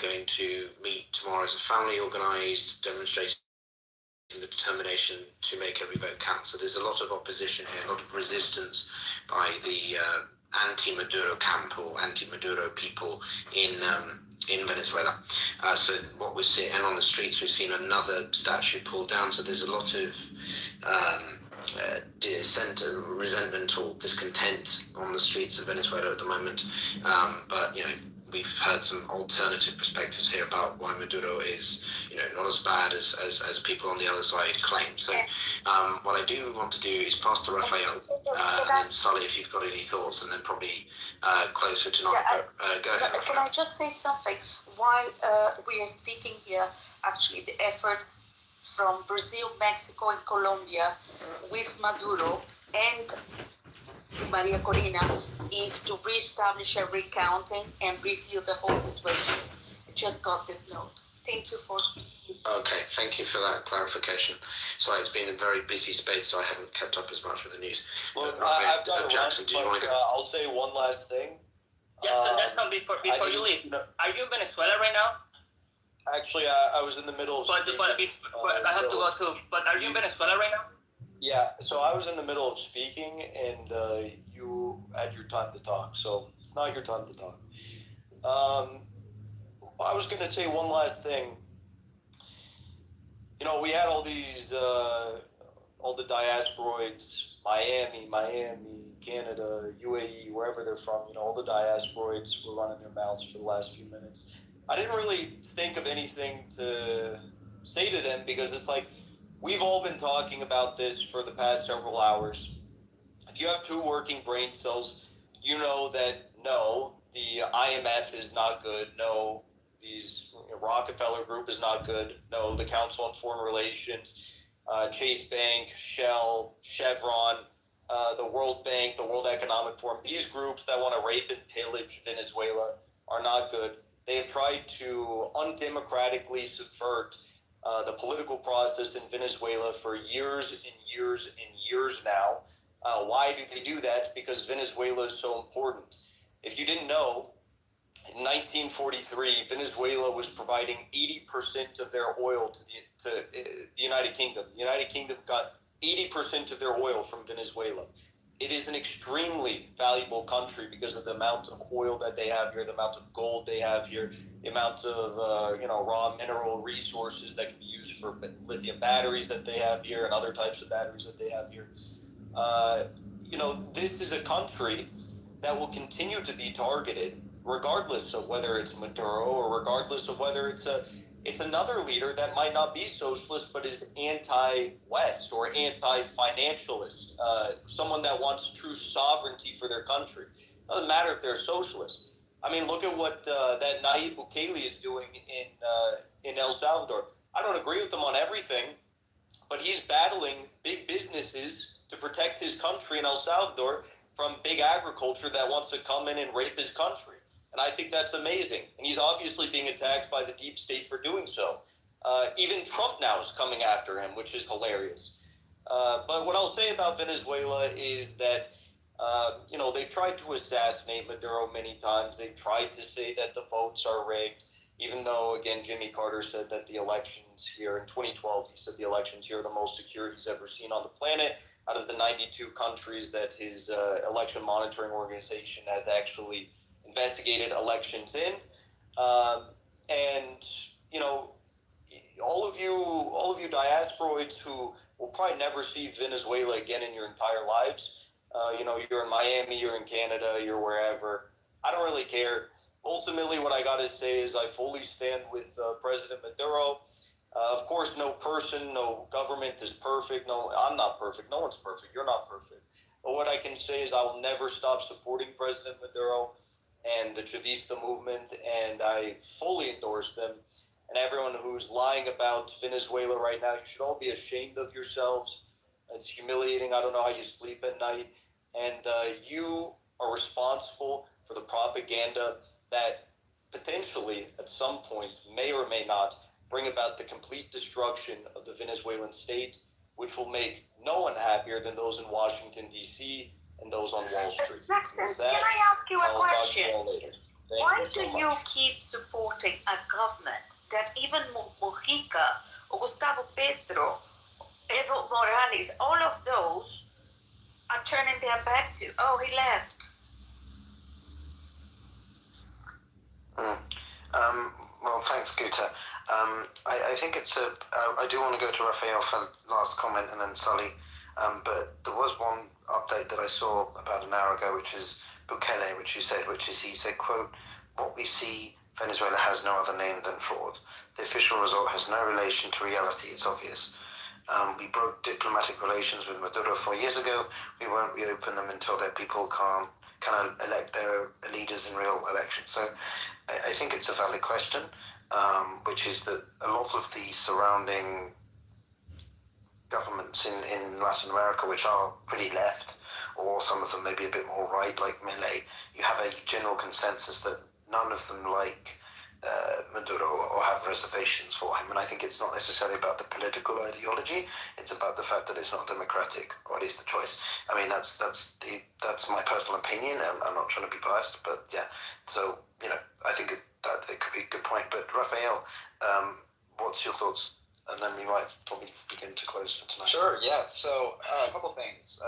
going to meet tomorrow as a family, organised, demonstrating the determination to make every vote count. So there's a lot of opposition here, a lot of resistance by the anti-Maduro camp or anti-Maduro people in Venezuela. So what we're seeing, and on the streets, we've seen another statue pulled down. So there's a lot of dissent, resentment, or discontent on the streets of Venezuela at the moment. But we've heard some alternative perspectives here about why Maduro is, not as bad as people on the other side claim. So what I do want to do is pass to Rafael, and then Sully, if you've got any thoughts, and then probably close for tonight. Go ahead, Rafael. Can I just say something? While we are speaking here, actually the efforts from Brazil, Mexico, and Colombia with Maduro and Maria Corina is to reestablish a recounting and review the whole situation. I just got this note. Thank you for... Okay, thank you for that clarification. Sorry, it's been a very busy space, so I haven't kept up as much with the news. Well, I've got Jackson, do you want to go? I'll say one last thing. Jackson, before you leave, are you in Venezuela right now? Actually, I was in the middle of... I have to go too, but are you in Venezuela right now? Yeah, so I was in the middle of speaking, and you had your time to talk, so it's not your time to talk. I was going to say one last thing. We had all these, all the diasporoids, Miami, Canada, UAE, wherever they're from, all the diasporoids were running their mouths for the last few minutes. I didn't really think of anything to say to them because it's like, we've all been talking about this for the past several hours. If you have two working brain cells, you know that no, the IMF is not good. No, Rockefeller Group is not good. No, the Council on Foreign Relations, Chase Bank, Shell, Chevron, the World Bank, the World Economic Forum, these groups that want to rape and pillage Venezuela are not good. They have tried to undemocratically subvert the political process in Venezuela for years and years and years now. Why do they do that? Because Venezuela is so important. If you didn't know, in 1943, Venezuela was providing 80% of their oil to the United Kingdom. The United Kingdom got 80% of their oil from Venezuela. It is an extremely valuable country because of the amount of oil that they have here, the amount of gold they have here, the amount of raw mineral resources that can be used for lithium batteries that they have here and other types of batteries that they have here. This is a country that will continue to be targeted regardless of whether it's Maduro or regardless of whether it's another leader that might not be socialist but is anti-West or anti-financialist, someone that wants true sovereignty for their country. Doesn't matter if they're socialist. I mean, look at what that Nayib Bukele is doing in El Salvador. I don't agree with him on everything, but he's battling big businesses to protect his country in El Salvador from big agriculture that wants to come in and rape his country. And I think that's amazing. And he's obviously being attacked by the deep state for doing so. Even Trump now is coming after him, which is hilarious. But what I'll say about Venezuela is that, they've tried to assassinate Maduro many times. They've tried to say that the votes are rigged, even though, again, Jimmy Carter said that the elections here in 2012, he said the elections here are the most secure he's ever seen on the planet out of the 92 countries that his election monitoring organization has actually investigated elections in. All of you diasporoids who will probably never see Venezuela again in your entire lives. You're in Miami, you're in Canada, you're wherever. I don't really care. Ultimately, what I got to say is I fully stand with President Maduro. Of course, no person, no government is perfect. No, I'm not perfect. No one's perfect. You're not perfect. But what I can say is I will never stop supporting President Maduro and the Chavista movement, and I fully endorse them. And everyone who's lying about Venezuela right now, you should all be ashamed of yourselves. It's humiliating. I don't know how you sleep at night. And you are responsible for the propaganda that potentially at some point may or may not bring about the complete destruction of the Venezuelan state, which will make no one happier than those in Washington, D.C. and those on Wall Street. Jackson, can I ask you a question? Why so do much. you keep supporting a government that even Mujica or Gustavo Petro, Evo Morales, all of those are turning their back to? Oh, he left. Well, thanks, Guta. I think it's a. I do want to go to Raphael for last comment and then Sully. But there was one update that I saw about an hour ago, which is Bukele, which he said, quote, "What we see, Venezuela has no other name than fraud. The official result has no relation to reality. It's obvious. We broke diplomatic relations with Maduro 4 years ago. We won't reopen them until their people can elect their leaders in real elections." So I think it's a valid question, which is that a lot of the surrounding governments in Latin America, which are pretty left, or some of them maybe a bit more right, like Milei, you have a general consensus that none of them like Maduro or have reservations for him. And I think it's not necessarily about the political ideology, it's about the fact that it's not democratic, or at least the choice. I mean, that's my personal opinion. I'm not trying to be biased, but yeah. So, I think that it could be a good point. But Raphael, what's your thoughts? And then we might probably begin to close for tonight. Sure, yeah. So, a couple things.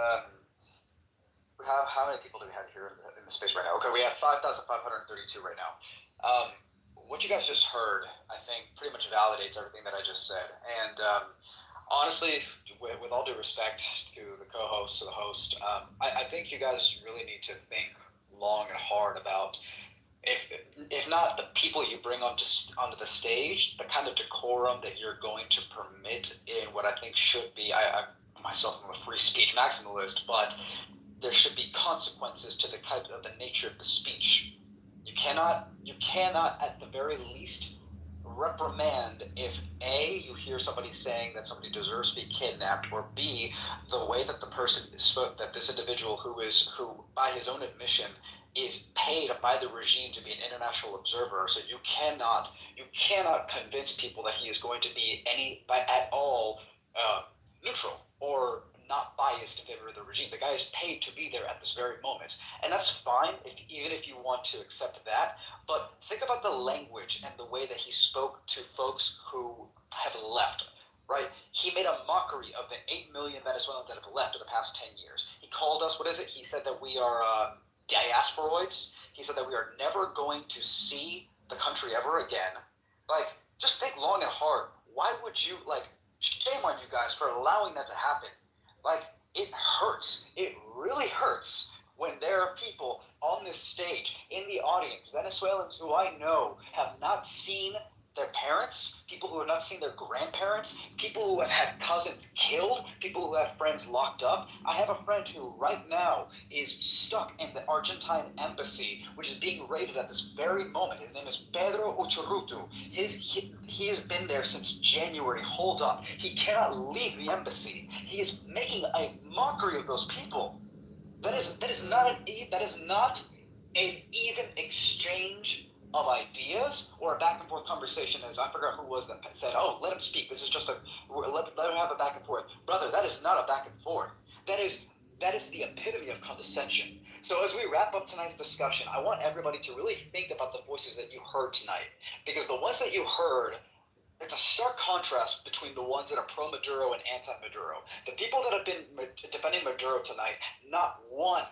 How many people do we have here in the space right now? Okay, we have 5,532 right now. What you guys just heard, I think, pretty much validates everything that I just said. And honestly, with all due respect to the co-host, to the host, I think you guys really need to think long and hard about, if not the people you bring onto the stage, the kind of decorum that you're going to permit in what I think should be, I myself am a free speech maximalist, but there should be consequences to the type of the nature of the speech. You cannot at the very least reprimand if A, you hear somebody saying that somebody deserves to be kidnapped, or B, the way that the person spoke, that this individual who by his own admission is paid by the regime to be an international observer. So you cannot convince people that he is going to be at all neutral or not biased in favor of the regime. The guy is paid to be there at this very moment, and that's fine even if you want to accept that. But think about the language and the way that he spoke to folks who have left. Right? He made a mockery of the 8 million Venezuelans that have left in the past 10 years. He called us, he said that we are diasporoids. He said that we are never going to see the country ever again. Just think long and hard. Why would you, shame on you guys for allowing that to happen. It hurts. It really hurts when there are people on this stage, in the audience, Venezuelans who I know have not seen their parents, people who have not seen their grandparents, people who have had cousins killed, people who have friends locked up. I have a friend who right now is stuck in the Argentine embassy, which is being raided at this very moment. His name is Pedro Uchurutu. He has been there since January, holed up. He cannot leave the embassy. He is making a mockery of those people. That is not an even exchange of ideas or a back and forth conversation. As I forgot who was that said, "Oh, let him speak. This is just let him have a back and forth." Brother, that is not a back and forth. That is the epitome of condescension. So as we wrap up tonight's discussion, I want everybody to really think about the voices that you heard tonight, because the ones that you heard, it's a stark contrast between the ones that are pro-Maduro and anti-Maduro. The people that have been defending Maduro tonight, not one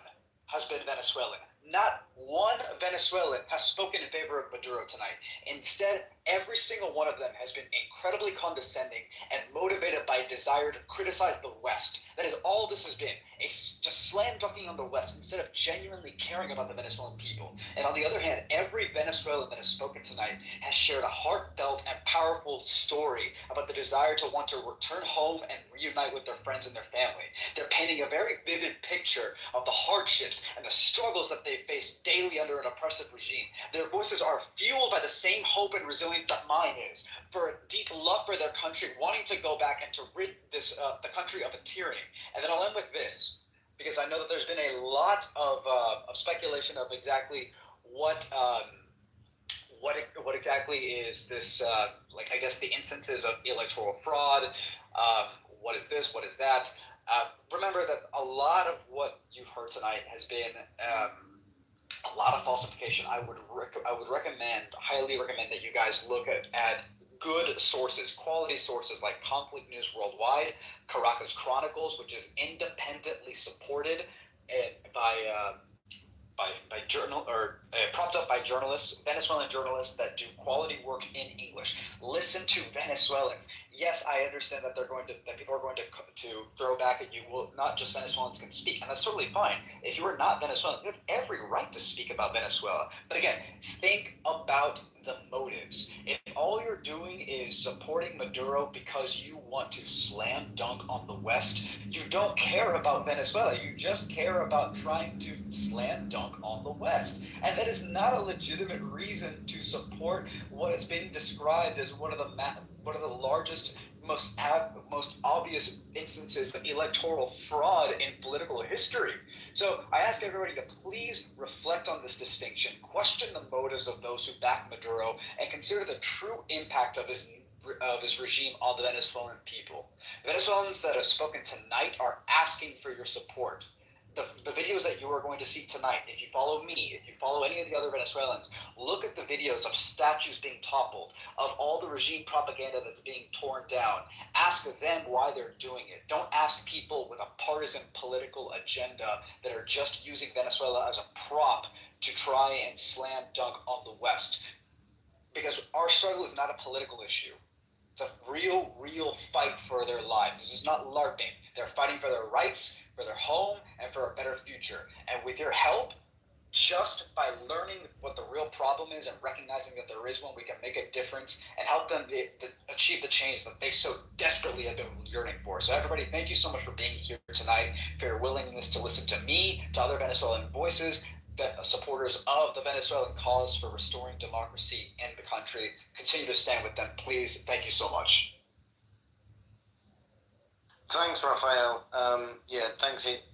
has been Venezuelan. Not one Venezuelan has spoken in favor of Maduro tonight. Instead, every single one of them has been incredibly condescending and motivated by a desire to criticize the West. That is all this has been, just slam dunking on the West instead of genuinely caring about the Venezuelan people. And on the other hand, every Venezuelan that has spoken tonight has shared a heartfelt and powerful story about the desire to want to return home and reunite with their friends and their family. They're painting a very vivid picture of the hardships and the struggles that they face daily under an oppressive regime. Their voices are fueled by the same hope and resilience that mine is, for a deep love for their country, wanting to go back and to rid the country of a tyranny. And then I'll end with this, because I know that there's been a lot of speculation of exactly what exactly is this, I guess the instances of electoral fraud. What is this? What is that? Remember that a lot of what you've heard tonight has been a a lot of falsification. I would highly recommend that you guys look at good sources, quality sources like Conflict News Worldwide, Caracas Chronicles, which is independently supported by journal or propped up by journalists, Venezuelan journalists that do quality work in English. Listen to Venezuelans. Yes, I understand that people are going to throw back at you. Well, not just Venezuelans can speak, and that's totally fine. If you are not Venezuelan, you have every right to speak about Venezuela. But again, think about the motives. If all you're doing is supporting Maduro because you want to slam dunk on the West, you don't care about Venezuela. You just care about trying to slam dunk on the West. And that is not a legitimate reason to support what is being described as one of the largest, most obvious instances of electoral fraud in political history. So I ask everybody to please reflect on this distinction, question the motives of those who back Maduro, and consider the true impact of his regime on the Venezuelan people. The Venezuelans that have spoken tonight are asking for your support. The videos that you are going to see tonight, if you follow me, if you follow any of the other Venezuelans, look at the videos of statues being toppled, of all the regime propaganda that's being torn down. Ask them why they're doing it. Don't ask people with a partisan political agenda that are just using Venezuela as a prop to try and slam dunk on the West. Because our struggle is not a political issue. It's a real fight for their lives. This is not LARPing. They're fighting for their rights, for their home, and for a better future. And with your help, just by learning what the real problem is and recognizing that there is one, we can make a difference and help them achieve the change that they so desperately have been yearning for. So everybody, thank you so much for being here tonight, for your willingness to listen to me, to other Venezuelan voices, supporters of the Venezuelan cause for restoring democracy in the country. Continue to stand with them, please. Thank you so much. Thanks, Raphael.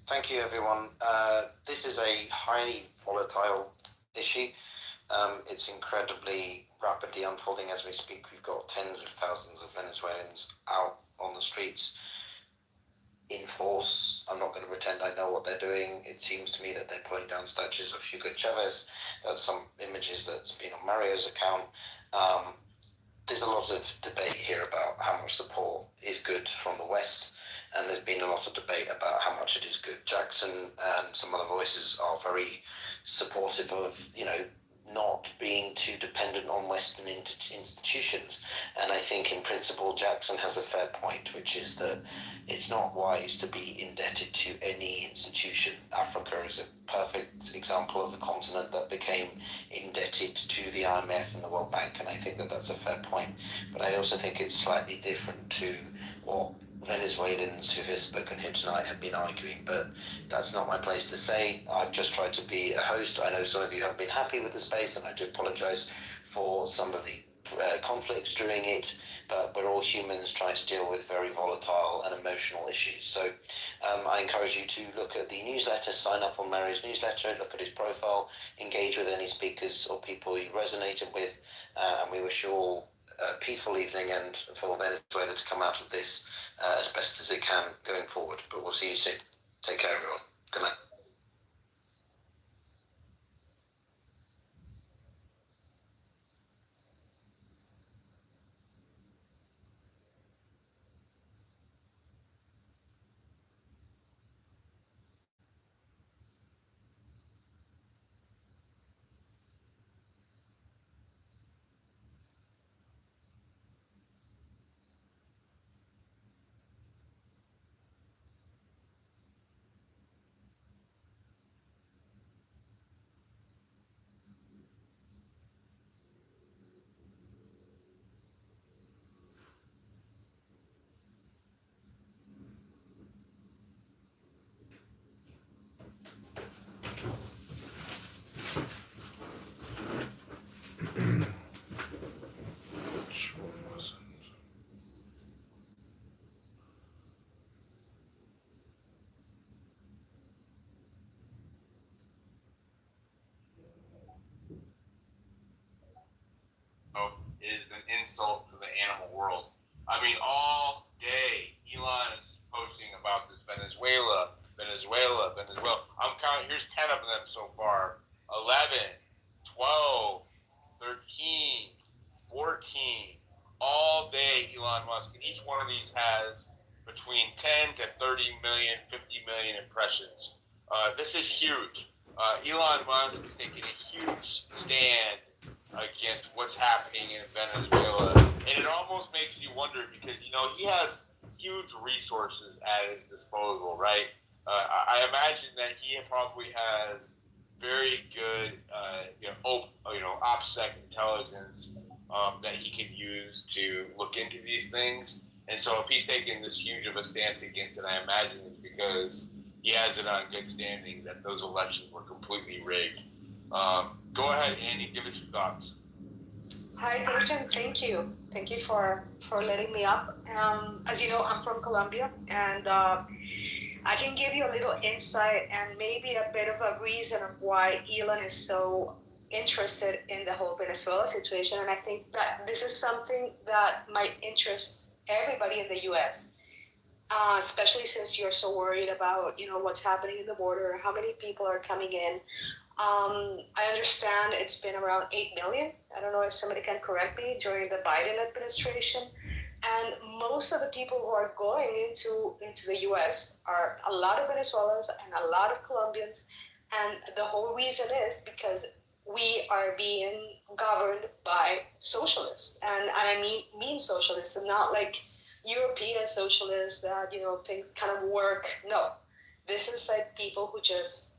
Thank you, everyone. This is a highly volatile issue. It's incredibly rapidly unfolding as we speak. We've got tens of thousands of Venezuelans out on the streets in force. I'm not going to pretend I know what they're doing. It seems to me that they're pulling down statues of Hugo Chavez. That's some images that's been on Mario's account. There's a lot of debate here about how much support is good from the West, and there's been a lot of debate about how much it is good. Jackson and some other voices are very supportive of, not being too dependent on Western institutions. And I think in principle, Jackson has a fair point, which is that it's not wise to be indebted to any institution. Africa is a perfect example of a continent that became indebted to the IMF and the World Bank, and I think that that's a fair point. But I also think it's slightly different to what Venezuelans who have spoken here tonight have been arguing, but that's not my place to say. I've just tried to be a host. I know some of you haven't been happy with the space, and I do apologize for some of the conflicts during it, but we're all humans trying to deal with very volatile and emotional issues. So I encourage you to look at the newsletter, sign up on Mario's newsletter, look at his profile, engage with any speakers or people you resonated with, and we wish you all a peaceful evening and for Venezuela to come out of this as best as it can going forward. But we'll see you soon. Take care, everyone. Good night. Is an insult to the animal world. I mean, all day Elon is posting about this Venezuela. I'm counting. Here's 10 of them so far, 11, 12, 13, 14, all day Elon Musk. And each one of these has between 10 to 30 million, 50 million impressions. This is huge. Elon Musk is taking a huge stand against what's happening in Venezuela. And it almost makes you wonder because, he has huge resources at his disposal, right? I imagine that he probably has very good, OPSEC intelligence that he can use to look into these things. And so if he's taking this huge of a stance against it, I imagine it's because he has it on good standing that those elections were completely rigged. Go ahead, Andy, give us your thoughts. Hi, Durjan. Thank you. Thank you for letting me up. As you know, I'm from Colombia, and I can give you a little insight and maybe a bit of a reason of why Elon is so interested in the whole Venezuela situation. And I think that this is something that might interest everybody in the U.S., especially since you're so worried about, what's happening in the border, how many people are coming in. I understand it's been around 8 million. I don't know if somebody can correct me during the Biden administration. And most of the people who are going into the US are a lot of Venezuelans and a lot of Colombians. And the whole reason is because we are being governed by socialists. And I mean socialists, and not like European socialists that, things kind of work. No, this is like people who just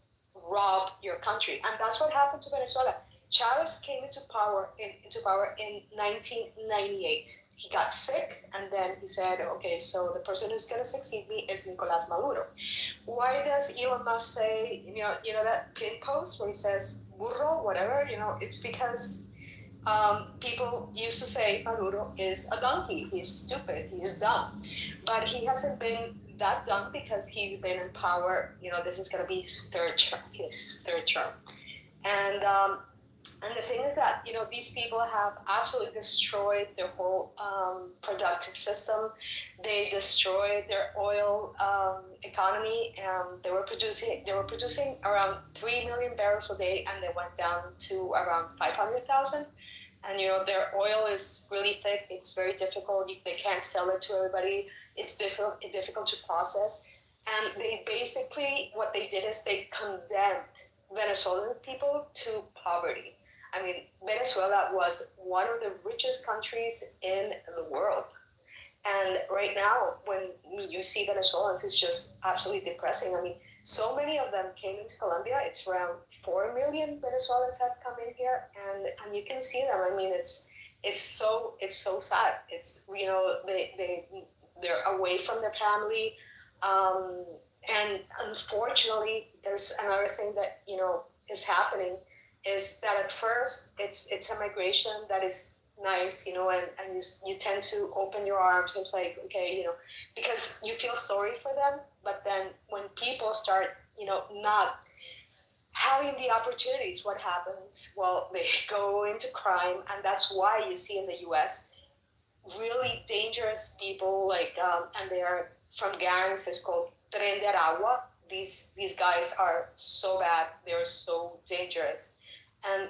rob your country, and that's what happened to Venezuela. Chavez came into power in 1998. He got sick, and then he said, "Okay, so the person who's going to succeed me is Nicolás Maduro." Why does Elon Musk say, that pin post where he says "burro," whatever? It's because people used to say Maduro is a donkey. He's stupid. He's dumb, but he hasn't been that done because he's been in power. This is going to be his third term. And the thing is that, these people have absolutely destroyed their whole productive system. They destroyed their oil economy. They were producing around 3 million barrels a day, and they went down to around 500,000. And their oil is really thick. It's very difficult. They can't sell it to everybody. It's difficult to process. And they basically, what they did is they condemned Venezuelan people to poverty. I mean, Venezuela was one of the richest countries in the world. And right now, when you see Venezuelans, it's just absolutely depressing. I mean, so many of them came into Colombia. It's around 4 million Venezuelans have come in here, and you can see them. I mean, it's so sad. It's they're away from their family, and unfortunately, there's another thing that is happening is that at first it's a migration that is nice, and you tend to open your arms. It's like, okay, because you feel sorry for them. But then when people start, not having the opportunities, what happens? Well, they go into crime, and that's why you see in the U.S. really dangerous people, like, and they are from gangs. It's called Tren de Aragua. These guys are so bad. They're so dangerous, and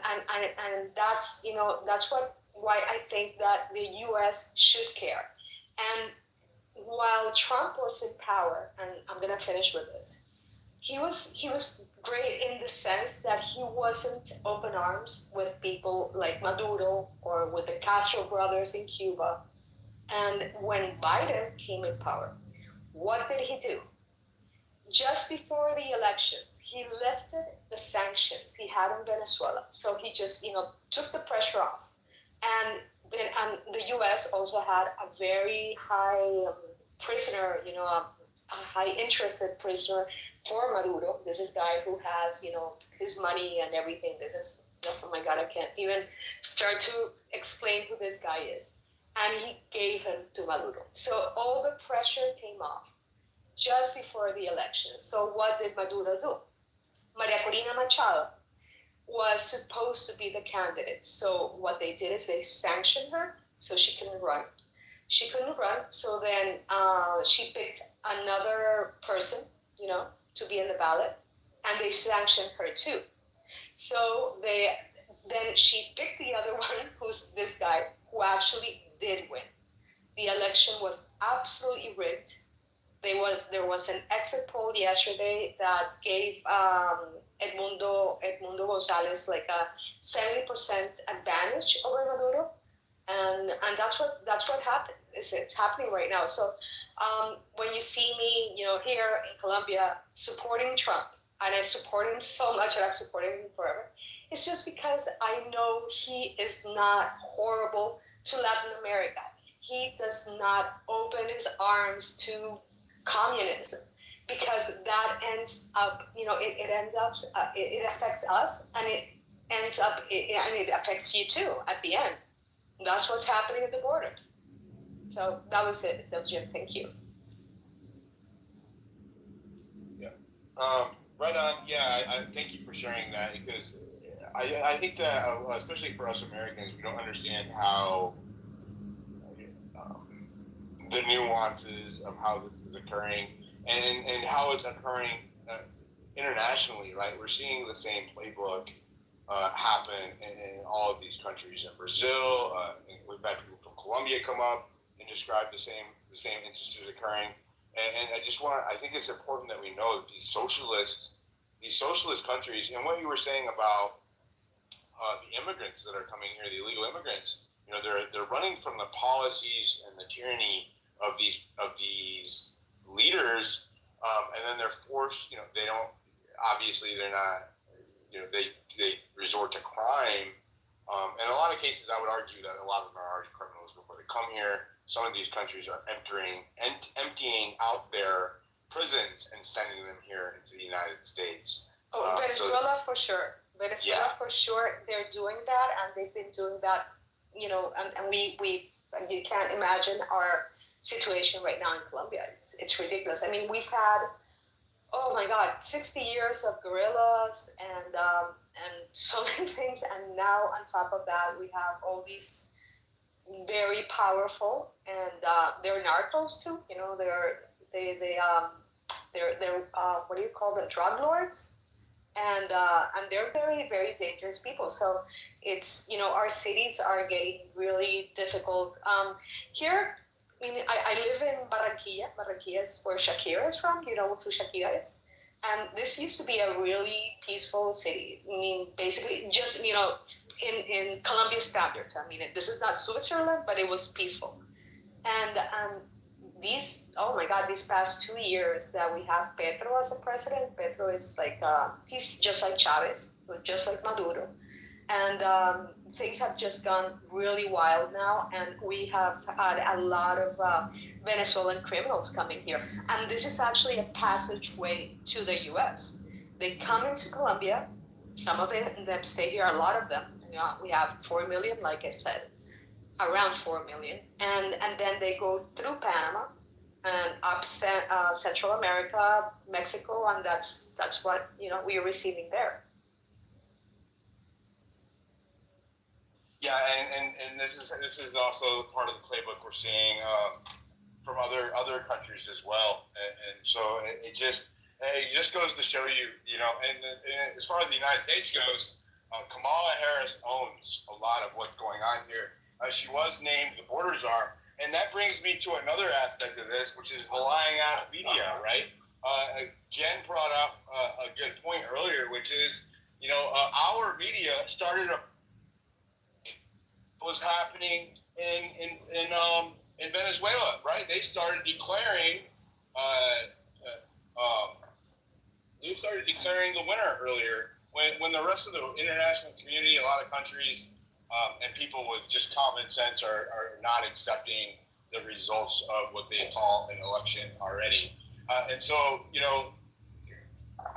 that's why I think that the U.S. should care. And while Trump was in power, and I'm gonna finish with this, he was great in the sense that he wasn't open arms with people like Maduro or with the Castro brothers in Cuba. And when Biden came in power, what did he do? Just before the elections, he lifted the sanctions he had on Venezuela. So he just, took the pressure off. And the U.S. also had a very high prisoner, a high interested prisoner for Maduro. This is a guy who has, his money and everything. This is, oh my God, I can't even start to explain who this guy is. And he gave him to Maduro. So all the pressure came off just before the election. So what did Maduro do? Maria Corina Machado was supposed to be the candidate. So what they did is they sanctioned her so she couldn't run. She couldn't run, so then she picked another person, to be in the ballot, and they sanctioned her too. So then she picked the other one, who's this guy, who actually did win. The election was absolutely rigged. There was an exit poll yesterday that gave Edmundo Gonzalez like a 70% advantage over Maduro, and that's what happened. It's happening right now. So when you see me, here in Colombia supporting Trump, and I support him so much, and I've supported him forever, it's just because I know he is not horrible to Latin America. He does not open his arms to communism, because that ends up, it ends up, it affects us, and it ends up, and it affects you too at the end. That's what's happening at the border. So that was it, Jim. Thank you. Yeah. Right on. Yeah, I thank you for sharing that, because I think that, especially for us Americans, we don't understand how the nuances of how this is occurring, and how it's occurring internationally, right? We're seeing the same playbook happen in all of these countries. In Brazil, we've had people from Colombia come up and describe the same instances occurring. And I think it's important that we know that these socialist countries, and what you were saying about the immigrants that are coming here, the illegal immigrants, they're running from the policies and the tyranny of these leaders, and then they're forced. They don't. Obviously, they're not. They resort to crime. In a lot of cases, I would argue that a lot of them are already criminals before they come here. Some of these countries are emptying out their prisons and sending them here into the United States. Venezuela for sure. For sure, they're doing that, and they've been doing that. And you can't imagine our situation right now in Colombia. It's ridiculous. I mean, we've had, oh my God, 60 years of guerrillas and so many things, and now on top of that, we have all these very powerful, and they're narcos too. They're what do you call them? Drug lords, and they're very, very dangerous people. So it's, our cities are getting really difficult. Here, I live in Barranquilla. Barranquilla is where Shakira is from. You know who Shakira is? And this used to be a really peaceful city. I mean, basically, just, in Colombia standards. I mean, this is not Switzerland, but it was peaceful. And these past 2 years that we have Petro as a president, Petro is like, he's just like Chavez, just like Maduro. And things have just gone really wild now, and we have had a lot of Venezuelan criminals coming here. And this is actually a passageway to the U.S. They come into Colombia. Some of them stay here, a lot of them. We have 4 million, like I said, around 4 million. And then they go through Panama and up Central America, Mexico, and that's what, we are receiving there. Yeah, and this is also part of the playbook we're seeing from other countries as well, and so it just goes to show you, and as far as the United States goes, Kamala Harris owns a lot of what's going on here. She was named the border czar, and that brings me to another aspect of this, which is the lying ass media, right? Jen brought up a good point earlier, which is, our media started was happening in Venezuela, right? They started declaring the winner earlier, when the rest of the international community, a lot of countries, and people with just common sense are not accepting the results of what they call an election already. And so,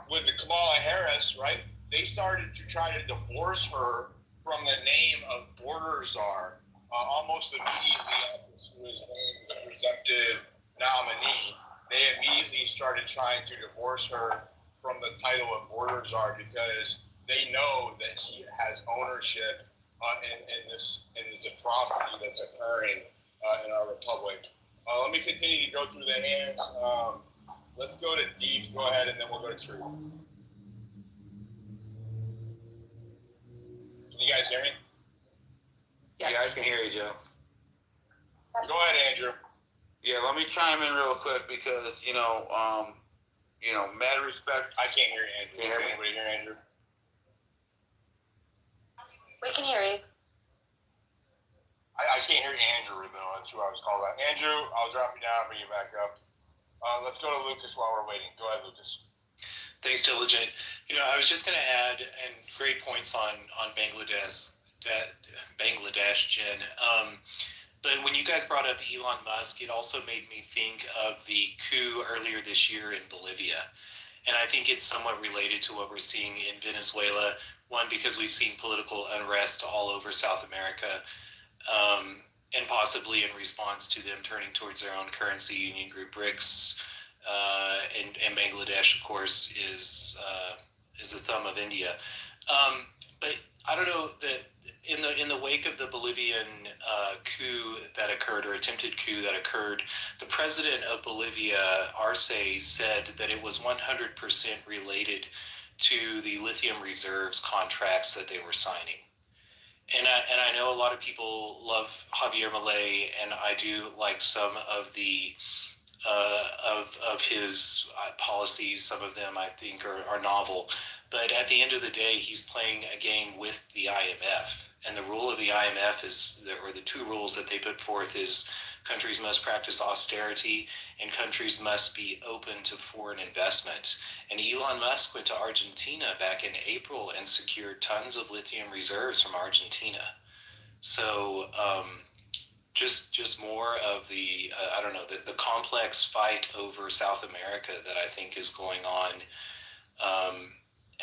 with the Kamala Harris, right, they started to try to divorce her from the name of border czar. Almost immediately after she was named the presumptive nominee, they immediately started trying to divorce her from the title of border czar, because they know that she has ownership in this atrocity that's occurring in our republic. Let me continue to go through the hands. Let's go to Deep. Go ahead, and then we'll go to Truth. guys hear me? Yes. Yeah, I can hear you, Joe. Go ahead, Andrew. Yeah, let me chime in real quick because mad respect. I can't hear Andrew. Can you hear me? Anybody hear Andrew? We can hear you. I can't hear Andrew though. That's who I was called out. Andrew, I'll drop you down, bring you back up. Let's go to Lucas while we're waiting. Go ahead, Lucas. Thanks, Diligent. I was just going to add, and great points on Bangladesh, Jen. But when you guys brought up Elon Musk, it also made me think of the coup earlier this year in Bolivia. And I think it's somewhat related to what we're seeing in Venezuela. One, because we've seen political unrest all over South America, and possibly in response to them turning towards their own currency union group BRICS. And Bangladesh, of course, is the thumb of India. But I don't know that in the wake of the Bolivian coup that occurred, or attempted coup that occurred, the president of Bolivia, Arce, said that it was 100% related to the lithium reserves contracts that they were signing. And I know a lot of people love Javier Milei, and I do like some of the of his policies. Some of them I think are novel, but at the end of the day, he's playing a game with the IMF. And the rule of the IMF is, or the two rules that they put forth is, countries must practice austerity and countries must be open to foreign investment. And Elon Musk went to Argentina back in April and secured tons of lithium reserves from Argentina. So just more of the the complex fight over South America that I think is going on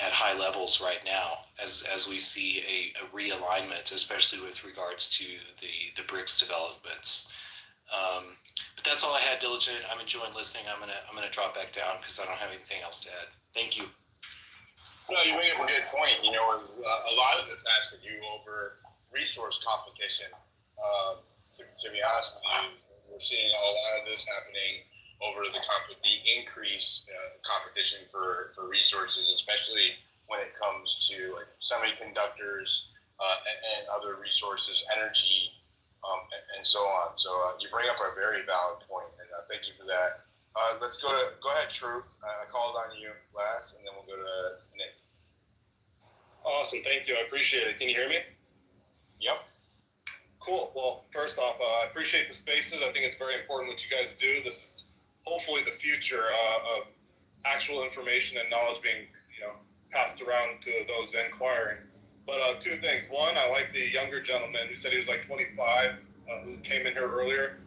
at high levels right now, as we see a realignment, especially with regards to the BRICS developments. But that's all I had, Diligent. I'm enjoying listening. I'm gonna drop back down because I don't have anything else to add. Thank you. No, you bring up a good point. A lot of this has to do over resource competition. To be honest with you, we're seeing a lot of this happening over the increased competition for resources, especially when it comes to like semiconductors and other resources, energy, and so on. So you bring up a very valid point, and thank you for that. Let's go ahead, Truth. I called on you last, and then we'll go to Nick. Awesome, thank you. I appreciate it. Can you hear me? Yep. Cool. Well, first off, I appreciate the spaces. I think it's very important what you guys do. This is hopefully the future of actual information and knowledge being, passed around to those inquiring. But two things. One, I like the younger gentleman who said he was like 25, who came in here earlier.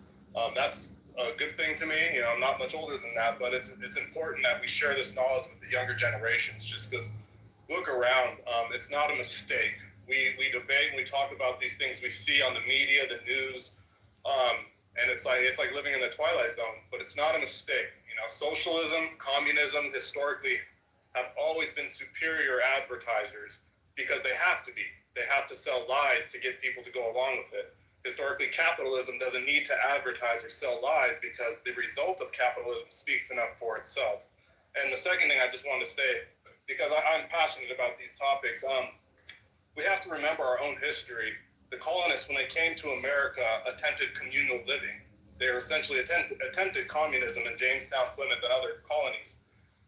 That's a good thing to me. I'm not much older than that, but it's important that we share this knowledge with the younger generations. Just because, look around, it's not a mistake. We debate and we talk about these things we see on the media, the news, and it's like living in the Twilight Zone. But it's not a mistake. Socialism, communism, historically, have always been superior advertisers because they have to be. They have to sell lies to get people to go along with it. Historically, capitalism doesn't need to advertise or sell lies because the result of capitalism speaks enough for itself. And the second thing I just want to say, because I'm passionate about these topics, we have to remember our own history. The colonists, when they came to America, attempted communal living. They were essentially attempted communism in Jamestown, Plymouth, and other colonies.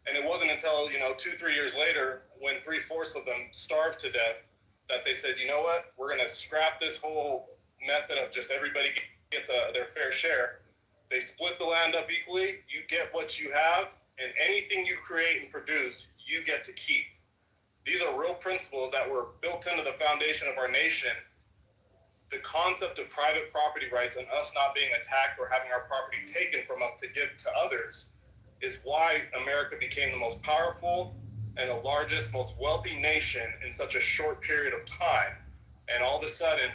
And it wasn't until, 2-3 years later, when 3/4 of them starved to death, that they said, you know what, we're going to scrap this whole method of just everybody gets their fair share. They split the land up equally. You get what you have, and anything you create and produce, you get to keep. These are real principles that were built into the foundation of our nation. The concept of private property rights and us not being attacked or having our property taken from us to give to others is why America became the most powerful and the largest, most wealthy nation in such a short period of time. And all of a sudden,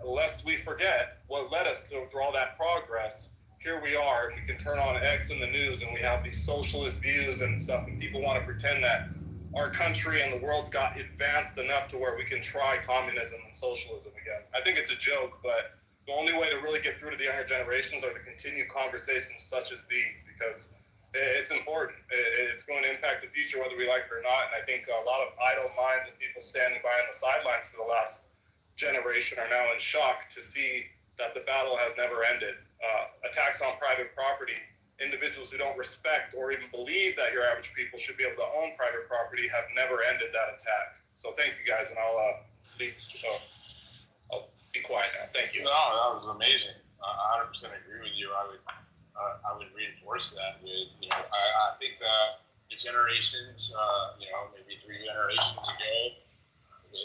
lest we forget what led us to all that progress, here we are, and we can turn on X in the news and we have these socialist views and stuff, and people want to pretend that our country and the world's got advanced enough to where we can try communism and socialism again. I think it's a joke, but the only way to really get through to the younger generations are to continue conversations such as these, because it's important. It's going to impact the future whether we like it or not. And I think a lot of idle minds and people standing by on the sidelines for the last generation are now in shock to see that the battle has never ended. Attacks on private property, individuals who don't respect or even believe that your average people should be able to own private property have never ended that attack. So thank you guys, and I'll be quiet now. Thank you. No, that was amazing. I 100% agree with you. I would reinforce that with, I think that the generations, maybe 3 generations ago,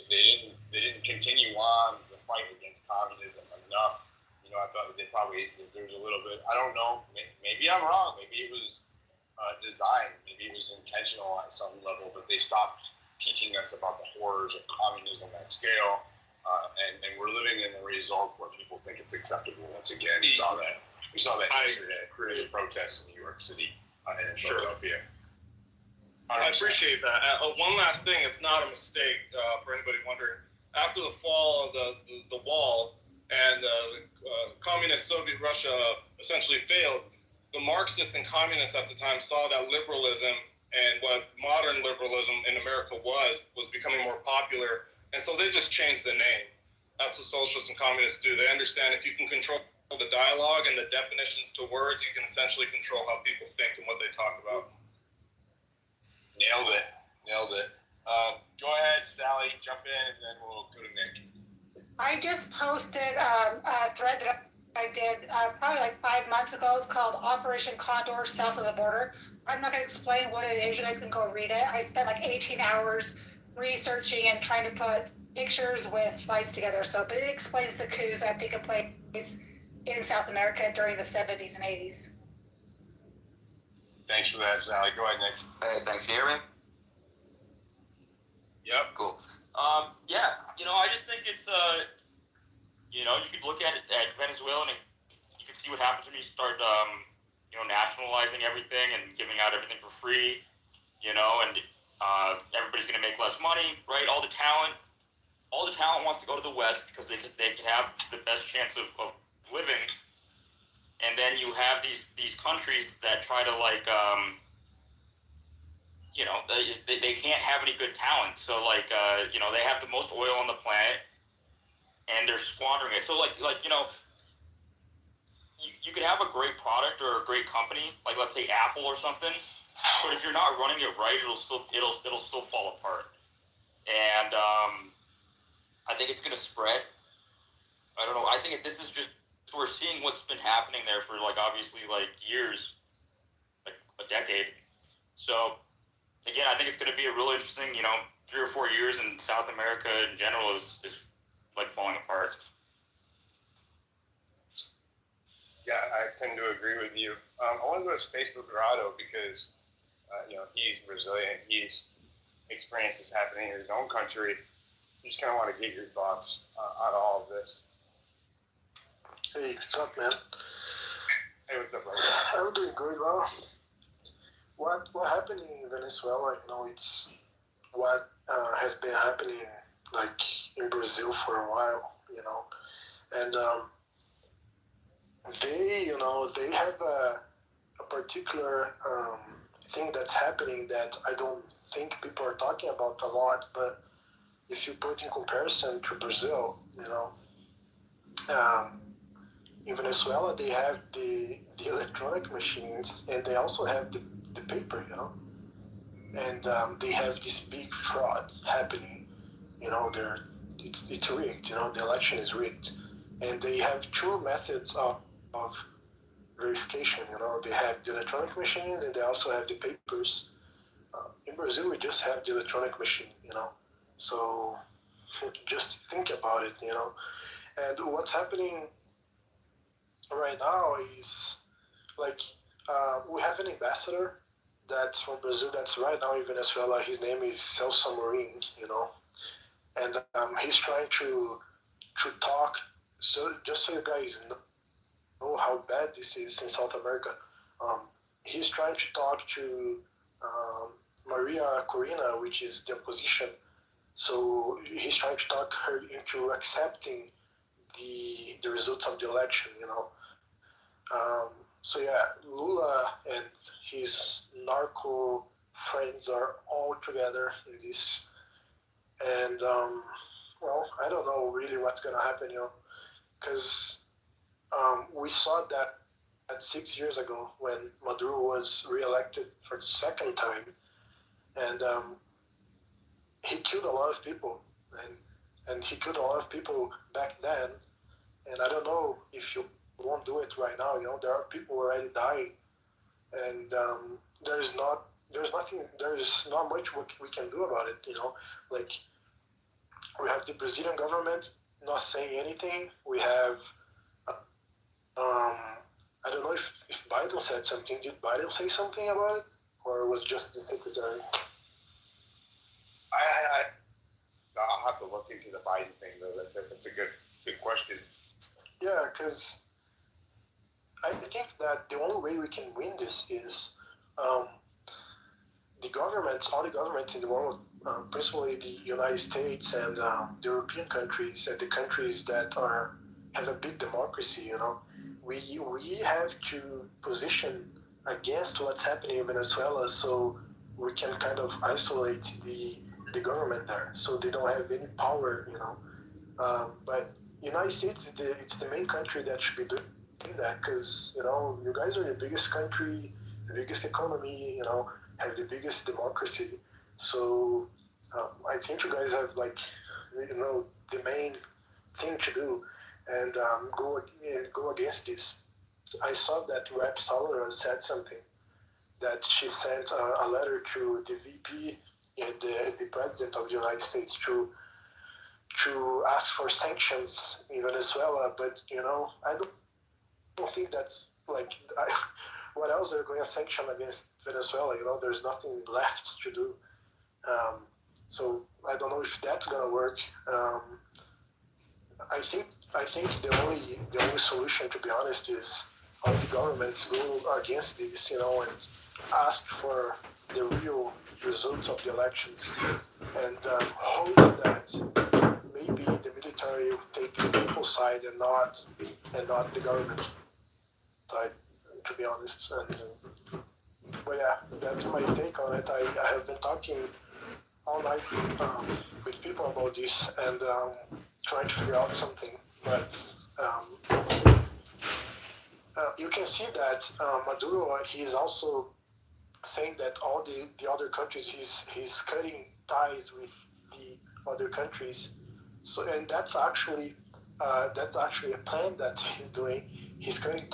they didn't continue on the fight against communism enough. I thought that there was a little bit, I don't know, maybe I'm wrong. Maybe it was designed, maybe it was intentional at some level, but they stopped teaching us about the horrors of communism at scale. And we're living in the result where people think it's acceptable. Once again, we saw that yesterday. Creative protests in New York City and in Philadelphia. I appreciate that. One last thing, it's not a mistake for anybody wondering. After the fall of the wall and communist Soviet Russia essentially failed, the Marxists and communists at the time saw that liberalism and what modern liberalism in America was becoming more popular. And so they just changed the name. That's what socialists and communists do. They understand if you can control the dialogue and the definitions to words, you can essentially control how people think and what they talk about. Nailed it. Go ahead, Sally, jump in, and then we'll go to Nick. I just posted a thread that I did probably like 5 months ago. It's called Operation Condor South of the Border. I'm not going to explain what it is. You guys can go read it. I spent like 18 hours researching and trying to put pictures with slides together. But it explains the coups that have taken place in South America during the 70s and 80s. Thanks for that, Sally. Go ahead, Nick. Hey, thanks. Can you hear me? Yep. Cool. I just think it's, you could look at Venezuela and you can see what happens when you start, nationalizing everything and giving out everything for free, and everybody's going to make less money, right? All the talent wants to go to the West because they can have the best chance of living. And then you have these countries that try to they can't have any good talent. So they have the most oil on the planet and they're squandering it. So you could have a great product or a great company, like let's say Apple or something, but if you're not running it right, it'll still fall apart. And I think it's gonna spread. I don't know. I think this is just we're seeing what's been happening there for obviously years, a decade. So again, I think it's gonna be a real interesting 3 or 4 years in South America in general is falling apart. Yeah, I tend to agree with you. I want to go to Space Liberado because, he's Brazilian. He's experienced this happening in his own country. I just kind of want to get your thoughts on all of this. Hey, what's up, man? Hey, what's up, brother? I'm doing good. Well, what happened in Venezuela, it's what has been happening in Brazil for a while, and they have a particular thing that's happening that I don't think people are talking about a lot, but if you put in comparison to Brazil, in Venezuela they have the electronic machines and they also have the paper, and they have this big fraud happening. It's rigged. The election is rigged, and they have 2 methods of verification. They have the electronic machines and they also have the papers. In Brazil, we just have the electronic machine. So just think about it. And what's happening right now is we have an ambassador that's from Brazil that's right now in Venezuela. His name is Celso Marin, and he's trying to talk. So just so you guys know how bad this is in South America, he's trying to talk to Maria Corina, which is the opposition. So he's trying to talk her into accepting the results of the election. So yeah, Lula and his narco friends are all together in this, and well, I don't know really what's gonna happen, because we saw that 6 years ago when Maduro was reelected for the second time, and he killed a lot of people, and he killed a lot of people back then, and I don't know if you won't do it right now. There are people already dying, and there's not much we can do about it. Like we have the Brazilian government not saying anything. We have I don't know if Biden said something. Did Biden say something about it, or was just the secretary? I'll have to look into the Biden thing though. That's a good question. Yeah, because I think that the only way we can win this is all the governments in the world, principally the United States and the European countries and the countries that have a big democracy. We have to position against what's happening in Venezuela, so we can kind of isolate the government there, so they don't have any power. But United States it's the main country that should be doing that, because you guys are the biggest country, the biggest economy, have the biggest democracy. So I think you guys have the main thing to do, and go against this. I saw that Rep Soler said something, that she sent a letter to the VP and the President of the United States to ask for sanctions in Venezuela, but I don't think that's what else are going to sanction against Venezuela? There's nothing left to do. So I don't know if that's gonna work. I think the only solution, to be honest, is all the governments go against this, and ask for the real results of the elections, and hope that maybe the military will take the people's side and not the government's side, to be honest. But yeah, that's my take on it. I have been talking all night with people about this and trying to figure out something. But you can see that Maduro, he's also saying that all the other countries, he's cutting ties with the other countries. So, and that's actually a plan that he's doing. He's cutting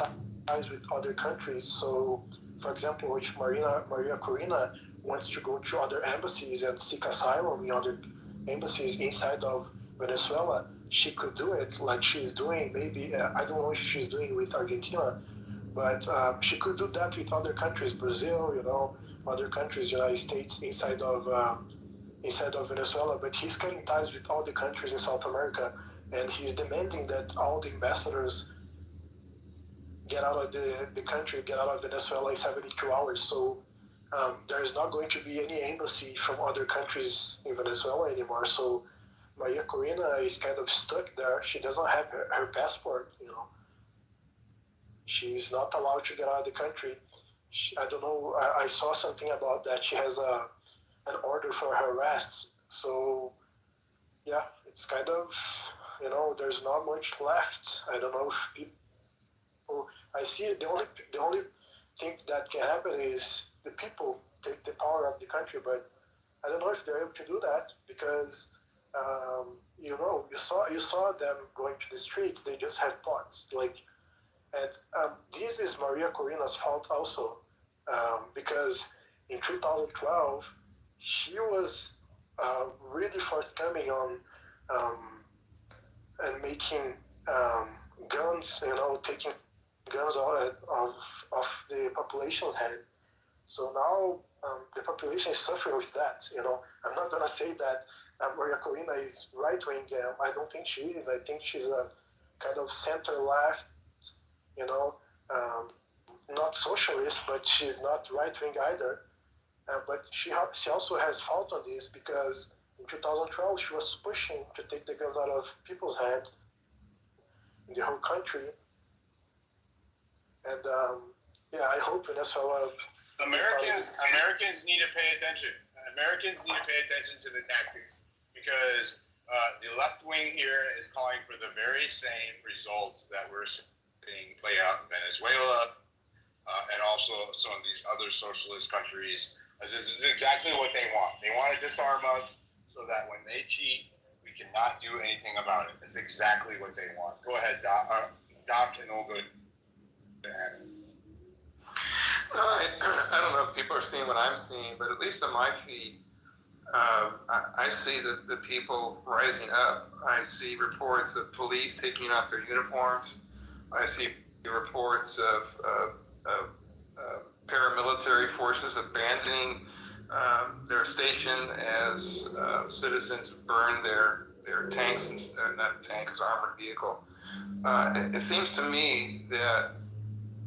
ties with other countries. So, for example, if Maria Corina wants to go to other embassies and seek asylum in other embassies inside of Venezuela, she could do it like she's doing. Maybe I don't know if she's doing with Argentina, but she could do that with other countries, Brazil, other countries, United States, inside of Venezuela. But he's cutting ties with all the countries in South America, and he's demanding that all the ambassadors get out of the country, get out of Venezuela in 72 hours. So there's not going to be any embassy from other countries in Venezuela anymore. So Maria Corina is kind of stuck there. She doesn't have her passport, She's not allowed to get out of the country. I don't know, I saw something about that. She has an order for her arrest. So yeah, it's kind of, there's not much left. I don't know if people, I see it, the only thing that can happen is the people take the power of the country, but I don't know if they're able to do that, because you saw them going to the streets. They just have pots, and this is Maria Corina's fault also, because in 2012 she was really forthcoming on and making guns, taking guns out of the population's hand. So now the population is suffering with that. I'm not gonna say that Maria Corina is right wing. I don't think she is. I think she's a kind of center left. Not socialist, but she's not right wing either. But she also has fault on this, because in 2012 she was pushing to take the guns out of people's hand in the whole country. And I hope Venezuela. Americans need to pay attention. Americans need to pay attention to the tactics, because the left wing here is calling for the very same results that we're seeing play out in Venezuela and also some of these other socialist countries. This is exactly what they want. They want to disarm us so that when they cheat, we cannot do anything about it. That's exactly what they want. Go ahead, Doc, and we'll go to Adam. I don't know if people are seeing what I'm seeing, but at least on my feed, I see the people rising up. I see reports of police taking off their uniforms. I see reports of paramilitary forces abandoning their station as citizens burn their tanks, and not tanks, armored vehicle. It seems to me that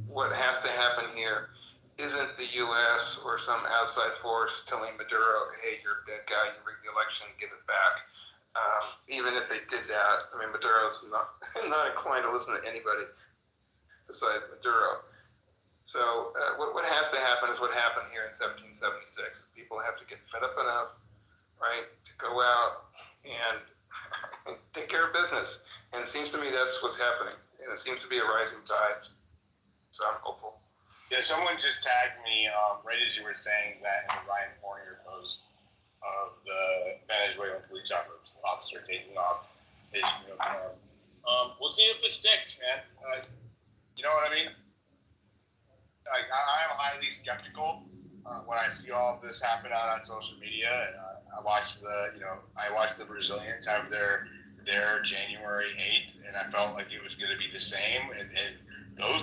what has to happen here isn't the U.S. or some outside force telling Maduro, hey, you're a dead guy, you rigged the election, give it back. Even if they did that, I mean, Maduro's not inclined to listen to anybody besides Maduro. So what has to happen is what happened here in 1776. People have to get fed up enough, right, to go out and take care of business. And it seems to me that's what's happening. And it seems to be a rising tide. So I'm hopeful. Yeah, someone just tagged me right as you were saying that in the Ryan Fournier post of the Venezuelan police officer taking off his uniform. We'll see if it sticks, man. You know what I mean? I'm highly skeptical when I see all of this happen out on social media, and I watched the Brazilians have their January 8th, and I felt like it was going to be the same, and those.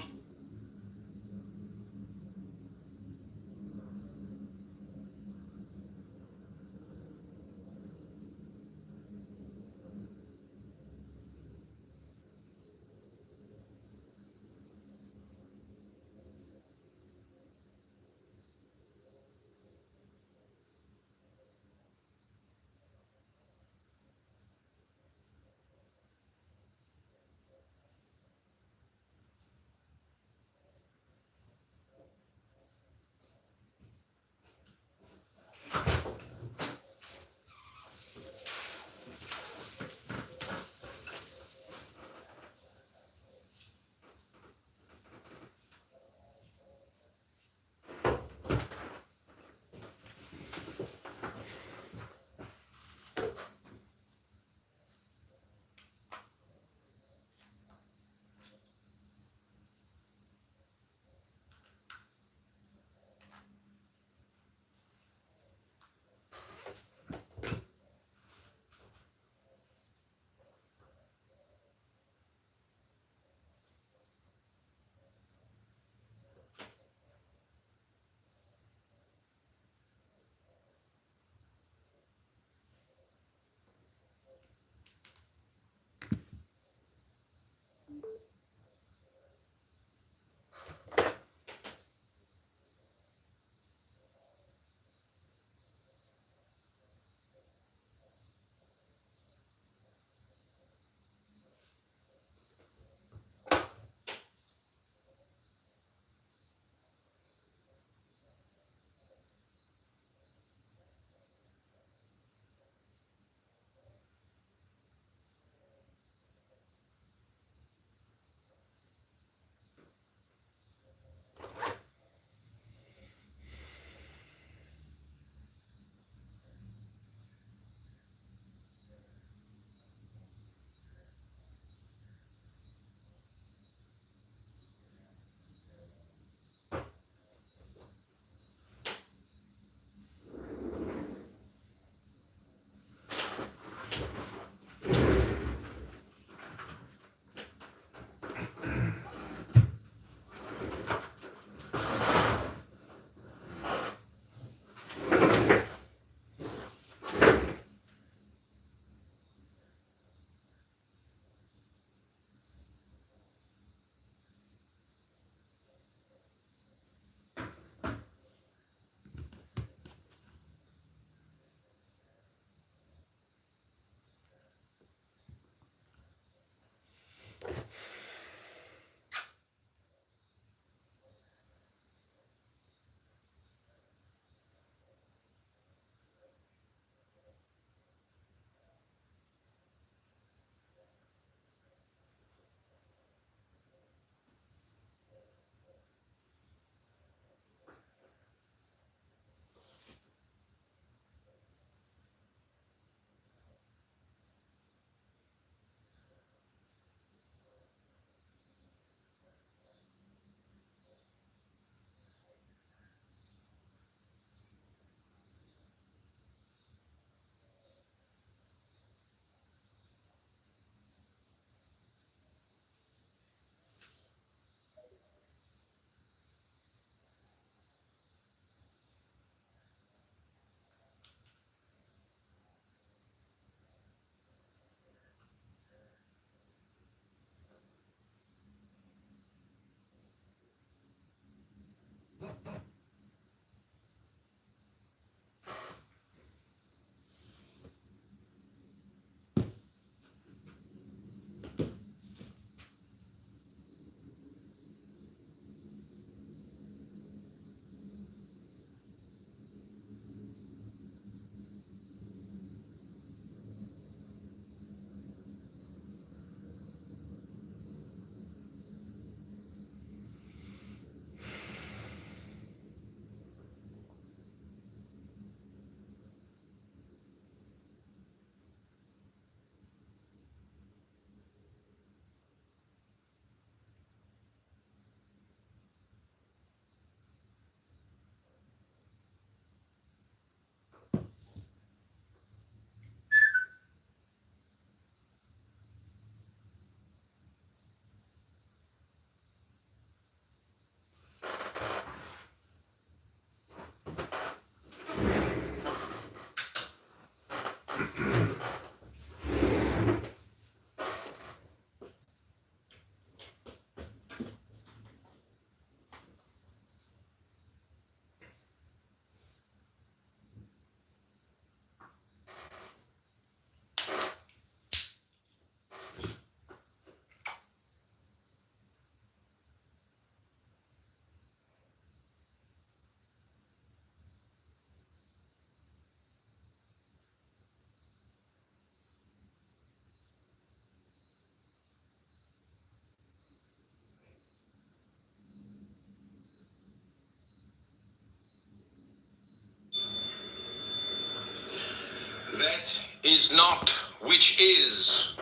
is not which is.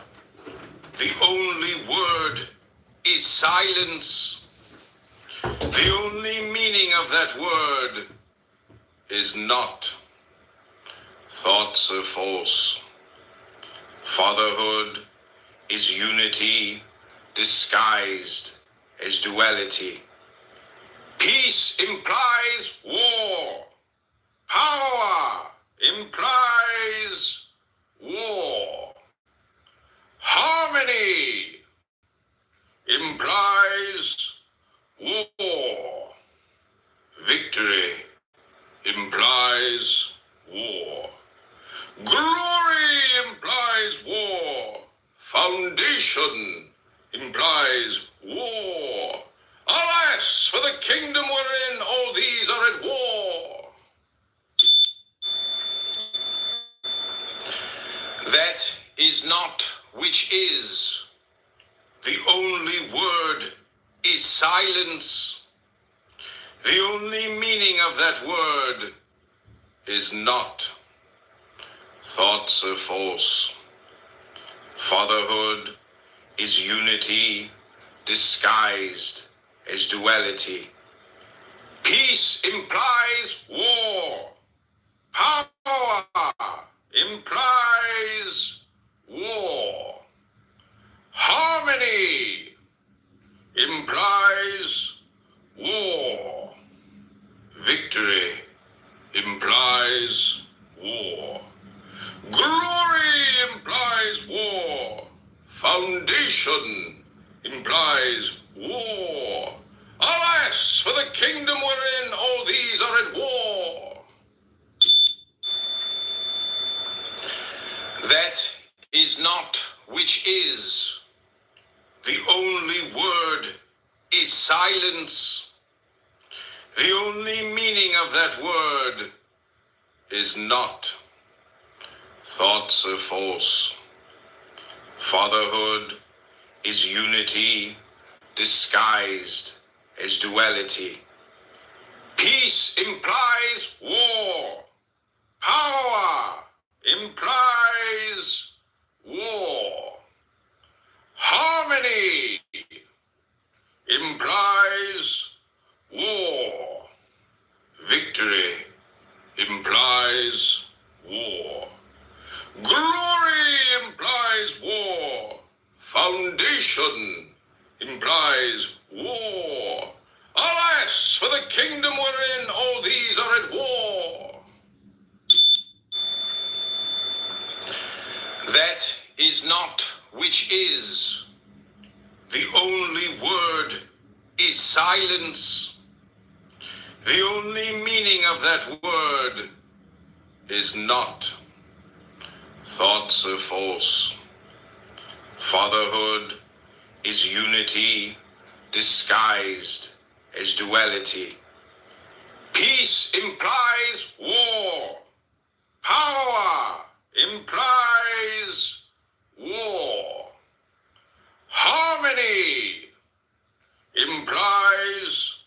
The only word is silence. The only meaning of that word is not. Thoughts are false. Fatherhood is unity disguised as duality. Peace implies war. Power implies war. Harmony implies war. Victory implies war. Glory implies war. Foundation implies war. Alas, for the kingdom wherein all these are at war. That is not which is. The only word is silence. The only meaning of that word is not. Thoughts are false. Fatherhood is unity disguised as duality. Peace implies war. Power implies war. Harmony implies war. Victory implies war. Glory implies war. Foundation implies war. Alas, for the kingdom wherein all these are at war. That is not which is. The only word is silence. The only meaning of that word is not. Thoughts are false. Fatherhood is unity disguised as duality. Peace implies war. Power implies war. Harmony implies war. Victory implies war. Glory implies war. Foundation implies war. Alas, for the kingdom wherein all these are at war. That is not which is. The only word is silence. The only meaning of that word is not. Thoughts are false. Fatherhood is unity disguised as duality. Peace implies war. Power implies war. Harmony implies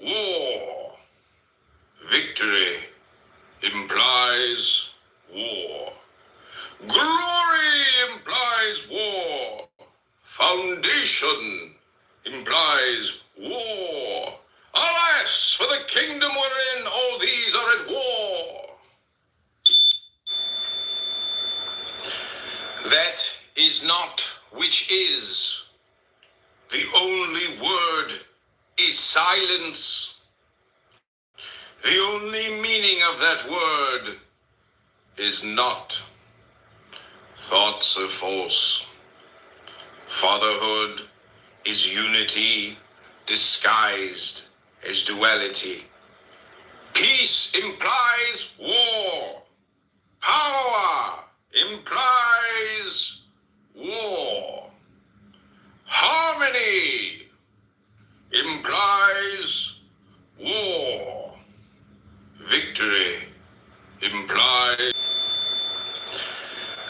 war. Victory implies war. Glory implies war. Foundation implies war. Alas, for the kingdom wherein all these are at war. That is not which is. The only word is silence. The only meaning of that word is not. Thoughts are false. Fatherhood is unity disguised as duality. Peace implies war. Power implies war. Harmony implies war. Victory implies.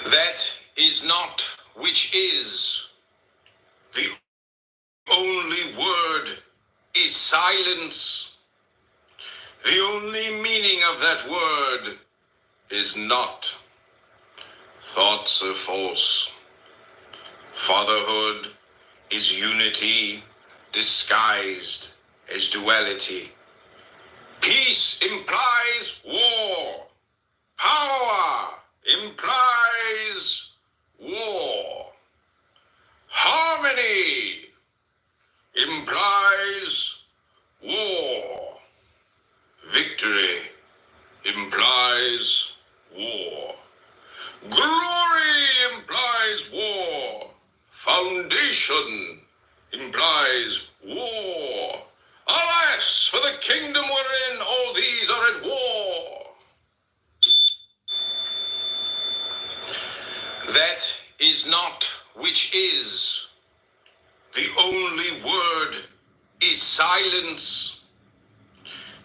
That is not which is. The only word is silence. The only meaning of that word is not. Thoughts are false. Fatherhood is unity disguised as duality. Peace implies war. Power implies war. Harmony implies war. Victory implies war. Glory implies war. Foundation implies war. Alas, for the kingdom wherein all these are at war. That is not which is. The only word is silence.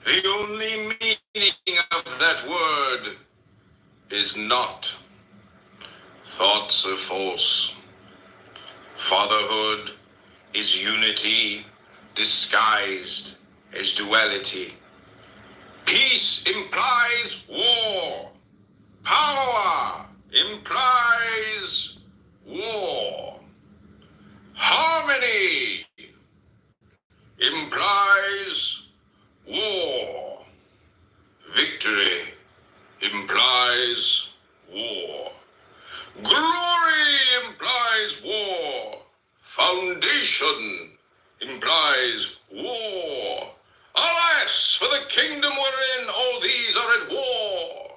The only meaning of that word is not. Thoughts are false. Fatherhood is unity disguised as duality. Peace implies war. Power implies war. Harmony implies war. Victory implies war. Glory implies war. Foundation implies war. Alas, for the kingdom wherein all these are at war.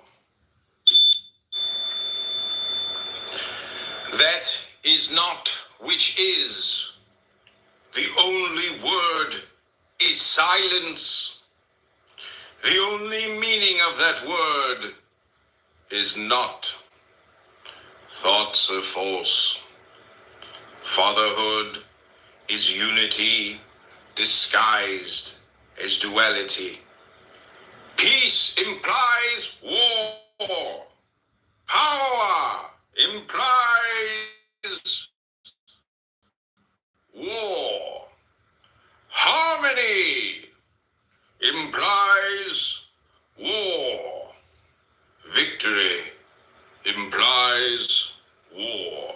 That is not which is. The only word is silence. The only meaning of that word is not. Thoughts are false. Fatherhood is unity disguised as duality. Peace implies war. Power implies war. Harmony implies war. Victory implies war.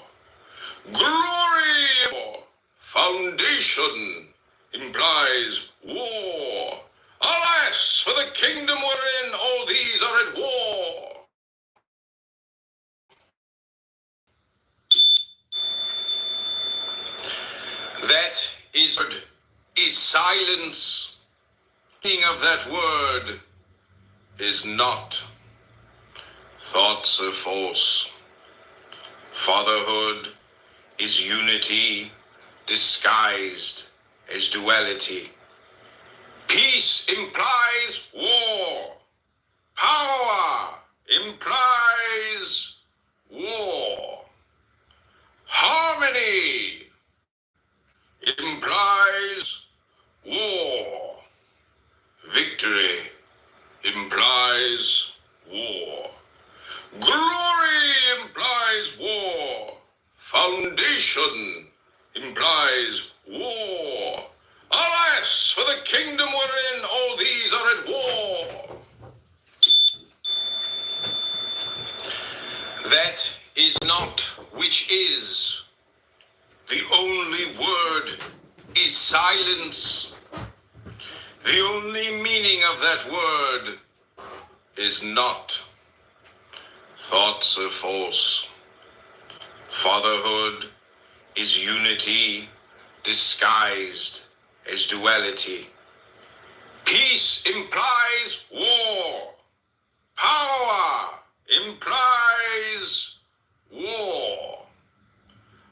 Glory, war. Foundation implies war. Alas, for the kingdom wherein all these are at war. That is silence. The meaning of that word is not. Thoughts are false. Fatherhood is unity disguised as duality. Peace implies war. Power implies war. Harmony implies war. Victory implies war. Glory implies war. Foundation implies war. Alas, for the kingdom wherein all these are at war. That is not which is. The only word is silence. The only meaning of that word is not. Thoughts are false. Fatherhood is unity disguised as duality. Peace implies war. Power implies war.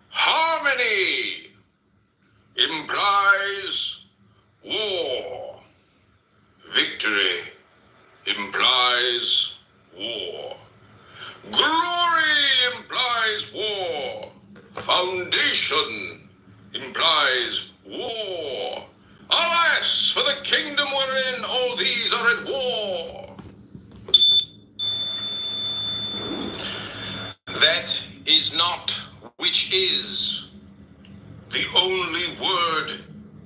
Harmony implies war. Victory implies war. Glory implies war. Foundation implies war. Alas, for the kingdom wherein all these are at war. That is not which is. The only word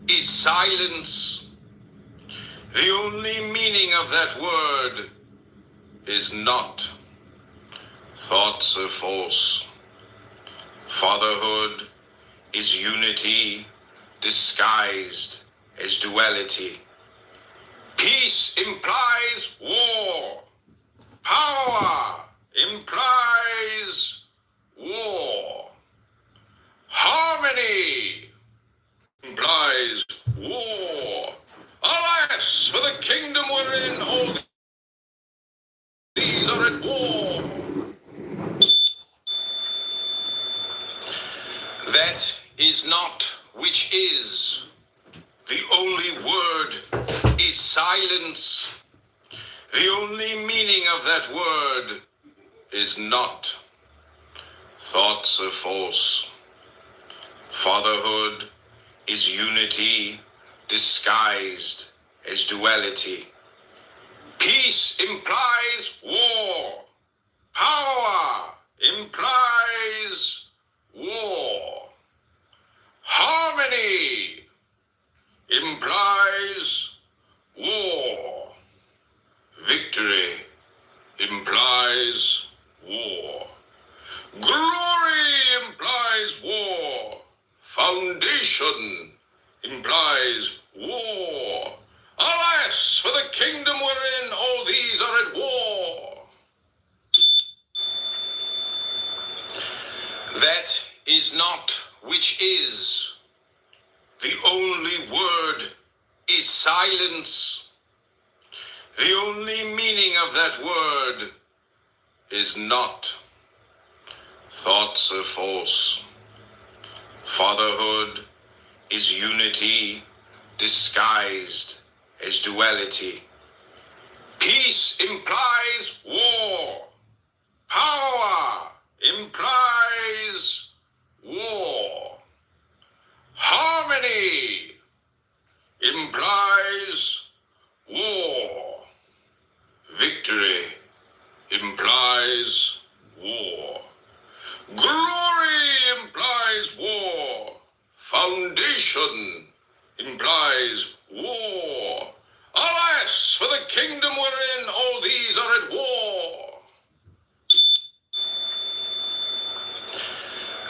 is silence. The only meaning of that word is not. Thoughts are false. Fatherhood is unity disguised as duality. Peace implies war. Power implies war. Harmony implies war. Alas, for the kingdom wherein all these are at war. That is not which is. The only word is silence. The only meaning of that word is not. Thoughts are false. Fatherhood is unity disguised as duality. Peace implies war. Power implies war. Harmony implies war. Victory implies war. Glory implies war. Foundation implies war. Alas, for the kingdom wherein all these are at war. That is not which is. The only word is silence. The only meaning of that word is not. Thoughts are false. Fatherhood is unity disguised as duality. Peace implies war. Power implies war. Harmony implies war. Victory implies war. Glory implies war. Foundation implies war. Alas, for the kingdom wherein all these are at war.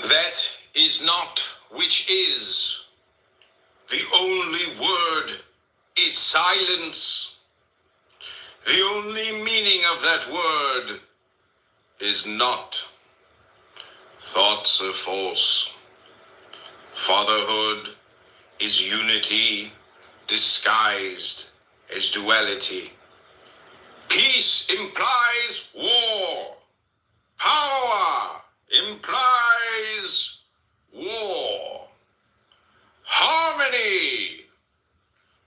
That is not which is. The only word is silence. The only meaning of that word is not. Thoughts are false. Fatherhood is unity disguised as duality. Peace implies war. Power implies war. Harmony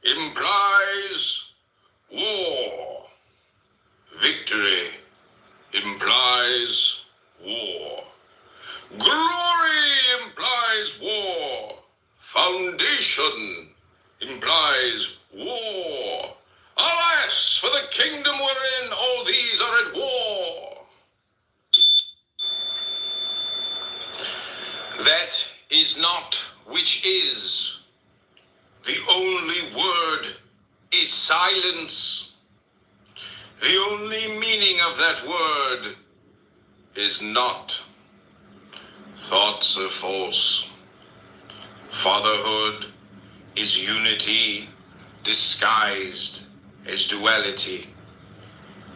implies war. Victory implies war. Glory implies war. Foundation implies war. Alas, for the kingdom wherein all these are at war. That is not which is. The only word is silence. The only meaning of that word is not. Thoughts are false. Fatherhood is unity disguised as duality.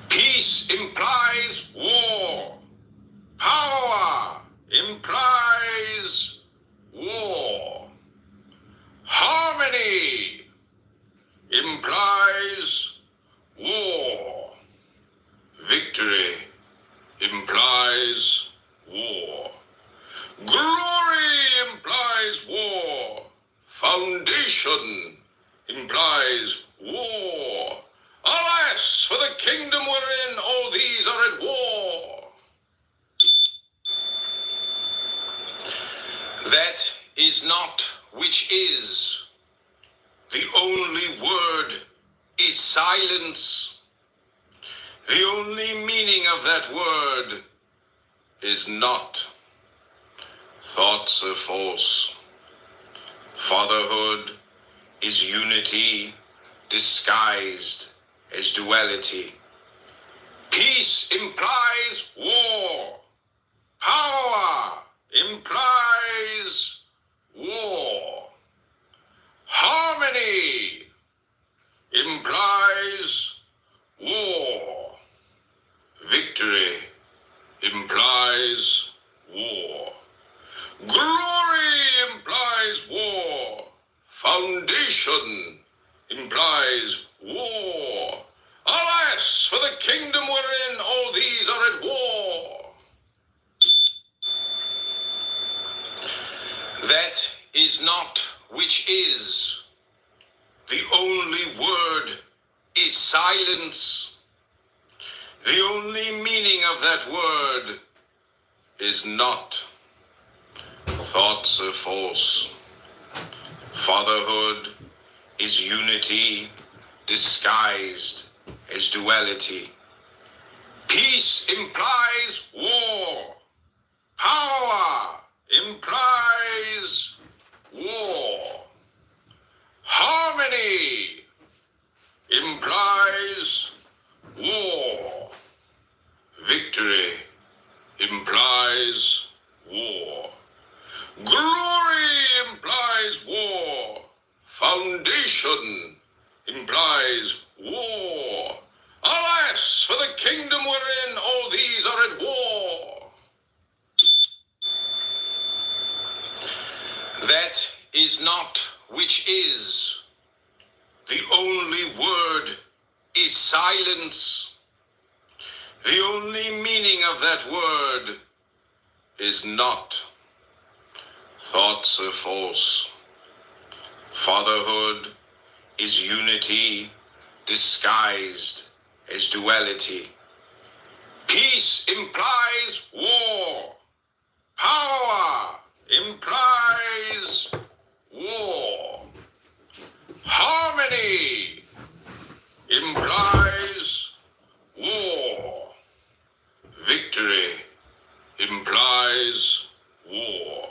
Peace implies war. Power implies war. Harmony implies war. Victory implies war. Glory implies war. Foundation implies war. Alas, for the kingdom wherein all these are at war. That is not which is. The only word is silence. The only meaning of that word is not. Thoughts are false. Fatherhood is unity disguised as duality. Peace implies war. Power implies war. Harmony implies war. Victory implies war. Glory implies war. Foundation implies war. Alas, for the kingdom wherein all these are at war. That is not which is. The only word is silence. The only meaning of that word is not. Thoughts are false. Fatherhood is unity disguised as duality. Peace implies war. Power implies war. Harmony implies war. Victory implies war. Glory implies war. Foundation implies war. Alas, for the kingdom wherein all these are at war. That is not which is. The only word is silence. The only meaning of that word is not. Thoughts are false. Fatherhood is unity disguised as duality. Peace implies war. Power implies war. Harmony implies war. Victory implies war.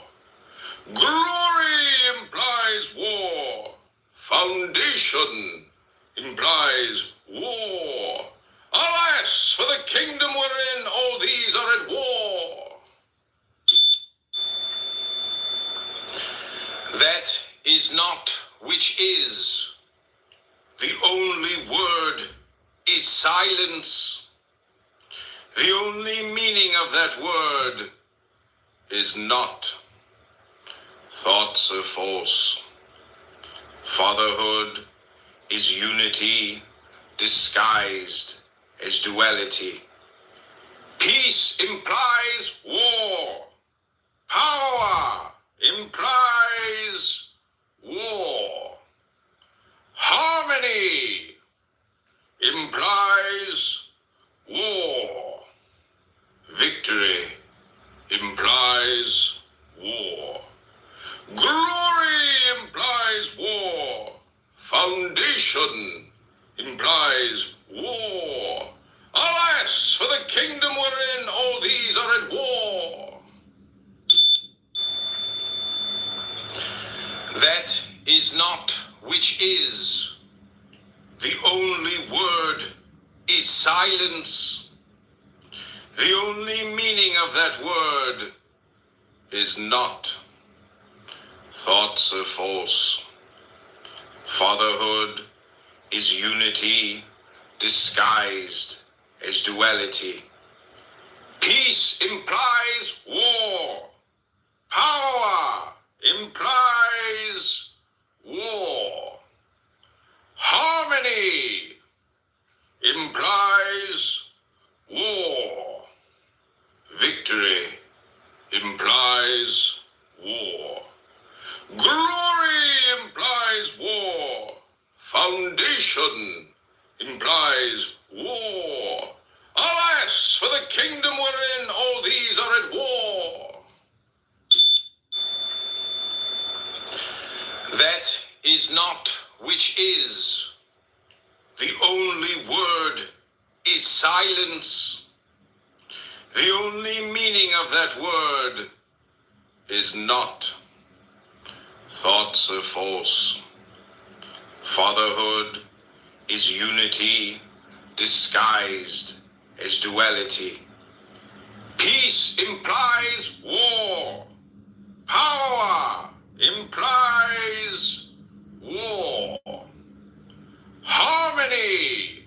Glory implies war. Foundation implies war. Alas, for the kingdom wherein all these are at war. That is not which is. The only word is silence. The only meaning of that word is not. Thoughts are false. Fatherhood is unity disguised as duality. Peace implies war. Power implies war. Harmony implies war. Victory implies war. Glory implies war. Foundation implies war. Alas, for the kingdom wherein all these are at war. That is not which is. The only word is silence. The only meaning of that word is not. Thoughts are false. Fatherhood is unity disguised as duality. Peace implies war. Power implies war. Harmony implies war. Victory implies war. Glory implies war. Foundation implies war. Alas, for the kingdom wherein all these are at war. That is not which is. The only word is silence. The only meaning of that word is not. Thoughts are false. Fatherhood is unity disguised as duality. Peace implies war. Power implies war. Harmony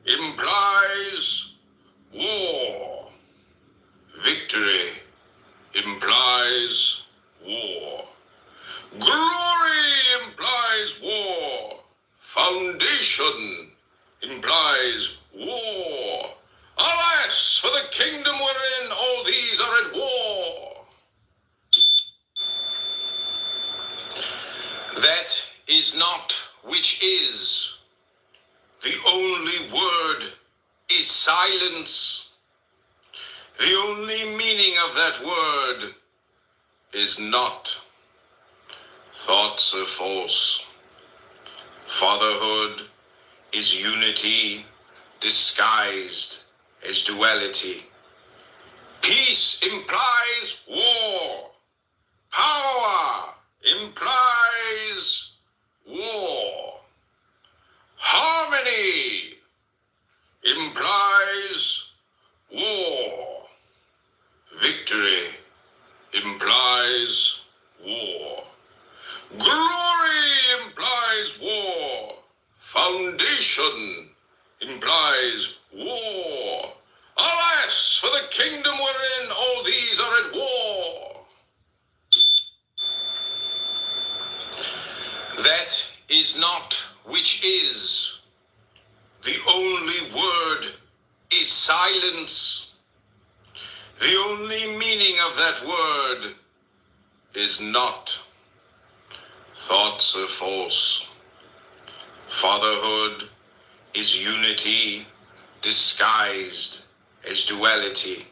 implies war. Victory implies war. Glory implies war. Foundation implies war. Alas, for the kingdom wherein all these are at war. That is not which is. The only word is silence. The only meaning of that word is not. Thoughts are false. Fatherhood is unity disguised as duality. Peace implies war. Power implies war. Harmony implies war. Victory implies war. Glory implies war. Foundation implies war. Alas, for the kingdom wherein all these are at war. That is not which is. The only word is silence. The only meaning of that word is not. Thoughts are false. Fatherhood is unity disguised as duality.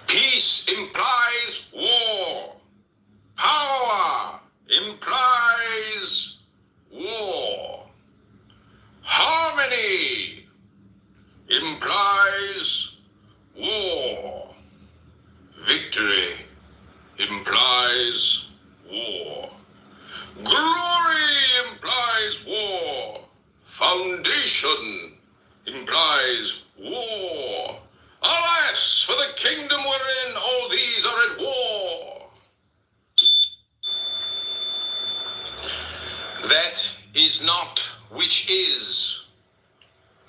Peace implies war. Power implies war. Harmony implies war. Victory implies war. Glory implies war. Foundation implies war. Alas, for the kingdom wherein all these are at war. That is not which is.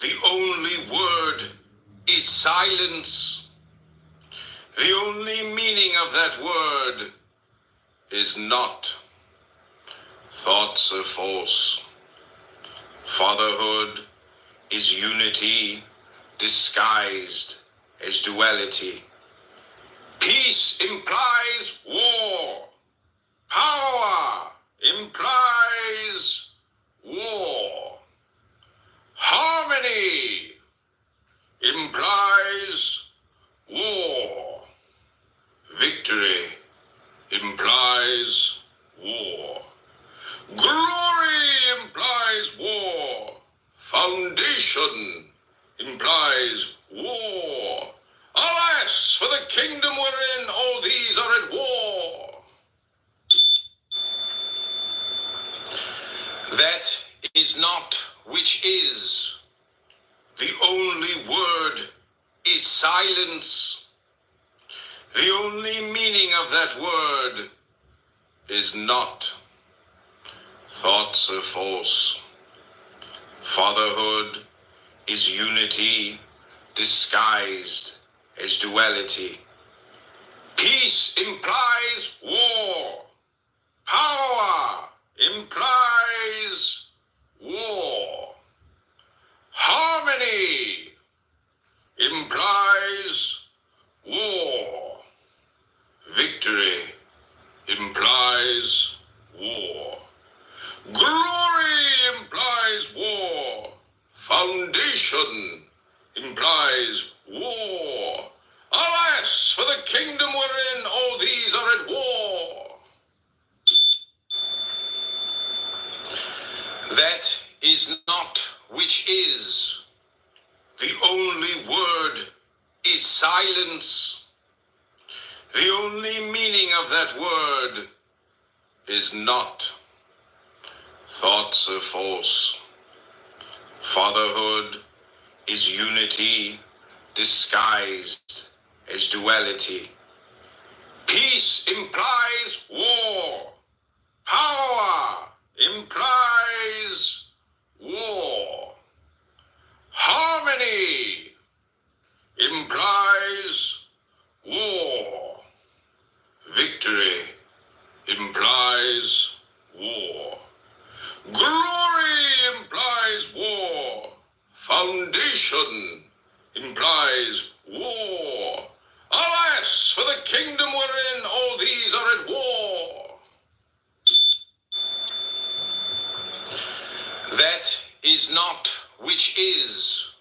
The only word is silence. The only meaning of that word is not. Thoughts are false. Fatherhood is unity disguised as duality. Peace implies war. Power implies war. Harmony implies war. Victory implies war. Glory implies war. Foundation implies war. Alas, for the kingdom wherein all these are at war. That is not which is. The only word is silence. The only meaning of that word is not. Thoughts are false. Fatherhood is unity disguised as duality. Peace implies war. Power implies war. Harmony implies war. Victory implies war. Glory implies war. Foundation implies war. Alas, for the kingdom wherein all these are at war. That is not which is. The only word is silence. The only meaning of that word is not. Thoughts are false. Fatherhood is unity disguised as duality. Peace implies war. Power implies war. Harmony implies war. Victory implies war. Glory implies war. Foundation implies war. Alas, for the kingdom wherein all these are at war. That is not which is.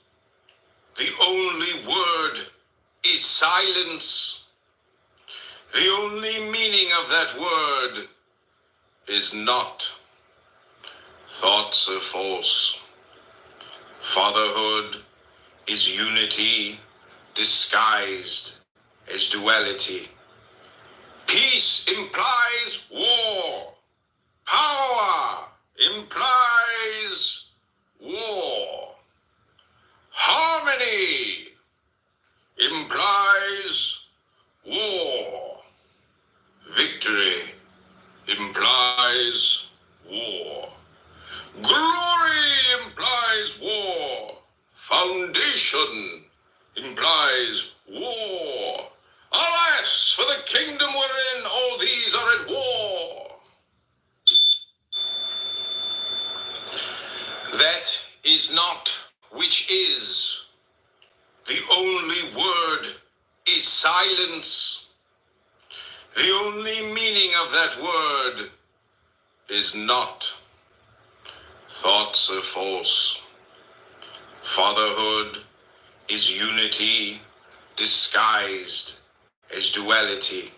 The only word is silence. The only meaning of that word is not. Thoughts are false. Fatherhood is unity disguised as duality. Peace implies war. Power implies war. Harmony implies war. Victory implies war. Glory implies war. Foundation implies war. Alas, for the kingdom wherein all these are at war. That is not which is. The only word is silence. The only meaning of that word is not. Thoughts are false. Fatherhood is unity disguised as duality.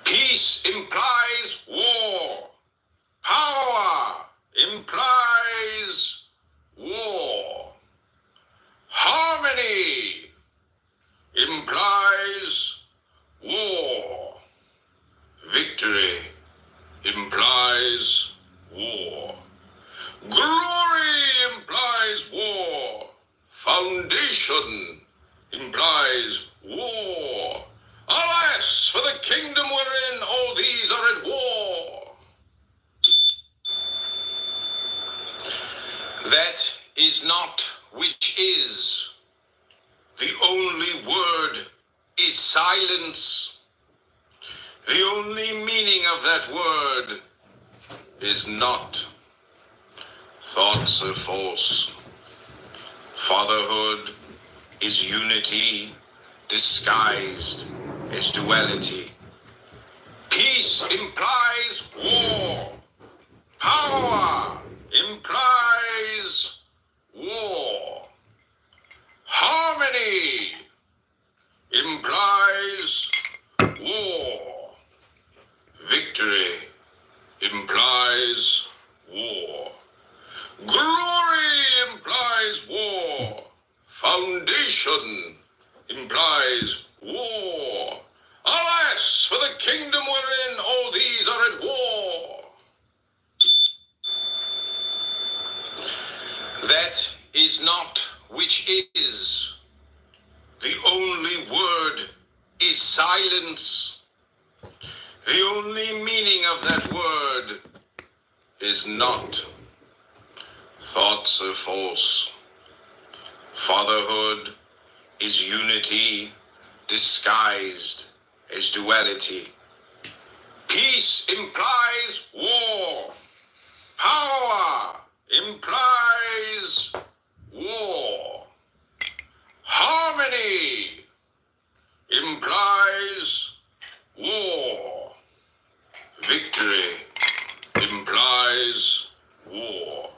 Peace implies war. Power implies war. Harmony implies war. Victory implies war. Glory implies war. Foundation implies war. Alas, for the kingdom wherein all these are at war. That is not which is. The only word is silence. The only meaning of that word is not. Thoughts are false. Fatherhood is unity disguised as duality. Peace implies war. Power implies war. Harmony implies war. Victory implies war. Glory implies war. Foundation implies war. Alas, for the kingdom wherein all these are at war. That is not which is. The only word is silence. The only meaning of that word is not. Thoughts are false. Fatherhood is unity disguised as duality. Peace implies war. Power implies war. Harmony implies war. Victory implies war.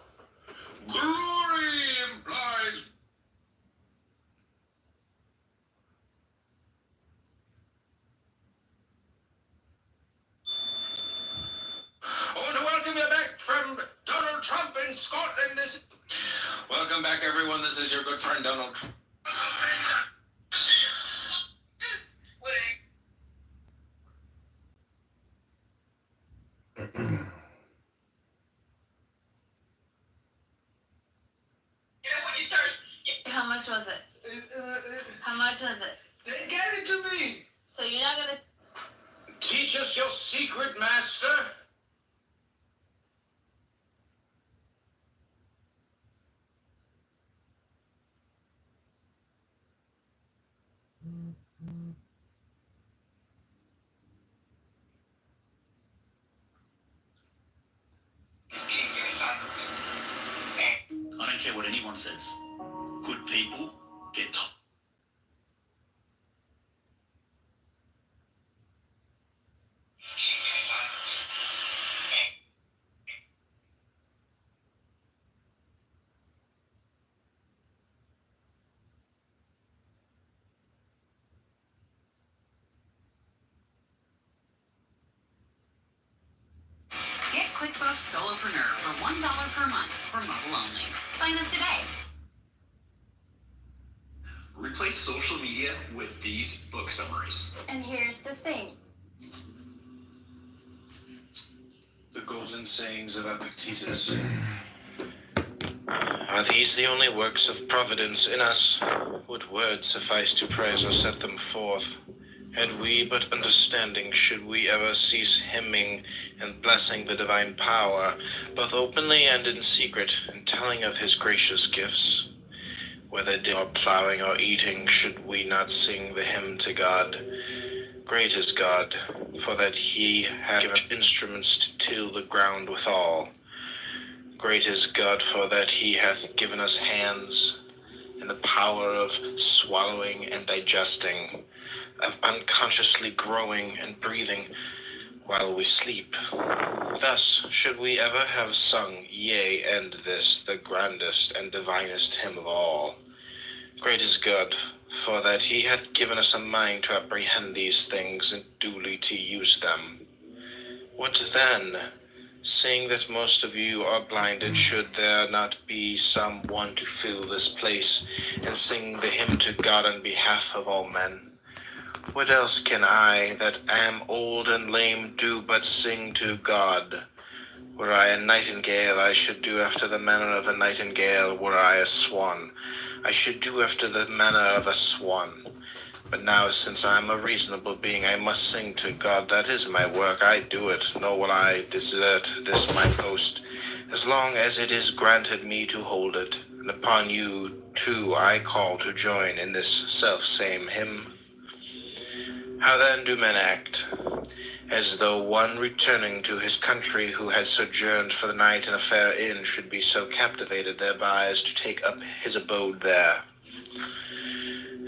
Glory implies. I want to welcome you back from Donald Trump in Scotland. Welcome back, everyone. This is your good friend Donald Trump. How much was it? How much was it? They gave it to me. So you're not gonna Teach us your secret, master. I don't care what anyone says. Good people get top. Get QuickBooks Solopreneur for $1 per month for mobile only. Sign up today. Replace social media with these book summaries. And here's the thing. The golden sayings of Epictetus. Are these the only works of providence in us? Would words suffice to praise or set them forth? Had we but understanding, should we ever cease hymning and blessing the divine power, both openly and in secret, and telling of his gracious gifts? Whether doing or plowing or eating, should we not sing the hymn to God? Great is God, for that he hath given instruments to till the ground withal. Great is God, for that he hath given us hands, and the power of swallowing and digesting, of unconsciously growing and breathing while we sleep. Thus should we ever have sung, yea, and this, the grandest and divinest hymn of all. Great is God, for that he hath given us a mind to apprehend these things and duly to use them. What then? Seeing that most of you are blinded, should there not be some one to fill this place and sing the hymn to God on behalf of all men? What else can I, that am old and lame, do but sing to God? Were I a nightingale, I should do after the manner of a nightingale. Were I a swan, I should do after the manner of a swan. But now, since I am a reasonable being, I must sing to God. That is my work, I do it, nor will I desert this my post, as long as it is granted me to hold it. And upon you, too, I call to join in this self-same hymn. How then do men act? As though one returning to his country who had sojourned for the night in a fair inn should be so captivated thereby as to take up his abode there.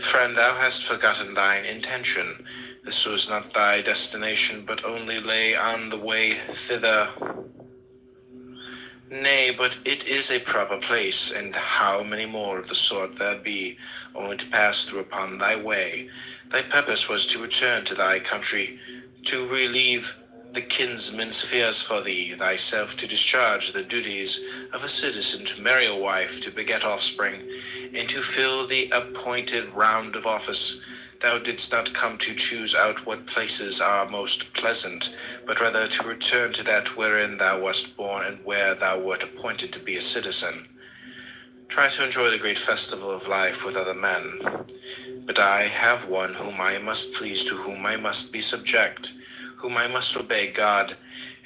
Friend, thou hast forgotten thine intention. This was not thy destination, but only lay on the way thither. Nay, but it is a proper place, and how many more of the sort there be, only to pass through upon thy way. Thy purpose was to return to thy country, to relieve the kinsman's fears for thee, thyself to discharge the duties of a citizen, to marry a wife, to beget offspring, and to fill the appointed round of office. Thou didst not come to choose out what places are most pleasant, but rather to return to that wherein thou wast born and where thou wert appointed to be a citizen. Try to enjoy the great festival of life with other men. But I have one whom I must please, to whom I must be subject, whom I must obey, God,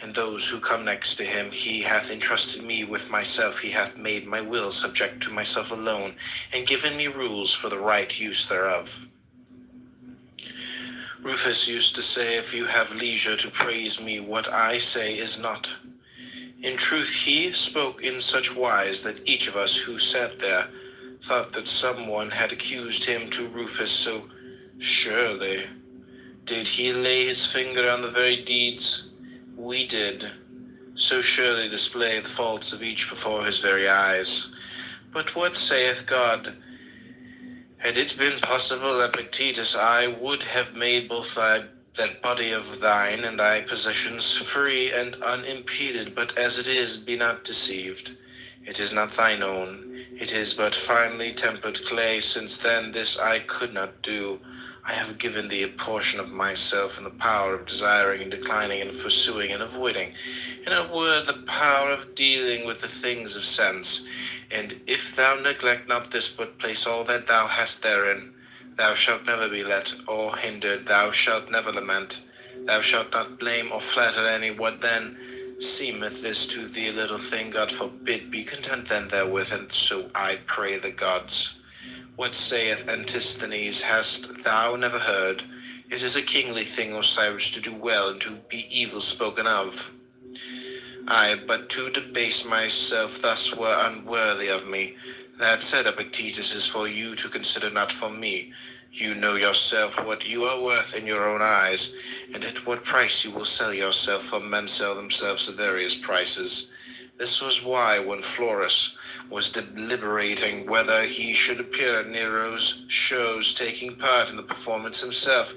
and those who come next to him. He hath entrusted me with myself, he hath made my will subject to myself alone, and given me rules for the right use thereof. Rufus used to say, if you have leisure to praise me, what I say is not. In truth, he spoke in such wise that each of us who sat there thought that someone had accused him to Rufus, so surely did he lay his finger on the very deeds we did, so surely display the faults of each before his very eyes. But what saith God? Had it been possible, Epictetus, I would have made both that body of thine and thy possessions free and unimpeded, but as it is, be not deceived. It is not thine own, it is but finely tempered clay. Since then this I could not do. I have given thee a portion of myself, and the power of desiring and declining and of pursuing and avoiding. In a word, the power of dealing with the things of sense. And if thou neglect not this, but place all that thou hast therein, Thou shalt never be let or hindered, thou shalt never lament, thou shalt not blame or flatter any. What then seemeth this to thee a little thing? God forbid. Be content then therewith, and so I pray the gods. What saith Antisthenes? Hast thou never heard? It is a kingly thing, Osiris, to do well and to be evil spoken of. Ay, but to debase myself thus were unworthy of me. That said, Epictetus, is for you to consider, not for me. You know yourself what you are worth in your own eyes, and at what price you will sell yourself, for men sell themselves at various prices. This was why, when Florus was deliberating whether he should appear at Nero's shows, taking part in the performance himself,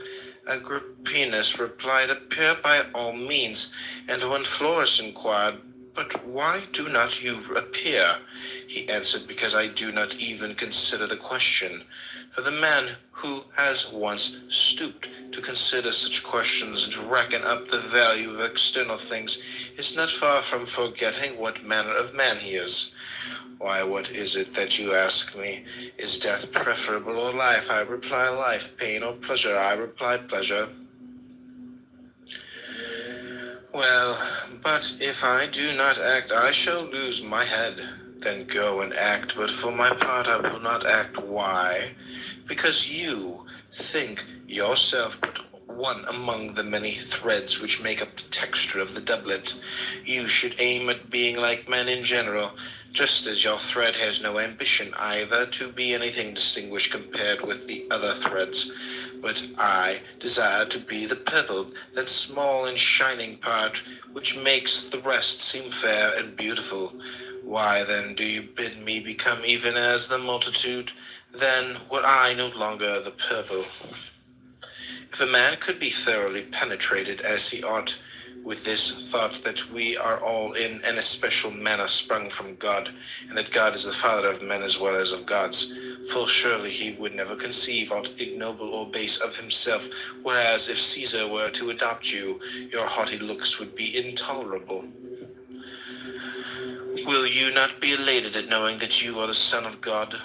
Agrippinus replied, "Appear by all means." And when Florus inquired, "But why do not you appear?" he answered, "Because I do not even consider the question." For the man who has once stooped to consider such questions and to reckon up the value of external things is not far from forgetting what manner of man he is. Why, what is it that you ask me? Is death preferable or life? I reply life. Pain or pleasure? I reply pleasure. Well, but if I do not act, I shall lose my head. Then go and act, but for my part I will not act. Why? Because you think yourself but one among the many threads which make up the texture of the doublet. You should aim at being like men in general, just as your thread has no ambition either to be anything distinguished compared with the other threads. But I desire to be the purple, that small and shining part which makes the rest seem fair and beautiful. Why then do you bid me become even as the multitude? Then were I no longer the purple. If a man could be thoroughly penetrated as he ought with this thought that we are all in an especial manner sprung from God, and that God is the father of men as well as of gods, full surely he would never conceive aught ignoble or base of himself, whereas if Caesar were to adopt you, your haughty looks would be intolerable. Will you not be elated at knowing that you are the Son of God?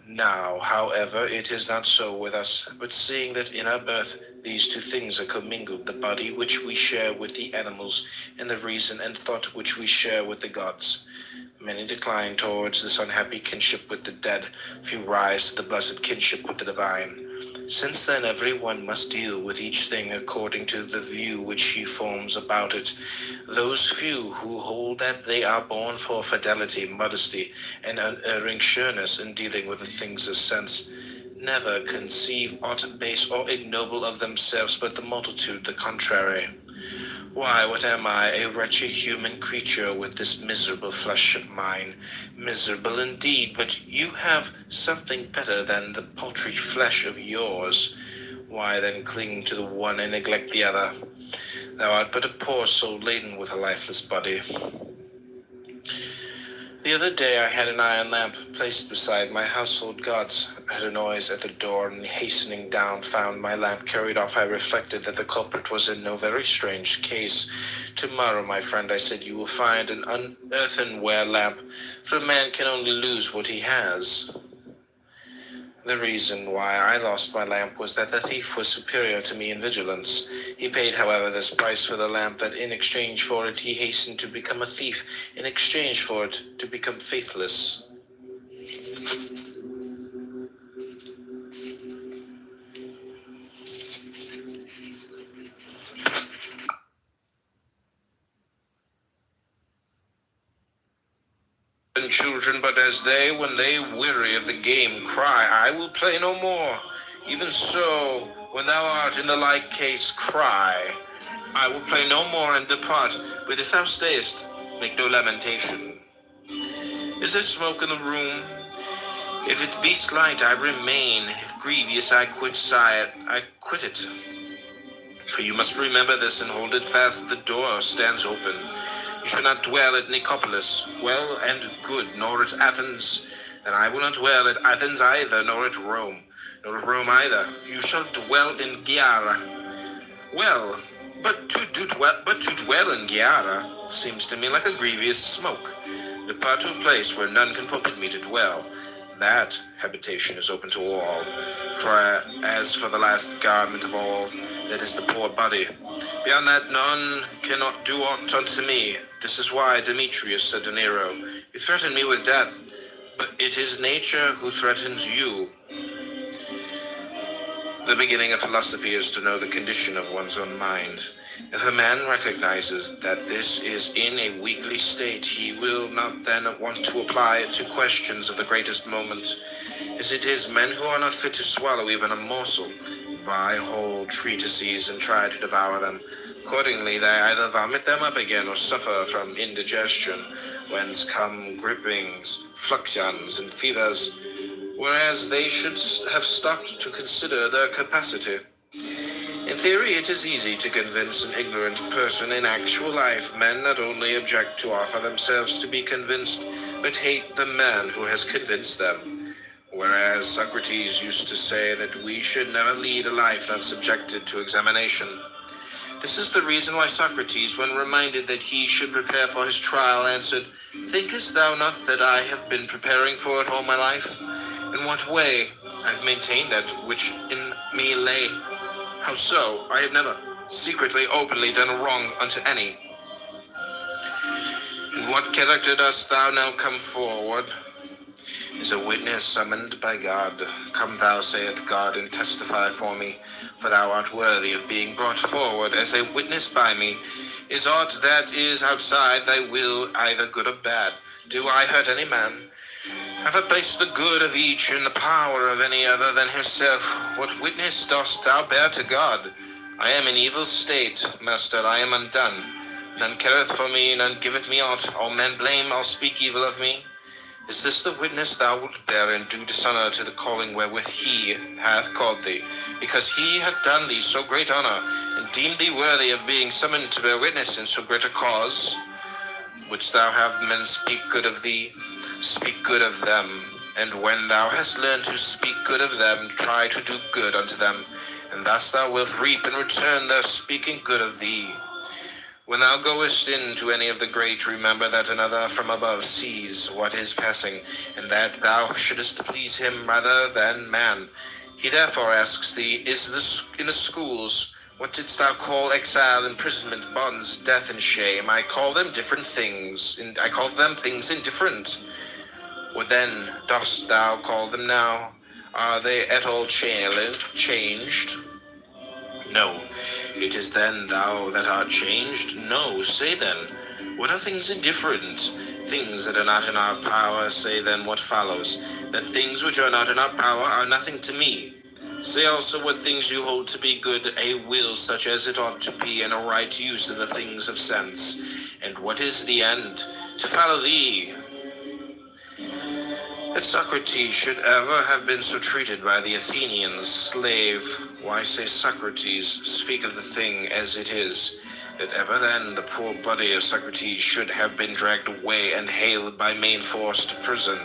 Now, however, it is not so with us, but seeing that in our birth these two things are commingled, the body which we share with the animals, and the reason and thought which we share with the gods, many decline towards this unhappy kinship with the dead, few rise to the blessed kinship with the divine. Since then every one must deal with each thing according to the view which he forms about it, those few who hold that they are born for fidelity, modesty, and unerring sureness in dealing with the things of sense, never conceive aught base or ignoble of themselves, but the multitude the contrary. Why, what am I, a wretched human creature with this miserable flesh of mine? Miserable indeed, but you have something better than the paltry flesh of yours. Why then cling to the one and neglect the other? Thou art but a poor soul laden with a lifeless body. The other day I had an iron lamp placed beside my household gods. I heard a noise at the door, and hastening down found my lamp carried off. I reflected that the culprit was in no very strange case. "Tomorrow, my friend," I said, "you will find an earthenware lamp, for a man can only lose what he has." The reason why I lost my lamp was that the thief was superior to me in vigilance. He paid, however, this price for the lamp, that in exchange for it he hastened to become a thief, in exchange for it to become faithless. Children, but as they, when they weary of the game, cry, "I will play no more," even so, when thou art in the like case, cry, "I will play no more," and depart. But if thou stayest, make no lamentation. Is there smoke in the room? If it be slight, I remain. If grievous, I quit it. For you must remember this, and hold it fast. The door stands open. You shall not dwell at Nicopolis, well and good, nor at Athens. And I will not dwell at Athens either, nor at Rome either. You shall dwell in Gyara. Well, but to dwell in Gyara seems to me like a grievous smoke. Depart to a place where none can forbid me to dwell. that habitation is open to all. For as for the last garment of all, that is the poor body, beyond that none cannot do aught unto me. This is why Demetrius said to Nero, you threaten me with death, but it is nature who threatens you. The beginning of philosophy is to know the condition of one's own mind. If a man recognizes that this is in a weakly state, he will not then want to apply it to questions of the greatest moment, as it is men who are not fit to swallow even a morsel, buy whole treatises and try to devour them. Accordingly, they either vomit them up again or suffer from indigestion, whence come gripings, fluxions, and fevers, whereas they should have stopped to consider their capacity. In theory, it is easy to convince an ignorant person. In actual life, men not only object to offer themselves to be convinced, but hate the man who has convinced them. Whereas Socrates used to say that we should never lead a life not subjected to examination. This is the reason why Socrates, when reminded that he should prepare for his trial, answered, thinkest thou not that I have been preparing for it all my life? In what way? I have maintained that which in me lay. How so? I have never secretly, openly done wrong unto any. In what character dost thou now come forward? Is a witness summoned by God. Come thou, saith God, and testify for me, for thou art worthy of being brought forward as a witness by me. Is aught that is outside thy will either good or bad? Do I hurt any man? Have I placed the good of each in the power of any other than himself? What witness dost thou bear to God? I am in evil state, master, I am undone. None careth for me, none giveth me aught. All men blame, all speak evil of me. Is this the witness thou wilt bear, and do dishonor to the calling wherewith he hath called thee? Because he hath done thee so great honor, and deemed thee worthy of being summoned to bear witness in so great a cause? Wouldst thou have men speak good of thee? Speak good of them, and when thou hast learned to speak good of them, try to do good unto them, and thus thou wilt reap in return their speaking good of thee. When thou goest into any of the great, remember that another from above sees what is passing, and that thou shouldest please him rather than man. He therefore asks thee, is this in the schools? What didst thou call exile, imprisonment, bonds, death, and shame? I call them different things, and I call them things indifferent. What then dost thou call them now? Are they at all changed? No. It is then thou that art changed? No. Say then, what are things indifferent? Things that are not in our power. Say then what follows, that things which are not in our power are nothing to me. Say also what things you hold to be good, a will such as it ought to be, and a right use of the things of sense. And what is the end? To follow thee. That Socrates should ever have been so treated by the Athenians, slave. Why say Socrates? Speak of the thing as it is. That ever then the poor body of Socrates should have been dragged away and haled by main force to prison.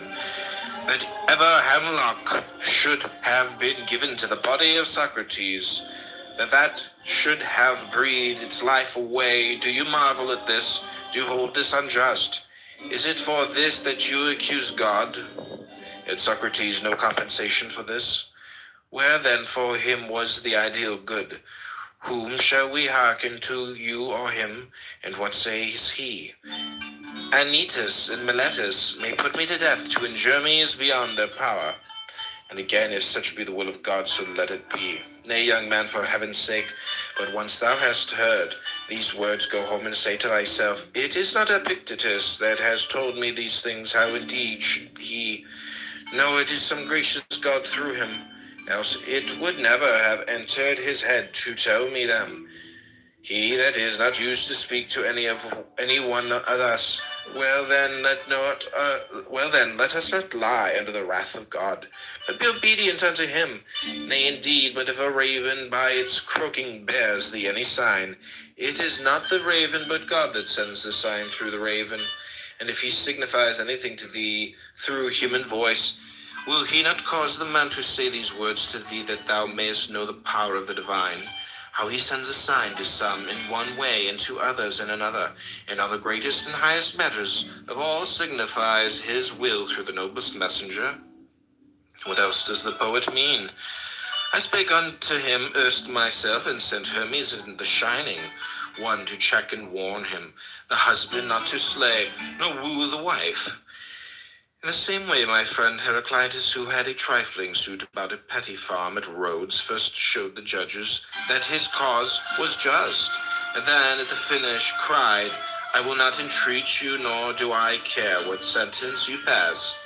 That ever hemlock should have been given to the body of Socrates. That should have breathed its life away. Do you marvel at this? Do you hold this unjust? Is it for this that you accuse God? Had Socrates no compensation for this? Where then for him was the ideal good? Whom shall we hearken to, you or him? And what says he? Anytus and Miletus may put me to death, to injure me is beyond their power. And again, if such be the will of God, so let it be. Nay, young man, for heaven's sake, but once thou hast heard these words, go home and say to thyself, it is not Epictetus that has told me these things, how indeed should he? No, it is some gracious God through him, else it would never have entered his head to tell me them. He that is not used to speak to any one thus, well then, let us not lie under the wrath of God, but be obedient unto him. Nay, indeed, but if a raven by its croaking bears thee any sign, it is not the raven, but God that sends the sign through the raven. And if he signifies anything to thee through human voice, will he not cause the man to say these words to thee, that thou mayest know the power of the divine? How he sends a sign to some in one way, and to others in another, and on the greatest and highest matters of all signifies his will through the noblest messenger? What else does the poet mean? I spake unto him erst myself, and sent Hermes in the shining, one to check and warn him, the husband not to slay, nor woo the wife. In the same way, my friend Heraclitus, who had a trifling suit about a petty farm at Rhodes, first showed the judges that his cause was just, and then at the finish cried, I will not entreat you, nor do I care what sentence you pass.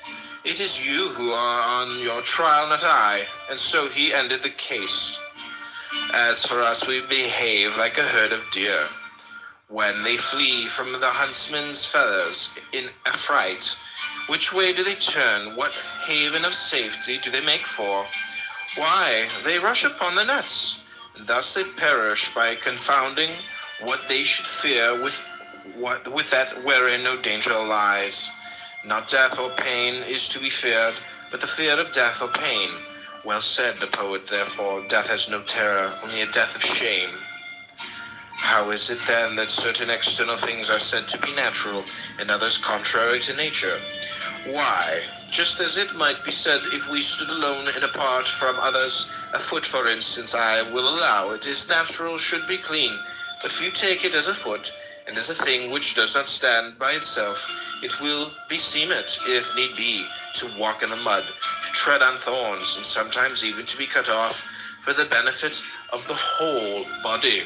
It is you who are on your trial, not I. And so he ended the case. As for us, we behave like a herd of deer. When they flee from the huntsman's feathers in affright, which way do they turn? What haven of safety do they make for? Why, they rush upon the nets. Thus they perish by confounding what they should fear with that wherein no danger lies. Not death or pain is to be feared, but the fear of death or pain. Well said the poet, therefore, death has no terror, only a death of shame. How is it then that certain external things are said to be natural, and others contrary to nature? Why, just as it might be said if we stood alone and apart from others, a foot, for instance, I will allow it is natural should be clean, but if you take it as a foot, and as a thing which does not stand by itself, it will beseem it, if need be, to walk in the mud, to tread on thorns, and sometimes even to be cut off for the benefit of the whole body.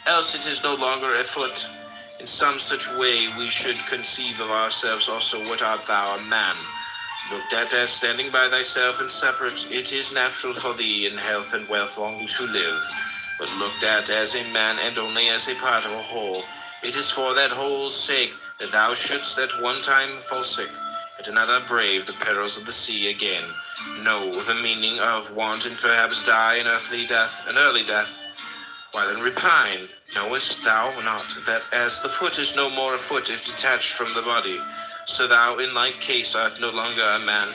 Else it is no longer a foot. In some such way we should conceive of ourselves also. What art thou, a man? Looked at as standing by thyself and separate, it is natural for thee in health and wealth long to live. But looked at as a man and only as a part of a whole, it is for that whole's sake that thou shouldst at one time fall sick, at another brave the perils of the sea again, know the meaning of want, and perhaps die an early death. Why then repine? Knowest thou not that as the foot is no more a foot if detached from the body, so thou in like case art no longer a man?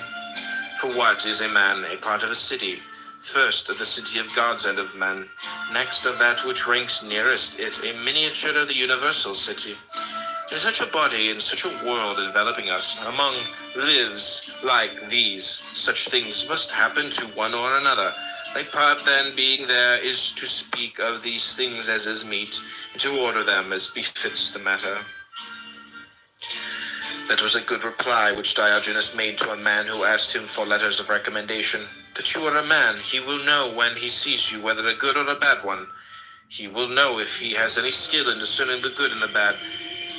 For what is a man? A part of a city. First of the city of gods and of men, next of that which ranks nearest it, a miniature of the universal city. In such a body, in such a world enveloping us, among lives like these, such things must happen to one or another. Thy part then being there is to speak of these things as is meet, and to order them as befits the matter. That was a good reply which Diogenes made to a man who asked him for letters of recommendation. That you are a man, he will know when he sees you whether a good or a bad one. He will know if he has any skill in discerning the good and the bad.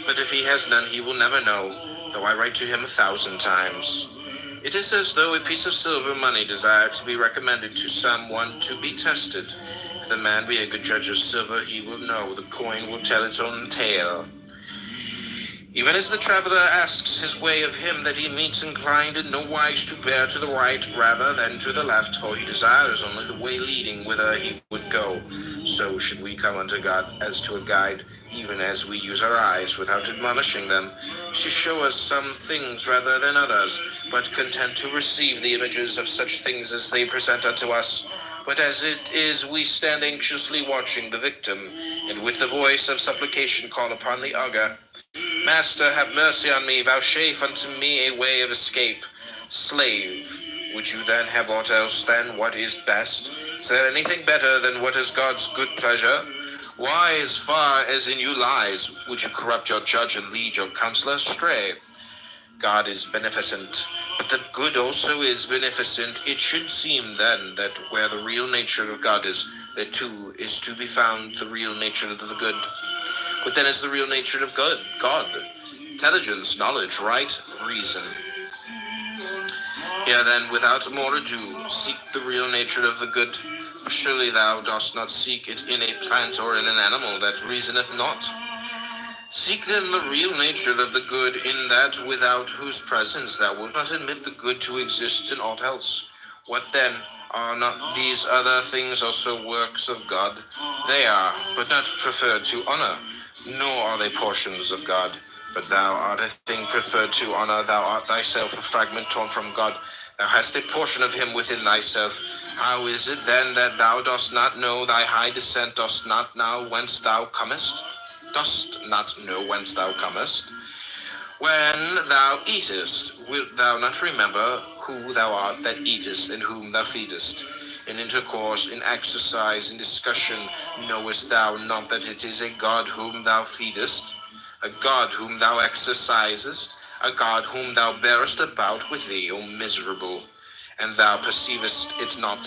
But if he has none, he will never know, though I write to him 1,000 times. It is as though a piece of silver money desired to be recommended to someone to be tested. If the man be a good judge of silver, he will know the coin will tell its own tale. Even as the traveler asks his way of him that he meets, inclined in no wise to bear to the right rather than to the left, for he desires only the way leading whither he would go, so should we come unto God as to a guide, even as we use our eyes without admonishing them, to show us some things rather than others, but content to receive the images of such things as they present unto us. But as it is, we stand anxiously watching the victim, and with the voice of supplication call upon the augur, Master, have mercy on me, vouchsafe unto me a way of escape. Slave, would you then have aught else than what is best? Is there anything better than what is God's good pleasure? Why, as far as in you lies, would you corrupt your judge and lead your counselor astray? God is beneficent, but the good also is beneficent. It should seem then that where the real nature of God is, there too is to be found the real nature of the good. What then is the real nature of God? Intelligence, knowledge, right, reason. Here then, without more ado, seek the real nature of the good, for surely thou dost not seek it in a plant or in an animal that reasoneth not. Seek then the real nature of the good in that without whose presence thou wilt not admit the good to exist in aught else. What then? Are not these other things also works of God? They are, but not preferred to honor. Nor are they portions of God, but thou art a thing preferred to honor. Thou art thyself a fragment torn from God. Thou hast a portion of him within thyself. How is it then that thou dost not know thy high descent, dost not know whence thou comest? When thou eatest, wilt thou not remember who thou art that eatest, and whom thou feedest? In intercourse, in exercise, in discussion, knowest thou not that it is a God whom thou feedest, a God whom thou exercisest, a God whom thou bearest about with thee, O miserable? And thou perceivest it not?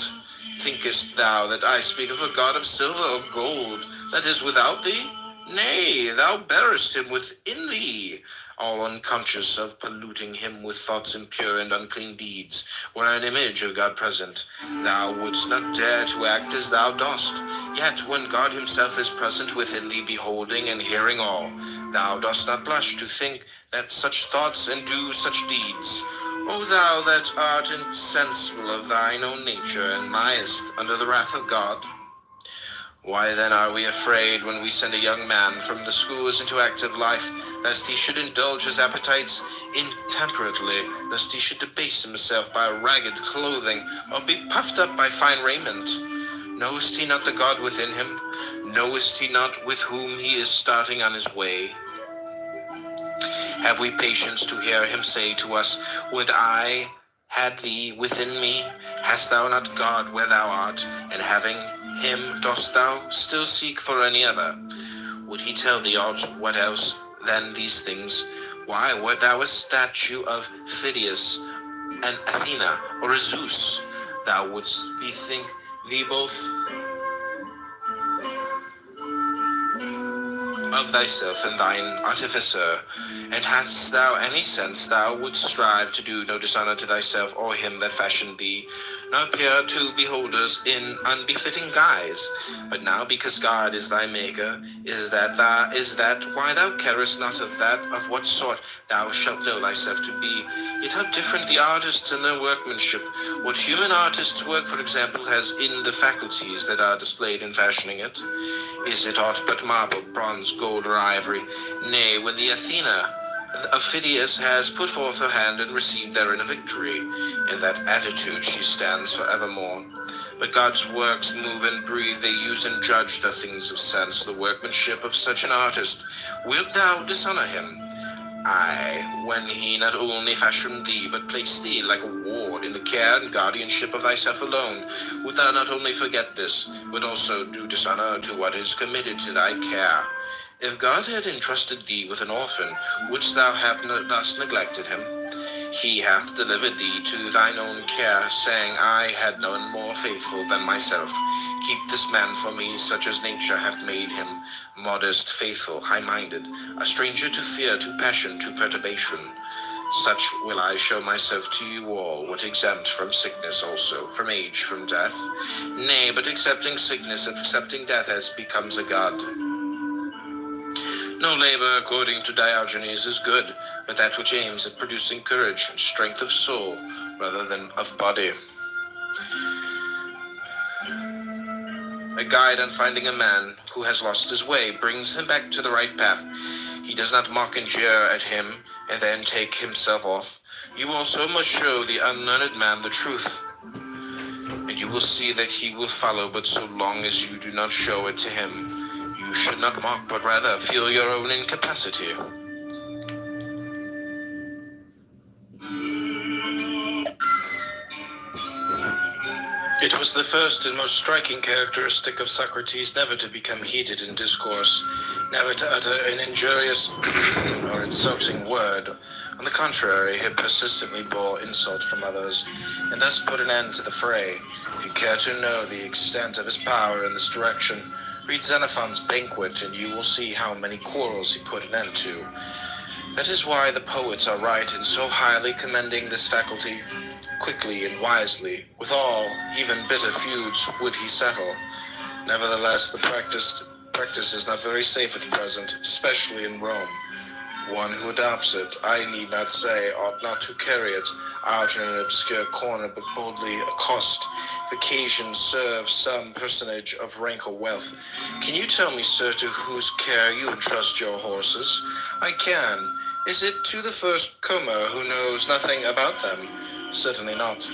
Thinkest thou that I speak of a God of silver or gold, that is without thee? Nay, thou bearest him within thee, all unconscious of polluting him with thoughts impure and unclean deeds, were an image of God present. Thou wouldst not dare to act as thou dost, yet when God himself is present within thee, beholding and hearing all, thou dost not blush to think that such thoughts and do such deeds. O thou that art insensible of thine own nature, and liest under the wrath of God, why then are we afraid when we send a young man from the schools into active life, lest he should indulge his appetites intemperately, lest he should debase himself by ragged clothing, or be puffed up by fine raiment? Knowest he not the God within him? Knowest he not with whom he is starting on his way? Have we patience to hear him say to us, would I had thee within me? Hast thou not God where thou art, and having him dost thou still seek for any other? Would he tell thee aught what else than these things? Why, wert thou a statue of Phidias, an Athena, or a Zeus, thou wouldst bethink thee both of thyself and thine artificer. And hadst thou any sense, thou wouldst strive to do no dishonor to thyself or him that fashioned thee, nor appear to beholders in unbefitting guise. But now, because God is thy maker, is that why thou carest not of that of what sort thou shalt know thyself to be? Yet how different the artists and their workmanship! What human artist's work, for example, has in the faculties that are displayed in fashioning it? Is it aught but marble, bronze, gold, or ivory? Nay, when the Athena of Phidias has put forth her hand and received therein a victory, in that attitude she stands forevermore. But God's works move and breathe, they use and judge the things of sense, the workmanship of such an artist. Wilt thou dishonor him? Aye, when he not only fashioned thee, but placed thee like a ward in the care and guardianship of thyself alone, wilt thou not only forget this, but also do dishonor to what is committed to thy care? If God had entrusted thee with an orphan, wouldst thou have thus neglected him? He hath delivered thee to thine own care, saying, I had none more faithful than myself. Keep this man for me, such as nature hath made him, modest, faithful, high-minded, a stranger to fear, to passion, to perturbation. Such will I show myself to you all, what exempt from sickness also, from age, from death. Nay, but accepting sickness, accepting death as becomes a god. No labor, according to Diogenes, is good, but that which aims at producing courage and strength of soul rather than of body. A guide on finding a man who has lost his way brings him back to the right path. He does not mock and jeer at him and then take himself off. You also must show the unlearned man the truth, and you will see that he will follow, but so long as you do not show it to him. You should not mock, but rather feel your own incapacity. It was the first and most striking characteristic of Socrates never to become heated in discourse, never to utter an injurious or insulting word. On the contrary, he persistently bore insult from others, and thus put an end to the fray. If you care to know the extent of his power in this direction, read Xenophon's Banquet, and you will see how many quarrels he put an end to. That is why the poets are right in so highly commending this faculty. Quickly and wisely, with all, even bitter feuds, would he settle. Nevertheless, the practice is not very safe at present, especially in Rome. One who adopts it, I need not say, ought not to carry it out in an obscure corner, but boldly accost, if occasion serve some personage of rank or wealth. Can you tell me, sir, to whose care you entrust your horses? I can. Is it to the first comer who knows nothing about them? Certainly not.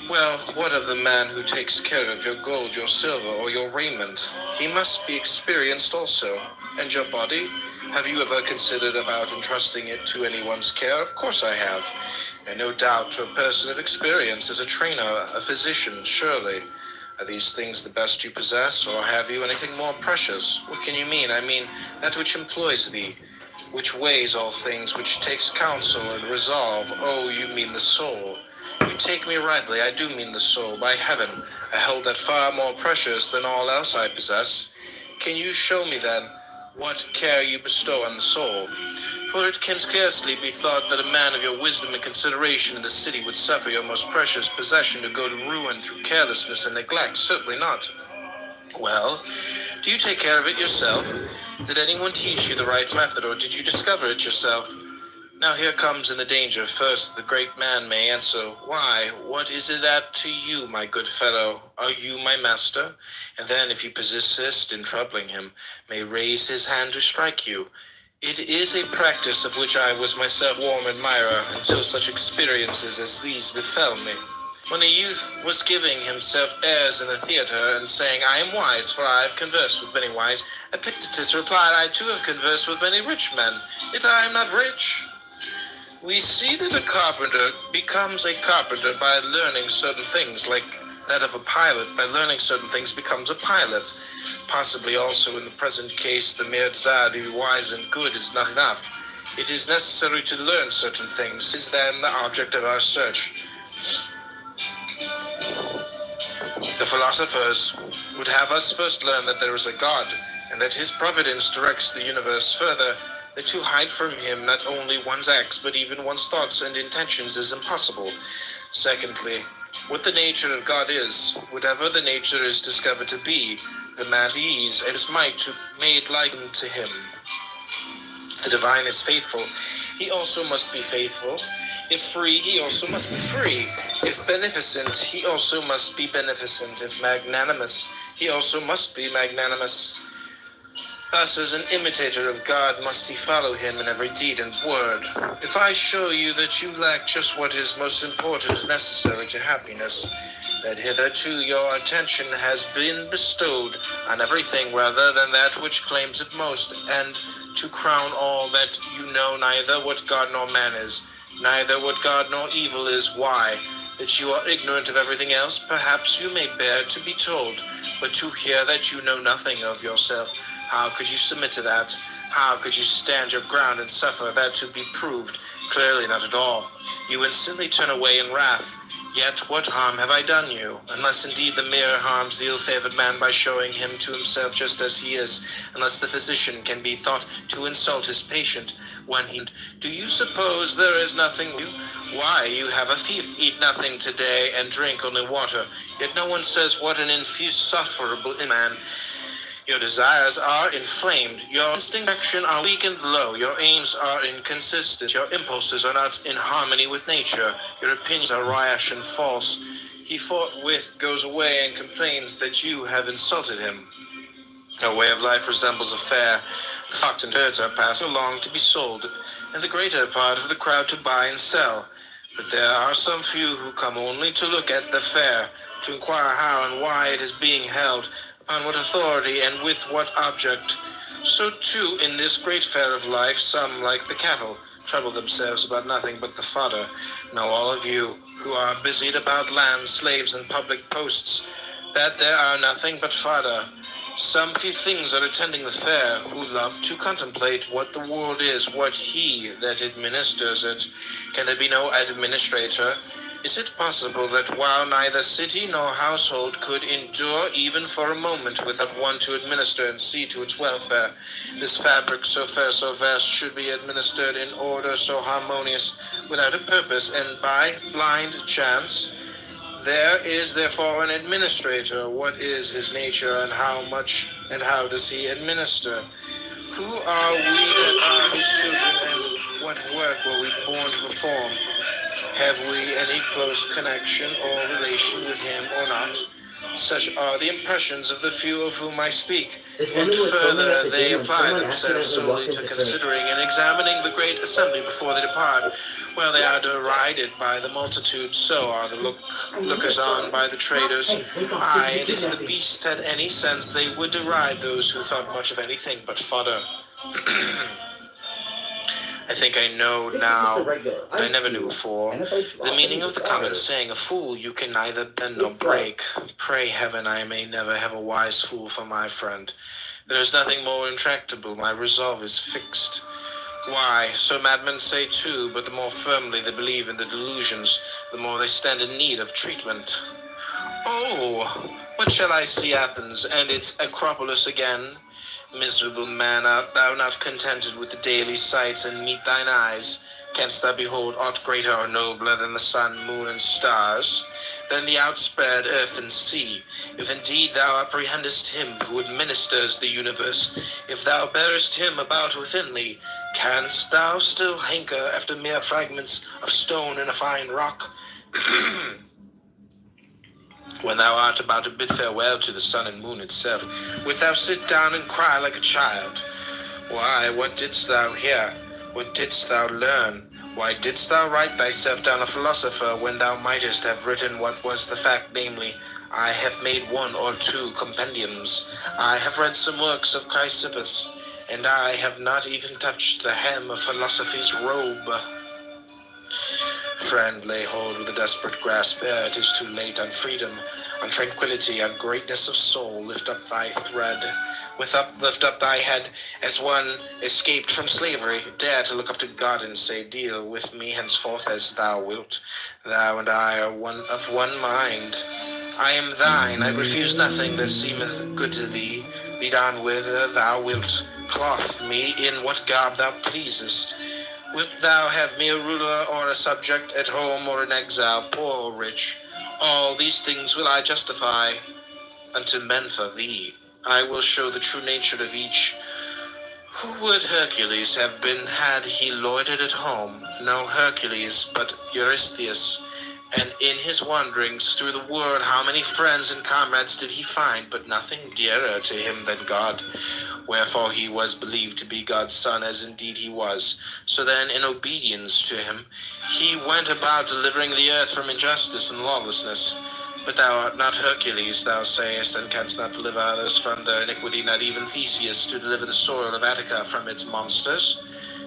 Well, what of the man who takes care of your gold, your silver, or your raiment? He must be experienced also. And your body? Have you ever considered about entrusting it to anyone's care? Of course I have. And no doubt to a person of experience as a trainer, a physician, surely. Are these things the best you possess, or have you anything more precious? What can you mean? I mean, that which employs thee, which weighs all things, which takes counsel and resolve. Oh, you mean the soul. You take me rightly, I do mean the soul. By heaven, I hold that far more precious than all else I possess. Can you show me, then, what care you bestow on the soul? For it can scarcely be thought that a man of your wisdom and consideration in the city would suffer your most precious possession to go to ruin through carelessness and neglect. Certainly not. Well, do you take care of it yourself? Did anyone teach you the right method, or did you discover it yourself? Now here comes in the danger. First, the great man may answer, why, what is it that to you, my good fellow? Are you my master? And then, if you persist in troubling him, may raise his hand to strike you. It is a practice of which I was myself warm admirer until such experiences as these befell me. When a youth was giving himself airs in the theatre and saying, I am wise, for I have conversed with many wise, Epictetus replied, I too have conversed with many rich men, yet I am not rich. We see that a carpenter becomes a carpenter by learning certain things, like that of a pilot, by learning certain things becomes a pilot. Possibly also in the present case, the mere desire to be wise and good is not enough. It is necessary to learn certain things. This is then the object of our search. The philosophers would have us first learn that there is a God, and that his providence directs the universe. Further, that to hide from him not only one's acts, but even one's thoughts and intentions is impossible. Secondly, what the nature of God is, whatever the nature is discovered to be, the man ease and his might to made like unto him. If the divine is faithful, he also must be faithful. If free, he also must be free. If beneficent, he also must be beneficent. If magnanimous, he also must be magnanimous. Thus, as an imitator of God, must he follow him in every deed and word. If I show you that you lack just what is most important and necessary to happiness, that hitherto your attention has been bestowed on everything rather than that which claims it most, and to crown all, that you know neither what God nor man is, neither what God nor evil is, why, that you are ignorant of everything else, perhaps you may bear to be told, but to hear that you know nothing of yourself, how could you submit to that? How could you stand your ground and suffer that to be proved? Clearly not at all. You instantly turn away in wrath. Yet what harm have I done you? Unless indeed the mirror harms the ill-favored man by showing him to himself just as he is, unless the physician can be thought to insult his patient when he... Do you suppose there is nothing new? Why, you have a fever, eat nothing today and drink only water. Yet no one says what an insufferable man. Your desires are inflamed, your instinct action are weak and low, your aims are inconsistent, your impulses are not in harmony with nature, your opinions are rash and false. He forthwith goes away and complains that you have insulted him. Our way of life resembles a fair. The flocks and herds are passed along to be sold, and the greater part of the crowd to buy and sell. But there are some few who come only to look at the fair, to inquire how and why it is being held, upon what authority and with what object. So too, in this great fair of life, some, like the cattle, trouble themselves about nothing but the fodder. Know all of you, who are busied about land, slaves, and public posts, that there are nothing but fodder. Some few things are attending the fair, who love to contemplate what the world is, what he that administers it. Can there be no administrator? Is it possible that while neither city nor household could endure even for a moment without one to administer and see to its welfare, this fabric so fair, so vast, should be administered in order so harmonious, without a purpose, and by blind chance? There is therefore an administrator. What is his nature, and how much and how does he administer? Who are we that are his children, and what work were we born to perform? Have we any close connection or relation with him or not? Such are the impressions of the few of whom I speak, and further they apply themselves solely to considering and examining the great assembly before they depart. While they are derided by the multitude, so are the lookers-on by the traders. Aye, and if the beasts had any sense, they would deride those who thought much of anything but fodder. I think I know now, but I never knew before, the meaning of the common saying, a fool you can neither bend nor break. Pray heaven I may never have a wise fool for my friend. There is nothing more intractable, my resolve is fixed. Why, so madmen say too, but the more firmly they believe in the delusions, the more they stand in need of treatment. Oh, when shall I see Athens and its Acropolis again? Miserable man, art thou not contented with the daily sights and meet thine eyes? Canst thou behold aught greater or nobler than the sun, moon, and stars? Than the outspread earth and sea? If indeed thou apprehendest him who administers the universe, if thou bearest him about within thee, canst thou still hanker after mere fragments of stone and a fine rock? When thou art about to bid farewell to the sun and moon itself, wilt thou sit down and cry like a child? Why, what didst thou hear? What didst thou learn? Why didst thou write thyself down a philosopher when thou mightest have written what was the fact, namely, I have made 1 or 2 compendiums, I have read some works of Chrysippus, and I have not even touched the hem of philosophy's robe. Friend, lay hold with a desperate grasp ere it is too late on freedom, on tranquility, on greatness of soul. Lift up thy thread, lift up thy head, as one escaped from slavery. Dare to look up to God and say, deal with me henceforth as thou wilt. Thou and I are of one mind. I am thine, I refuse nothing that seemeth good to thee. Lead on whither thou wilt, clothe me in what garb thou pleasest. Wilt thou have me a ruler or a subject, at home or in exile, poor or rich? All these things will I justify unto men for thee. I will show the true nature of each. Who would Hercules have been had he loitered at home? No Hercules, but Eurystheus. And in his wanderings through the world, how many friends and comrades did he find, but nothing dearer to him than God? Wherefore he was believed to be God's son, as indeed he was. So then, in obedience to him, he went about delivering the earth from injustice and lawlessness. But thou art not Hercules, thou sayest, and canst not deliver others from their iniquity, not even Theseus to deliver the soil of Attica from its monsters.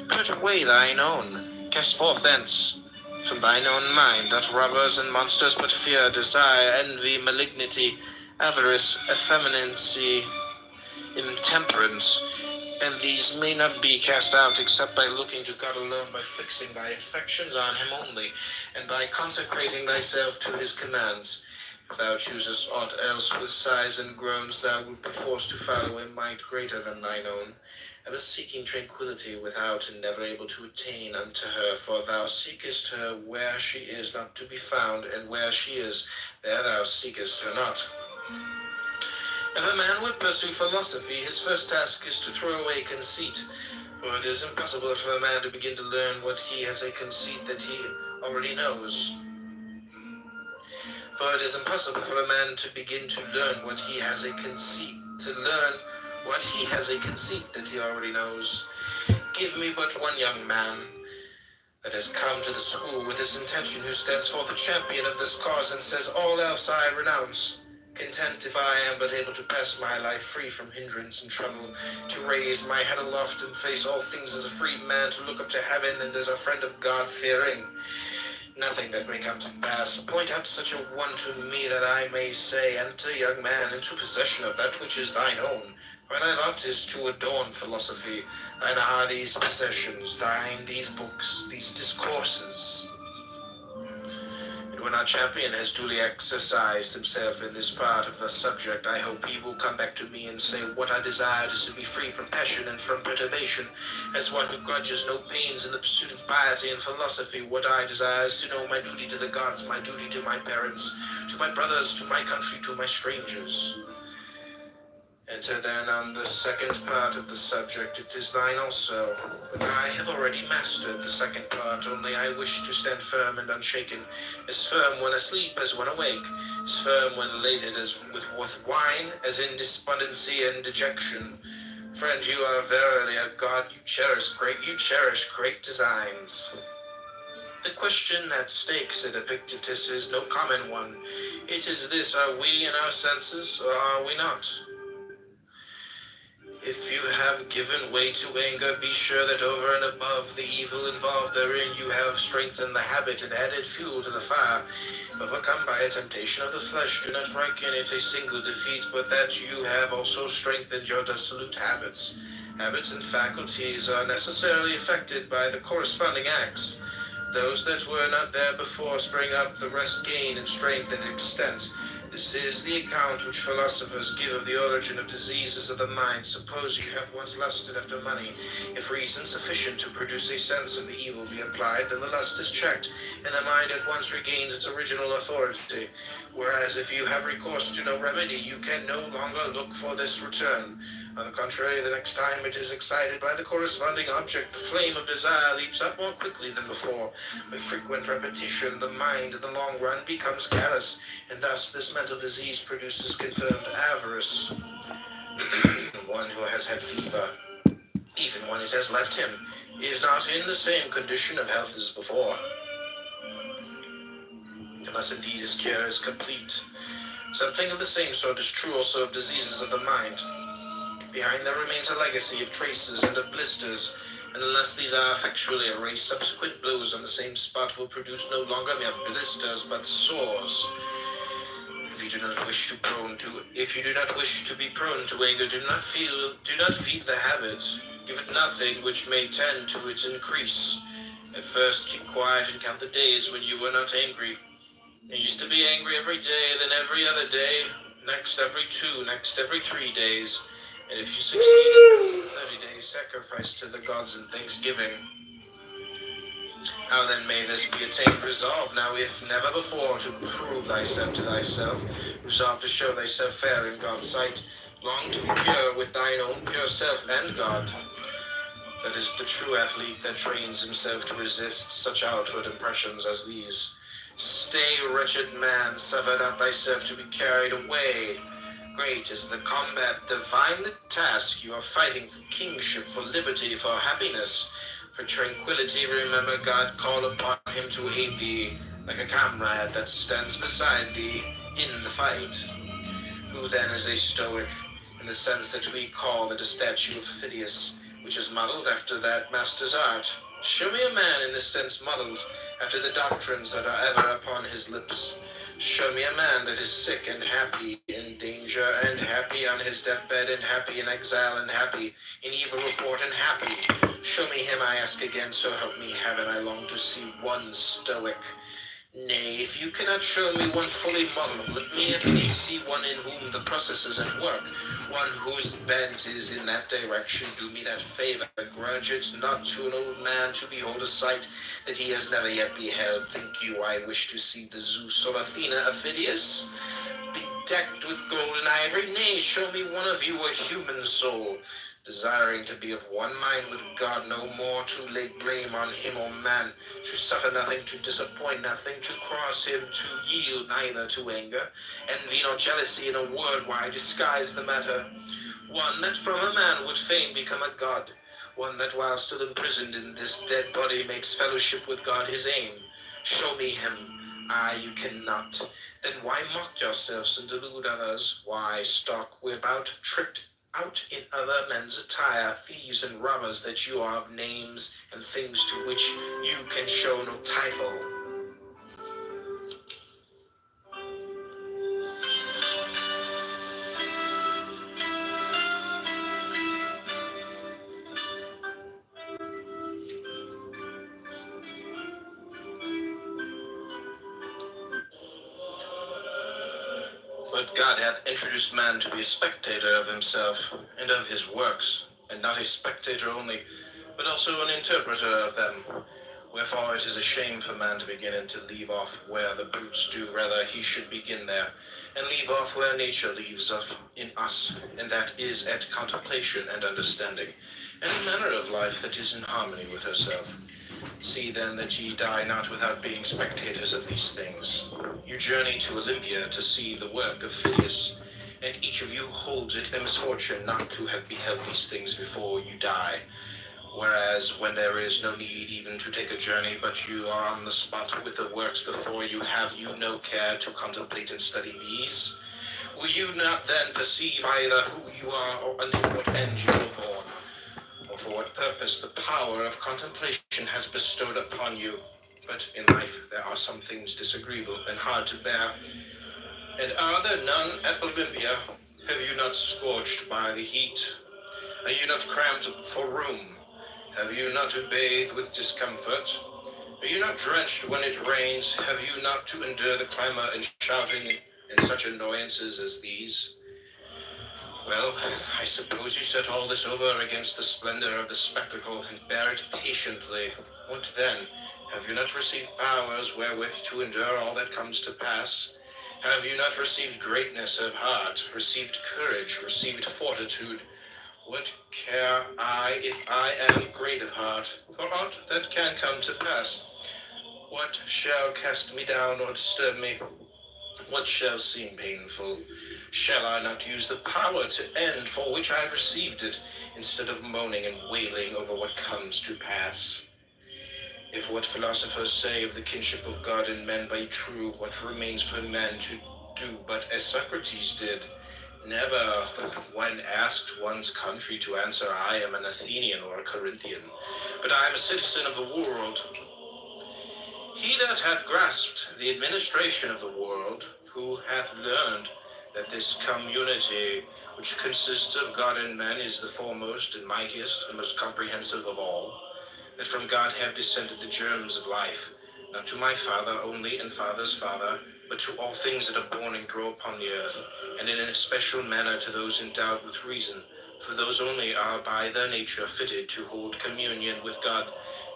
Put away thine own, cast forth thence from thine own mind, not robbers and monsters, but fear, desire, envy, malignity, avarice, effeminacy, intemperance, and these may not be cast out except by looking to God alone, by fixing thy affections on him only, and by consecrating thyself to his commands. If thou choosest aught else with sighs and groans, thou wilt be forced to follow a might greater than thine own, ever seeking tranquility without, and never able to attain unto her, for thou seekest her where she is not to be found, and where she is, there thou seekest her not. If a man would pursue philosophy, his first task is to throw away conceit, for it is impossible for a man to begin to learn what he has a conceit that he already knows. For it is impossible for a man to begin to learn what he has a conceit, that he already knows. Give me but one young man that has come to the school with this intention, who stands forth a champion of this cause, and says, all else I renounce. Content if I am but able to pass my life free from hindrance and trouble, to raise my head aloft and face all things as a free man, to look up to heaven and as a friend of God fearing. Nothing that may come to pass. Point out such a one to me, that I may say, enter, young man, into possession of that which is thine own. For thy lot is to adorn philosophy. Thine are these possessions, thine these books, these discourses. And when our champion has duly exercised himself in this part of the subject, I hope he will come back to me and say, what I desired is to be free from passion and from perturbation, as one who grudges no pains in the pursuit of piety and philosophy. What I desire is to know my duty to the gods, my duty to my parents, to my brothers, to my country, to my strangers. Enter then on the second part of the subject. It is thine also, but I have already mastered the second part, only I wish to stand firm and unshaken, as firm when asleep as when awake, as firm when elated as with wine, as in despondency and dejection. Friend, you are verily a god, you cherish great designs. The question at stake, said Epictetus, is no common one. It is this, are we in our senses, or are we not? If you have given way to anger, be sure that over and above the evil involved therein, you have strengthened the habit and added fuel to the fire. Overcome by a temptation of the flesh, do not rank in it a single defeat, but that you have also strengthened your dissolute habits. Habits and faculties are necessarily affected by the corresponding acts. Those that were not there before spring up, the rest gain in strength and extent. This is the account which philosophers give of the origin of diseases of the mind. Suppose you have once lusted after money. If reason sufficient to produce a sense of the evil be applied, then the lust is checked, and the mind at once regains its original authority. Whereas if you have recourse to no remedy, you can no longer look for this return. On the contrary, the next time it is excited by the corresponding object, the flame of desire leaps up more quickly than before. By frequent repetition, the mind in the long run becomes callous, and thus this mental disease produces confirmed avarice. One who has had fever, even when it has left him, is not in the same condition of health as before, unless indeed his cure is complete. Something of the same sort is true also of diseases of the mind. Behind there remains a legacy of traces and of blisters, and unless these are effectually erased, subsequent blows on the same spot will produce no longer mere blisters, but sores. If you do not wish to be prone to anger, do not feed the habit. Give it nothing which may tend to its increase. At first, keep quiet and count the days when you were not angry. You used to be angry every day, then every other day, next every 2, next every 3 days. And if you succeed in passing 30 days, sacrifice to the gods in thanksgiving. How then may this be attained? Resolve now, if never before, to prove thyself to thyself. Resolve to show thyself fair in God's sight. Long to be pure with thine own pure self and God. That is the true athlete that trains himself to resist such outward impressions as these. Stay, wretched man, suffer not thyself to be carried away. Great is the combat, divine the task. You are fighting for kingship, for liberty, for happiness, for tranquility. Remember God, call upon him to aid thee, like a comrade that stands beside thee in the fight. Who then is a Stoic, in the sense that we call it a statue of Phidias, which is modeled after that master's art? Show me a man in this sense modeled after the doctrines that are ever upon his lips. Show me a man that is sick and happy in danger, and happy on his deathbed, and happy in exile, and happy in evil report, and happy. Show me him, I ask again, so help me heaven. I long to see one Stoic. Nay, if you cannot show me one fully modeled, let me at least see one in whom the process is at work, one whose bent is in that direction. Do me that favor, grudge it not to an old man to behold a sight that he has never yet beheld. Think you I wish to see the Zeus or Athena of Phidias, bedecked with gold and ivory? Nay, show me one of you a human soul, desiring to be of one mind with God, no more to lay blame on him or man, to suffer nothing, to disappoint nothing, to cross him, to yield neither to anger, envy, nor jealousy. In a word, why disguise the matter? One that from a man would fain become a god, one that while still imprisoned in this dead body makes fellowship with God his aim. Show me him. Aye, you cannot. Then why mock yourselves and delude others? Why stalk about, tricked out in other men's attire, thieves and robbers that you are, of names and things to which you can show no title? But God hath introduced man to be a spectator of himself and of his works, and not a spectator only, but also an interpreter of them. Wherefore it is a shame for man to begin and to leave off where the brutes do. Rather he should begin there, and leave off where nature leaves off in us, and that is at contemplation and understanding, and a manner of life that is in harmony with herself. See then that ye die not without being spectators of these things. You journey to Olympia to see the work of Phidias, and each of you holds it a misfortune not to have beheld these things before you die. Whereas when there is no need even to take a journey, but you are on the spot with the works before you, have you no care to contemplate and study these? Will you not then perceive either who you are or unto what end you were born, or for what purpose the power of contemplation has bestowed upon you? But in life there are some things disagreeable and hard to bear. And are there none at Olympia? Have you not scorched by the heat? Are you not cramped for room? Have you not to bathe with discomfort? Are you not drenched when it rains? Have you not to endure the clamor and shouting and such annoyances as these? Well, I suppose you set all this over against the splendor of the spectacle and bear it patiently. What then? Have you not received powers wherewith to endure all that comes to pass? Have you not received greatness of heart, received courage, received fortitude? What care I if I am great of heart, for aught that can come to pass? What shall cast me down or disturb me? What shall seem painful? Shall I not use the power to end for which I received it, instead of moaning and wailing over what comes to pass? If what philosophers say of the kinship of God and men be true, what remains for men to do but as Socrates did? Never, when asked one's country, to answer, I am an Athenian or a Corinthian, but I am a citizen of the world. He that hath grasped the administration of the world, who hath learned that this community, which consists of God and men, is the foremost and mightiest and most comprehensive of all, that from God have descended the germs of life, not to my father only and father's father, but to all things that are born and grow upon the earth, and in an especial manner to those endowed with reason, for those only are by their nature fitted to hold communion with God,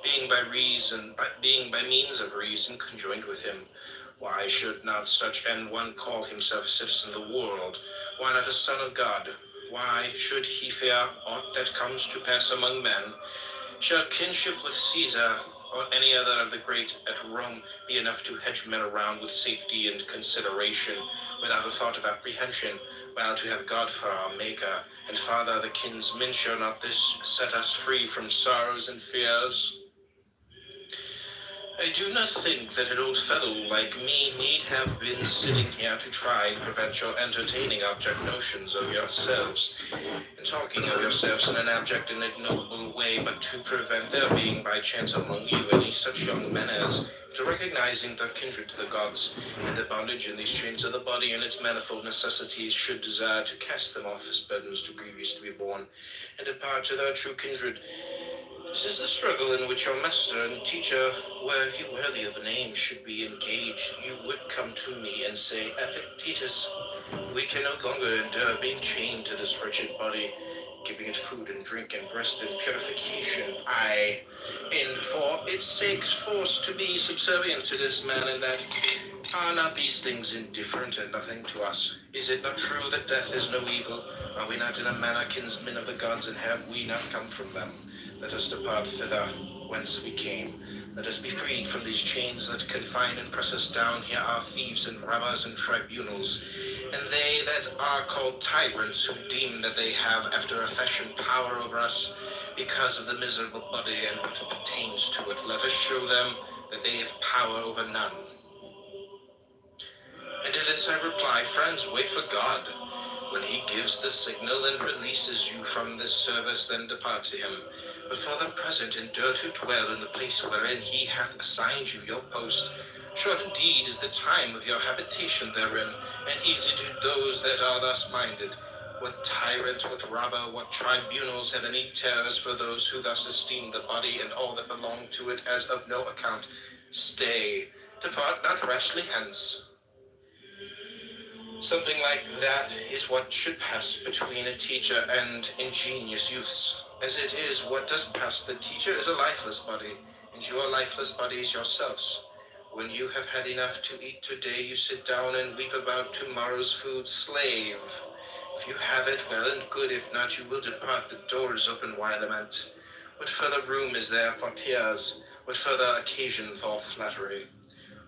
being by means of reason conjoined with him. Why should not such an one call himself a citizen of the world? Why not a son of God? Why should he fear aught that comes to pass among men? Shall kinship with Caesar or any other of the great at Rome be enough to hedge men around with safety and consideration, without a thought of apprehension, while to have God for our Maker, and Father the kinsman, shall not this set us free from sorrows and fears? I do not think that an old fellow like me need have been sitting here to try and prevent your entertaining abject notions of yourselves, and talking of yourselves in an abject and ignoble way, but to prevent there being by chance among you any such young men as, after recognizing their kindred to the gods, and the bondage in these chains of the body and its manifold necessities, should desire to cast them off as burdens too grievous to be borne, and depart to their true kindred. This is the struggle in which your master and teacher, were he worthy of a name, should be engaged. You would come to me and say, Epictetus, we can no longer endure being chained to this wretched body, giving it food and drink and rest and purification, aye, and for its sakes forced to be subservient to this man and that. Are not these things indifferent and nothing to us? Is it not true that death is no evil? Are we not in a manner kinsmen of the gods, and have we not come from them? Let us depart thither whence we came. Let us be freed from these chains that confine and press us down. Here are thieves and robbers and tribunals, and they that are called tyrants, who deem that they have after a fashion power over us, because of the miserable body and what pertains to it. Let us show them that they have power over none. And to this I reply, friends, wait for God. When he gives the signal and releases you from this service, then depart to him. But for the present endure to dwell in the place wherein he hath assigned you your post. Short indeed is the time of your habitation therein, and easy to those that are thus minded. What tyrant, what robber, what tribunals have any terrors for those who thus esteem the body and all that belong to it as of no account? Stay, depart not rashly hence. Something like that is what should pass between a teacher and ingenious youths. As it is, what does pass? The teacher is a lifeless body, and your lifeless body is yourselves. When you have had enough to eat today, you sit down and weep about tomorrow's food. Slave, if you have it, well and good. If not, you will depart. The door is open. Why lament? What further room is there for tears? What further occasion for flattery?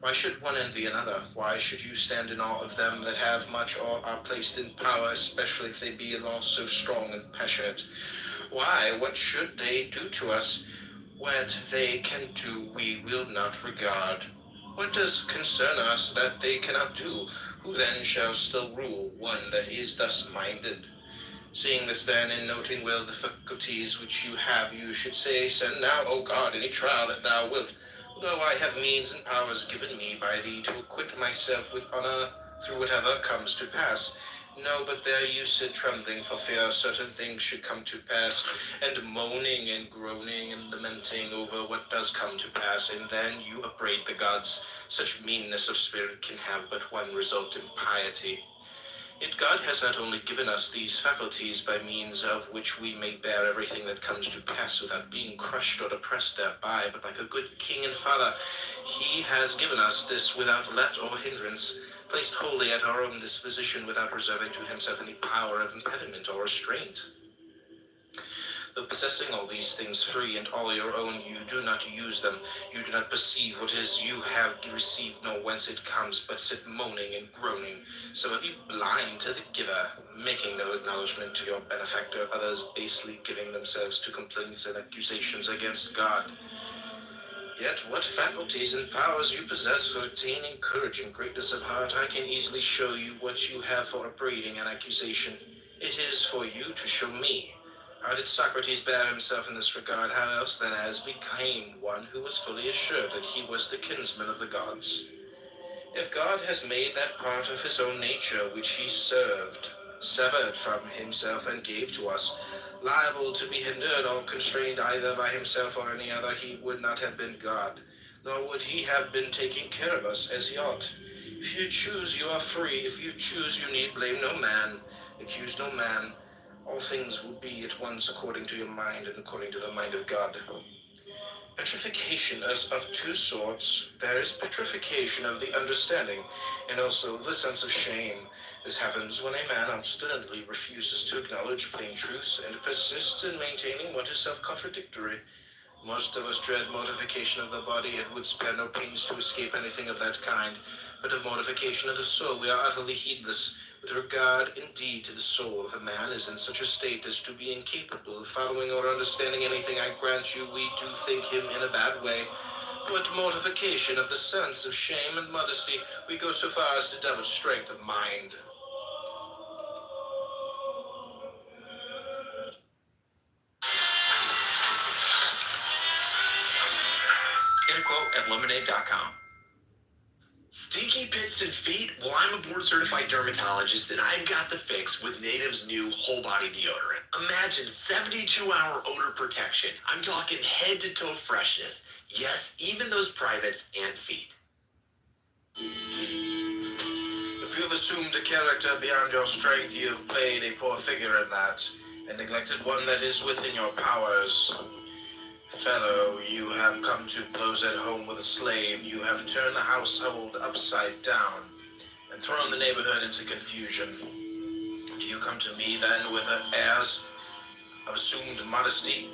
Why should one envy another? Why should you stand in awe of them that have much or are placed in power, especially if they be in law so strong and passionate? Why, what should they do to us? What they can do we will not regard. What does concern us that they cannot do? Who then shall still rule one that is thus minded? Seeing this then, and noting well the faculties which you have, you should say, send now, O God, any trial that thou wilt, although I have means and powers given me by thee to acquit myself with honor through whatever comes to pass. No, but there you sit trembling for fear certain things should come to pass, and moaning and groaning and lamenting over what does come to pass, and then you upbraid the gods. Such meanness of spirit can have but one result, impiety. Yet God has not only given us these faculties by means of which we may bear everything that comes to pass without being crushed or oppressed thereby, but like a good king and father, he has given us this without let or hindrance, placed wholly at our own disposition without reserving to himself any power of impediment or restraint. Though possessing all these things free and all your own, you do not use them. You do not perceive what is you have received, nor whence it comes, but sit moaning and groaning, some of you blind to the giver, making no acknowledgement to your benefactor, others basely giving themselves to complaints and accusations against God. Yet what faculties and powers you possess for attaining courage and greatness of heart, I can easily show you what you have for upbraiding and accusation. It is for you to show me. How did Socrates bear himself in this regard? How else then as became one who was fully assured that he was the kinsman of the gods? If God has made that part of his own nature which he served, severed from himself and gave to us, liable to be hindered or constrained either by himself or any other, he would not have been God, nor would he have been taking care of us as he ought. If you choose, you are free. If you choose, you need blame no man, accuse no man. All things will be at once according to your mind and according to the mind of God. Petrification is of two sorts. There is petrification of the understanding, and also the sense of shame. This happens when a man obstinately refuses to acknowledge plain truths and persists in maintaining what is self-contradictory. Most of us dread mortification of the body and would spare no pains to escape anything of that kind, but of mortification of the soul we are utterly heedless. With regard, indeed, to the soul, if a man is in such a state as to be incapable of following or understanding anything, I grant you, we do think him in a bad way. But mortification of the sense of shame and modesty, we go so far as to double strength of mind. Get a quote at lemonade.com. Stinky pits and feet? Well, I'm a board certified dermatologist and I've got the fix with Native's new whole body deodorant. Imagine 72-hour odor protection. I'm talking head to toe freshness. Yes, even those privates and feet. If you've assumed a character beyond your strength, you have played a poor figure in that, and neglected one that is within your powers. Fellow, you have come to blows at home with a slave. You have turned the household upside down and thrown the neighborhood into confusion. Do you come to me then with airs of assumed modesty?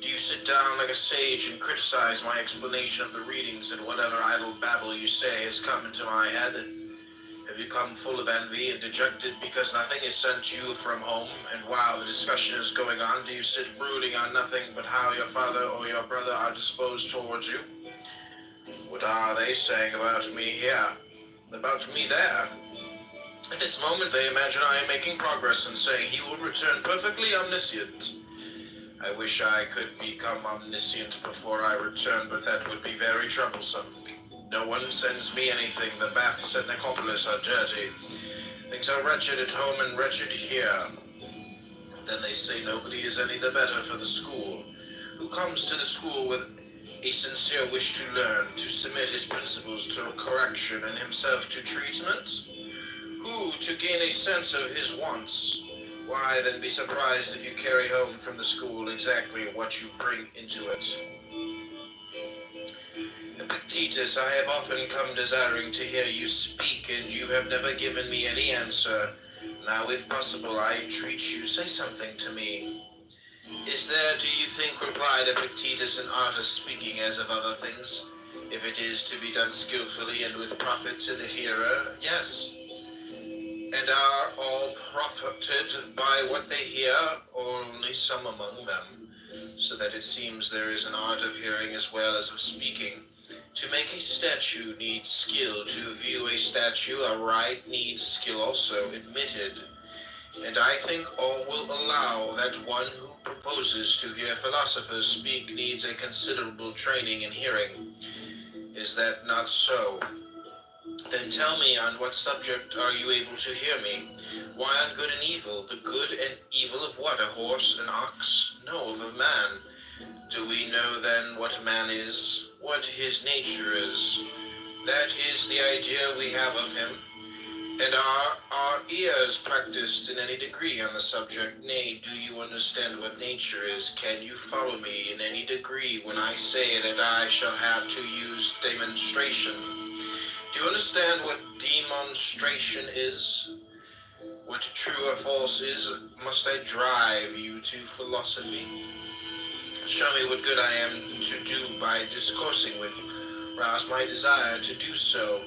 Do you sit down like a sage and criticize my explanation of the readings, and whatever idle babble you say has come into my head? Have you come full of envy and dejected because nothing is sent you from home, and while the discussion is going on, do you sit brooding on nothing but how your father or your brother are disposed towards you? What are they saying about me here? About me there? At this moment they imagine I am making progress and saying he will return perfectly omniscient. I wish I could become omniscient before I return, but that would be very troublesome. No one sends me anything. The baths at Nicopolis are dirty. Things are wretched at home and wretched here. Then they say nobody is any the better for the school. Who comes to the school with a sincere wish to learn, to submit his principles to correction and himself to treatment? Who to gain a sense of his wants? Why then be surprised if you carry home from the school exactly what you bring into it? Epictetus, I have often come desiring to hear you speak, and you have never given me any answer. Now, if possible, I entreat you, say something to me. Is there, do you think, replied Epictetus, an art of speaking as of other things? If it is to be done skillfully and with profit to the hearer, yes. And are all profited by what they hear, or only some among them? So that it seems there is an art of hearing as well as of speaking. To make a statue needs skill. To view a statue aright needs skill also, admitted. And I think all will allow that one who proposes to hear philosophers speak needs a considerable training in hearing. Is that not so? Then tell me, on what subject are you able to hear me? Why on good and evil? The good and evil of what? A horse, an ox? No, of a man. Do we know then what man is? What his nature is? That is the idea we have of him. And are our ears practiced in any degree on the subject? Nay, do you understand what nature is? Can you follow me in any degree when I say that I shall have to use demonstration? Do you understand what demonstration is? What true or false is? Must I drive you to philosophy? Show me what good I am to do by discoursing with you. Rouse my desire to do so.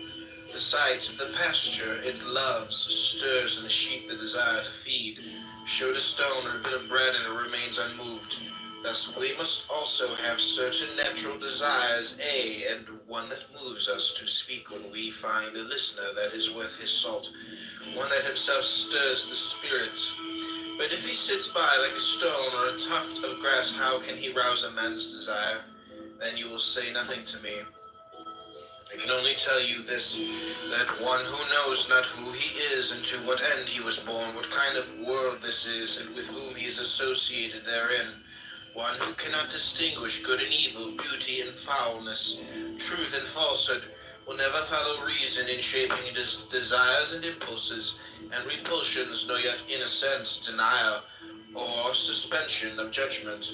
The sight of the pasture it loves stirs in the sheep the desire to feed. Show the stone or a bit of bread and it remains unmoved. Thus we must also have certain natural desires, and one that moves us to speak when we find a listener that is worth his salt, one that himself stirs the spirit. But if he sits by like a stone or a tuft of grass, how can he rouse a man's desire? Then you will say nothing to me. I can only tell you this, that one who knows not who he is and to what end he was born, what kind of world this is, and with whom he is associated therein, one who cannot distinguish good and evil, beauty and foulness, truth and falsehood, will never follow reason in shaping his desires and impulses, and repulsions, nor yet innocent denial or suspension of judgment,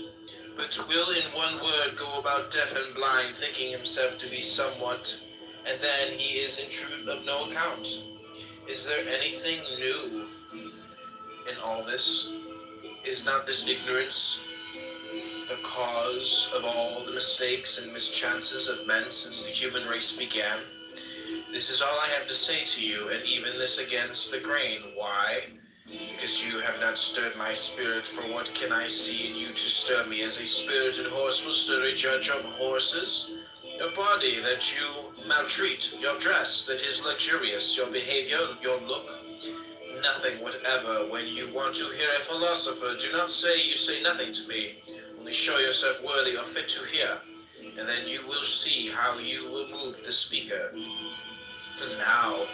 but will in one word go about deaf and blind, thinking himself to be somewhat, and then he is in truth of no account. Is there anything new in all this? Is not this ignorance the cause of all the mistakes and mischances of men since the human race began? This is all I have to say to you, and even this against the grain. Why? Because you have not stirred my spirit, for what can I see in you to stir me? As a spirited horse will stir a judge of horses? Your body that you maltreat, your dress that is luxurious, your behavior, your look, nothing whatever. When you want to hear a philosopher, do not say you say nothing to me, only show yourself worthy or fit to hear, and then you will see how you will move the speaker. But now,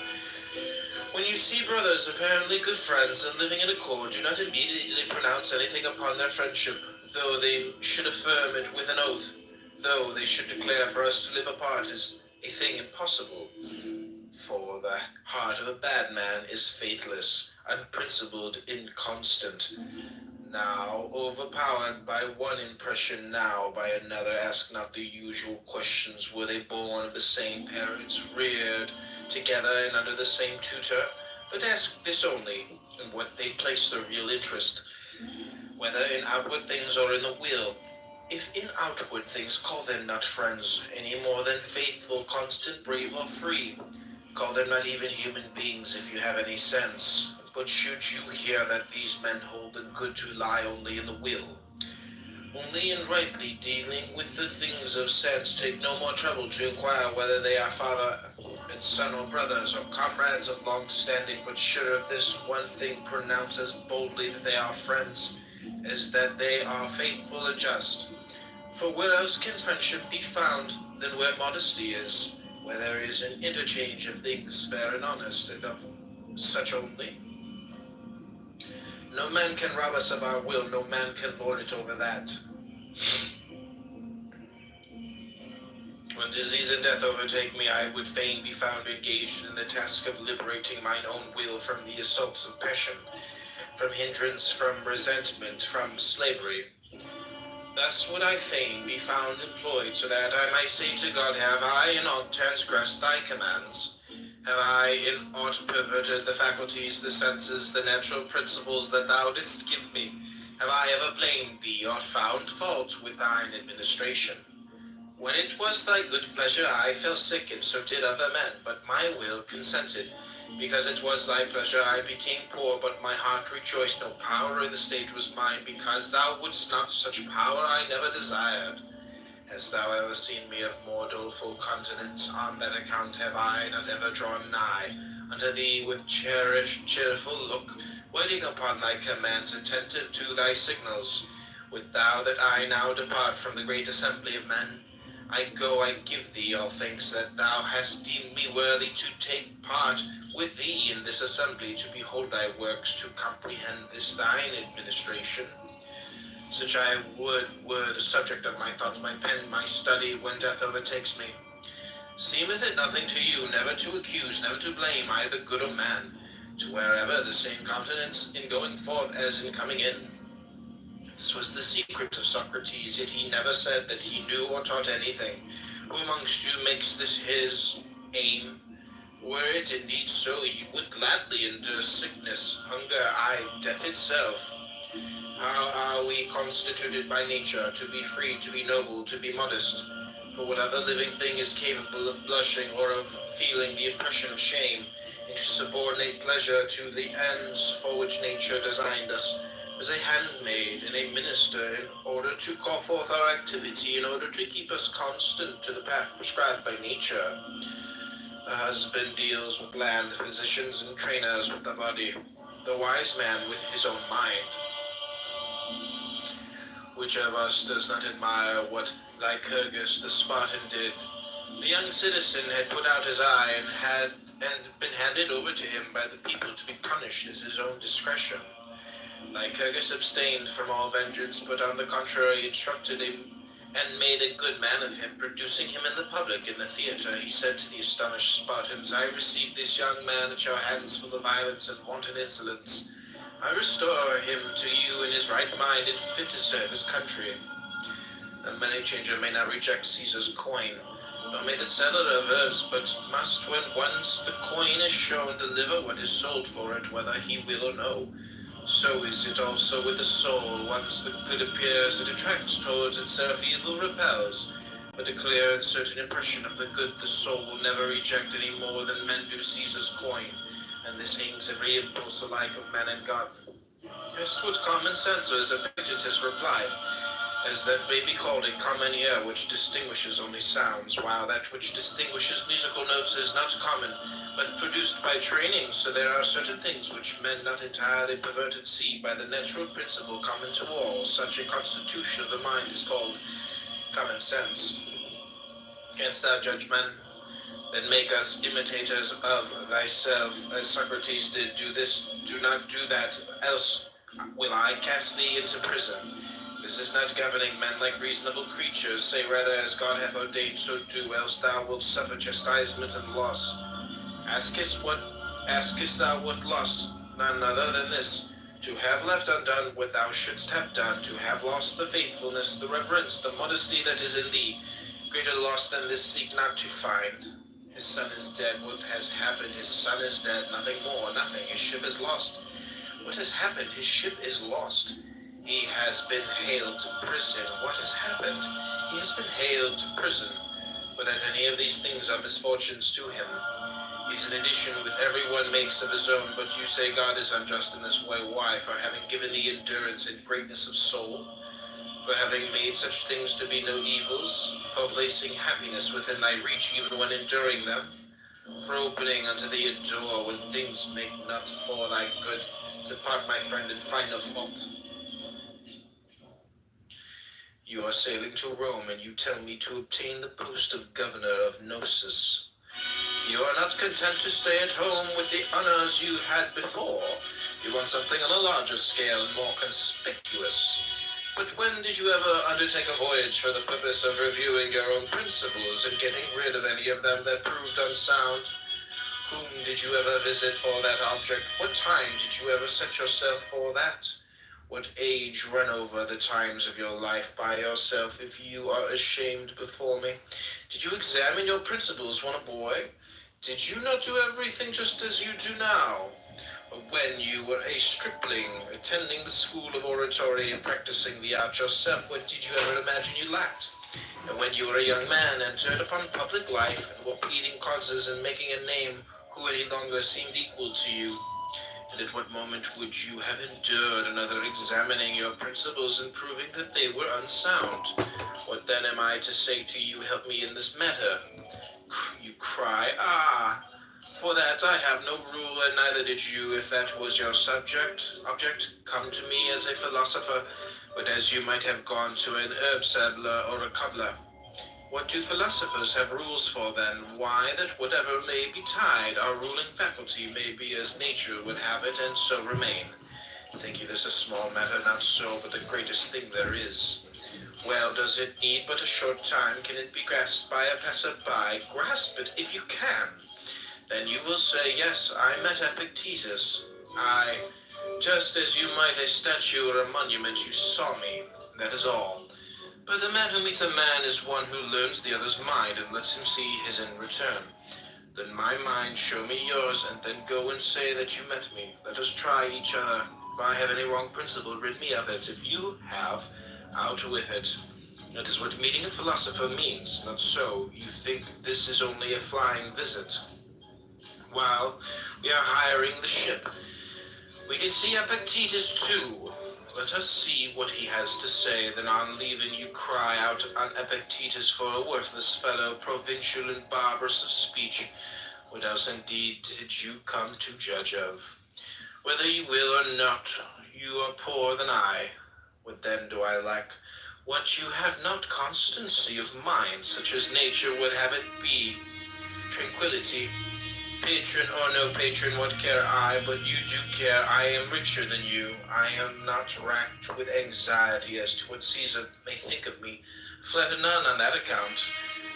when you see brothers apparently good friends and living in accord, do not immediately pronounce anything upon their friendship, though they should affirm it with an oath, though they should declare for us to live apart is a thing impossible. For the heart of a bad man is faithless, unprincipled, inconstant. Now overpowered by one impression, now by another. Ask not the usual questions. Were they born of the same parents, reared together and under the same tutor? But ask this only, in what they place their real interest, whether in outward things or in the will. If in outward things, call them not friends, any more than faithful, constant, brave, or free. Call them not even human beings if you have any sense. But should you hear that these men hold it good to lie only in the will, only in rightly dealing with the things of sense, take no more trouble to inquire whether they are father and son or brothers or comrades of long standing, but sure of this one thing, pronounce as boldly that they are friends as that they are faithful and just. For where else can friendship be found than where modesty is, where there is an interchange of things fair and honest, and of such only? No man can rob us of our will, no man can lord it over that. When disease and death overtake me, I would fain be found engaged in the task of liberating mine own will from the assaults of passion, from hindrance, from resentment, from slavery. Thus would I fain be found employed, so that I might say to God, have I in aught transgressed thy commands? Have I in aught perverted the faculties, the senses, the natural principles that thou didst give me? Have I ever blamed thee, or found fault with thine administration? When it was thy good pleasure, I fell sick, and so did other men, but my will consented. Because it was thy pleasure, I became poor, but my heart rejoiced. No power in the state was mine, because thou wouldst not such power I never desired. Hast thou ever seen me of more doleful countenance? On that account have I not ever drawn nigh unto thee with cherished, cheerful look, waiting upon thy commands, attentive to thy signals. Wilt thou that I now depart from the great assembly of men? I go, I give thee all thanks that thou hast deemed me worthy to take part with thee in this assembly, to behold thy works, to comprehend this thine administration. Such I were the subject of my thoughts, my pen, my study, when death overtakes me. Seemeth it nothing to you, never to accuse, never to blame either good or man, to wear ever the same countenance in going forth as in coming in? This was the secret of Socrates, yet he never said that he knew or taught anything. Who amongst you makes this his aim? Were it indeed so, he would gladly endure sickness, hunger, aye, death itself. How are we constituted by nature to be free, to be noble, to be modest? For what other living thing is capable of blushing or of feeling the impression of shame, and to subordinate pleasure to the ends for which nature designed us, as a handmaid and a minister, in order to call forth our activity, in order to keep us constant to the path prescribed by nature? The husband deals with land, physicians and trainers with the body, the wise man with his own mind. Which of us does not admire what Lycurgus the Spartan did? The young citizen had put out his eye and been handed over to him by the people to be punished at his own discretion. Lycurgus abstained from all vengeance, but on the contrary instructed him and made a good man of him. Producing him in the public, in the theatre, he said to the astonished Spartans, I received this young man at your hands for the violence and wanton insolence. I restore him to you in his right mind and fit to serve his country. A money changer may not reject Caesar's coin, nor may the seller of herbs, but must, when once the coin is shown, deliver what is sold for it, whether he will or no. So is it also with the soul. Once the good appears, it attracts towards itself, evil repels. But a clear and certain impression of the good the soul will never reject any more than men do Caesar's coin, and this aims every impulse alike of man and God. As what common sense, as Epictetus replied, as that may be called a common ear which distinguishes only sounds, while that which distinguishes musical notes is not common, but produced by training. So there are certain things which men not entirely perverted see by the natural principle common to all. Such a constitution of the mind is called common sense. Canst thou judge men? Then make us imitators of thyself, as Socrates did. Do this, do not do that, else will I cast thee into prison. This is not governing men like reasonable creatures. Say rather, as God hath ordained, so do, else thou wilt suffer chastisement and loss. Askest thou what loss? None other than this, to have left undone what thou shouldst have done, to have lost the faithfulness, the reverence, the modesty that is in thee. Greater loss than this seek not to find. His son is dead. What has happened? His son is dead. Nothing more, nothing. His ship is lost. What has happened? His ship is lost. He has been haled to prison. What has happened? He has been haled to prison. But that any of these things are misfortunes to him is an addition with every one makes of his own. But you say God is unjust in this way. Why? For having given thee endurance and greatness of soul, for having made such things to be no evils, for placing happiness within thy reach even when enduring them, for opening unto thee a door when things make not for thy good. Depart, my friend, and find no fault. You are sailing to Rome, and you tell me to obtain the post of governor of Gnosis. You are not content to stay at home with the honors you had before. You want something on a larger scale, more conspicuous. But when did you ever undertake a voyage for the purpose of reviewing your own principles and getting rid of any of them that proved unsound? Whom did you ever visit for that object? What time did you ever set yourself for that? What age run over the times of your life by yourself if you are ashamed before me? Did you examine your principles when a boy? Did you not do everything just as you do now? When you were a stripling, attending the school of oratory and practicing the art yourself, what did you ever imagine you lacked? And when you were a young man, entered upon public life, and were pleading causes and making a name, who any longer seemed equal to you? And at what moment would you have endured another examining your principles and proving that they were unsound? What then am I to say to you, help me in this matter? You cry, ah! For that I have no rule, and neither did you, if that was your object. Come to me as a philosopher, but as you might have gone to an herb saddler or a cobbler. What do philosophers have rules for then? Why, that whatever may betide, our ruling faculty may be as nature would have it, and so remain. Think you this a small matter? Not so, but the greatest thing there is. Well, does it need but a short time? Can it be grasped by a passer-by? Grasp it, if you can. Then you will say, yes, I met Epictetus. I, just as you might a statue or a monument, you saw me. That is all. But a man who meets a man is one who learns the other's mind and lets him see his in return. Then my mind, show me yours, and then go and say that you met me. Let us try each other. If I have any wrong principle, rid me of it. If you have, out with it. That is what meeting a philosopher means. Not so. You think this is only a flying visit. While we are hiring the ship, we can see Epictetus too. Let us see what he has to say, then on leaving you cry out on Epictetus for a worthless fellow, provincial and barbarous of speech. What else indeed did you come to judge of? Whether you will or not, you are poorer than I. What then do I lack? What you have not, constancy of mind, such as nature would have it be. Tranquility. Patron or no patron, what care I? But you do care. I am richer than you. I am not racked with anxiety as to what Caesar may think of me. Flatter none on that account.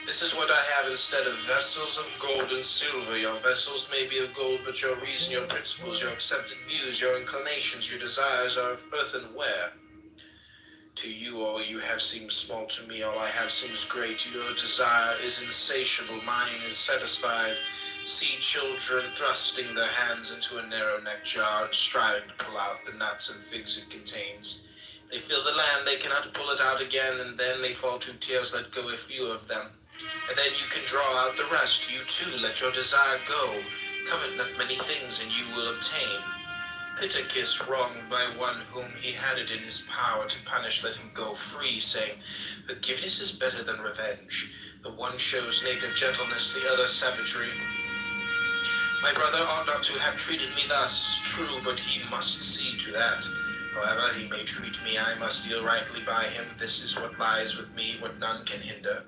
This is what I have instead of vessels of gold and silver. Your vessels may be of gold, but your reason, your principles, your accepted views, your inclinations, your desires are of earthenware. To you all you have seemed small, to me all I have seems great. Your desire is insatiable, mine is satisfied. See children thrusting their hands into a narrow-necked jar and striving to pull out the nuts and figs it contains. They fill the land, they cannot pull it out again, and then they fall to tears, let go a few of them. And then you can draw out the rest, you too, let your desire go. Covet not many things, and you will obtain. Pittacus, wronged by one whom he had it in his power to punish, let him go free, saying, forgiveness is better than revenge. The one shows native gentleness, the other savagery. My brother ought not to have treated me thus, true, but he must see to that. However he may treat me, I must deal rightly by him. This is what lies with me, what none can hinder.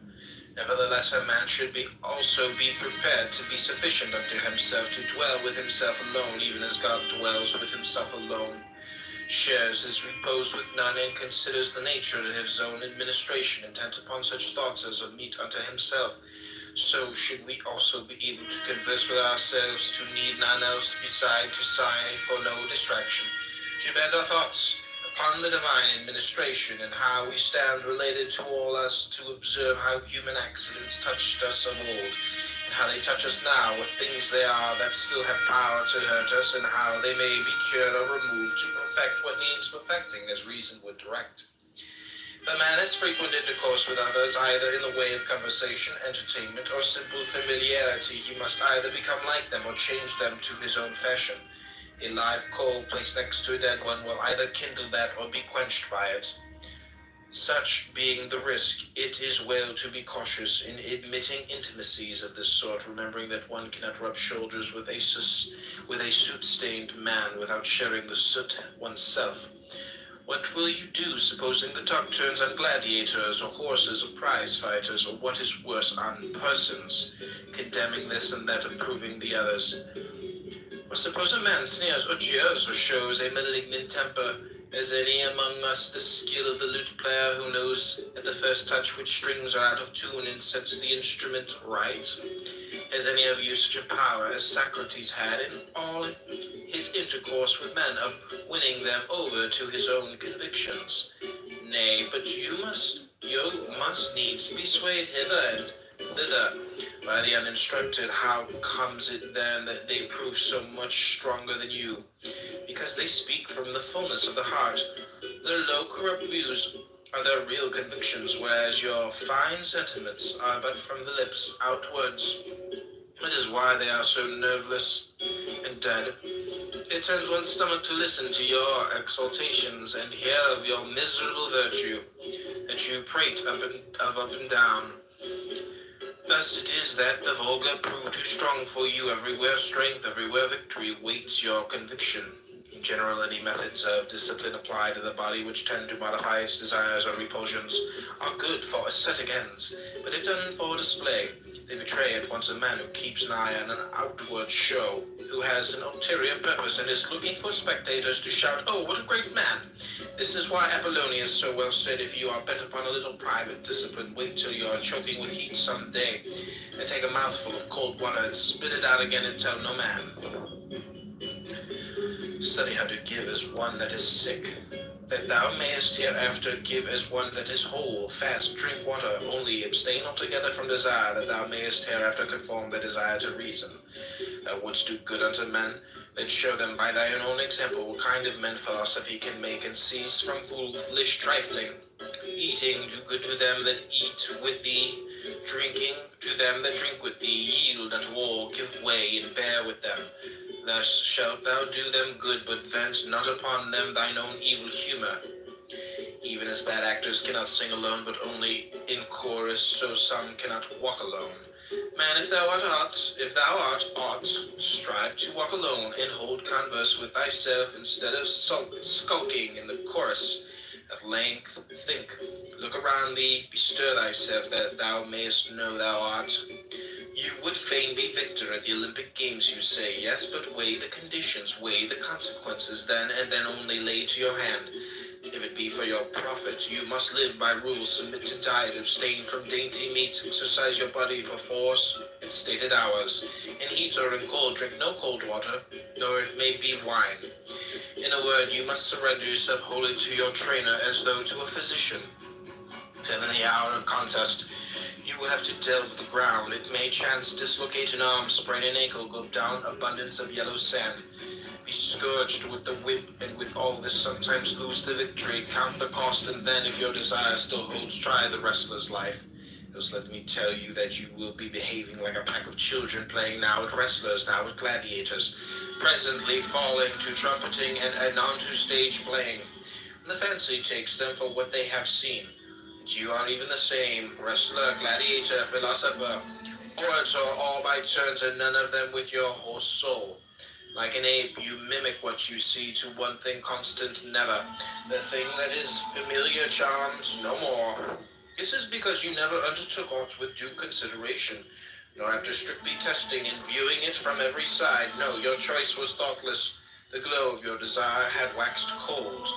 Nevertheless, a man should also be prepared to be sufficient unto himself, to dwell with himself alone, even as God dwells with himself alone, shares his repose with none, and considers the nature of his own administration, intent upon such thoughts as are meet unto himself. So should we also be able to converse with ourselves, to need none else beside, to sigh for no distraction, to bend our thoughts upon the divine administration, and how we stand related to all us, to observe how human accidents touched us of old, and how they touch us now, what things they are that still have power to hurt us, and how they may be cured or removed, to perfect what needs perfecting, as reason would direct. If a man has frequent intercourse with others, either in the way of conversation, entertainment, or simple familiarity, he must either become like them or change them to his own fashion. A live coal placed next to a dead one will either kindle that or be quenched by it. Such being the risk, it is well to be cautious in admitting intimacies of this sort, remembering that one cannot rub shoulders with a soot-stained man without sharing the soot oneself. What will you do, supposing the talk turns on gladiators, or horses, or prize fighters, or what is worse, on persons, condemning this and that, approving the others? Or suppose a man sneers, or jeers, or shows a malignant temper. Has any among us the skill of the lute player, who knows at the first touch which strings are out of tune and sets the instrument right? Has any of you such a power as Socrates had in all his intercourse with men, of winning them over to his own convictions? Nay, but you must needs be swayed hither and thither by the uninstructed. How comes it then that they prove so much stronger than you? Because they speak from the fullness of the heart. Their low, corrupt views are their real convictions, whereas your fine sentiments are but from the lips outwards. That is why they are so nerveless and dead. It turns one's stomach to listen to your exaltations and hear of your miserable virtue, that you prate up and down. Thus it is that the vulgar prove too strong for you. Everywhere strength, everywhere victory waits your conviction. In general, any methods of discipline applied to the body which tend to modify its desires or repulsions are good for ascetic ends, but if done for display, they betray at once a man who keeps an eye on an outward show, who has an ulterior purpose and is looking for spectators to shout, "Oh, what a great man!" This is why Apollonius so well said, if you are bent upon a little private discipline, wait till you are choking with heat some day, and take a mouthful of cold water and spit it out again and tell no man. Study how to give as one that is sick, that thou mayest hereafter give as one that is whole. Fast, drink water, only abstain altogether from desire, that thou mayest hereafter conform the desire to reason. Thou wouldst do good unto men, then show them by thine own example what kind of men philosophy can make, and cease from foolish trifling. Eating, do good to them that eat with thee. Drinking, to them that drink with thee. Yield unto all, give way, and bear with them. Thus shalt thou do them good, but vent not upon them thine own evil humor. Even as bad actors cannot sing alone, but only in chorus, so some cannot walk alone. Man, if thou art aught, strive to walk alone, and hold converse with thyself, instead of skulking in the chorus. At length think, look around thee, bestir thyself, that thou mayest know thou art. You would fain be victor at the Olympic Games, you say. Yes, but weigh the conditions, weigh the consequences then, and then only lay to your hand. If it be for your profit, you must live by rules, submit to diet, abstain from dainty meats, exercise your body perforce in stated hours. In heat or in cold, drink no cold water, nor it may be wine. In a word, you must surrender yourself wholly to your trainer, as though to a physician. Then in the hour of contest, you will have to delve the ground. It may chance dislocate an arm, sprain an ankle, go down abundance of yellow sand. Be scourged with the whip, and with all this sometimes lose the victory. Count the cost, and then, if your desire still holds, try the wrestler's life. Just let me tell you that you will be behaving like a pack of children, playing now at wrestlers, now at gladiators, presently falling to trumpeting and anon to stage playing. And the fancy takes them for what they have seen. And you are even the same, wrestler, gladiator, philosopher, orator, all by turns, and none of them with your whole soul. Like an ape, you mimic what you see, to one thing constant, never. The thing that is familiar charms no more. This is because you never undertook aught with due consideration, nor after strictly testing and viewing it from every side. No, your choice was thoughtless. The glow of your desire had waxed cold.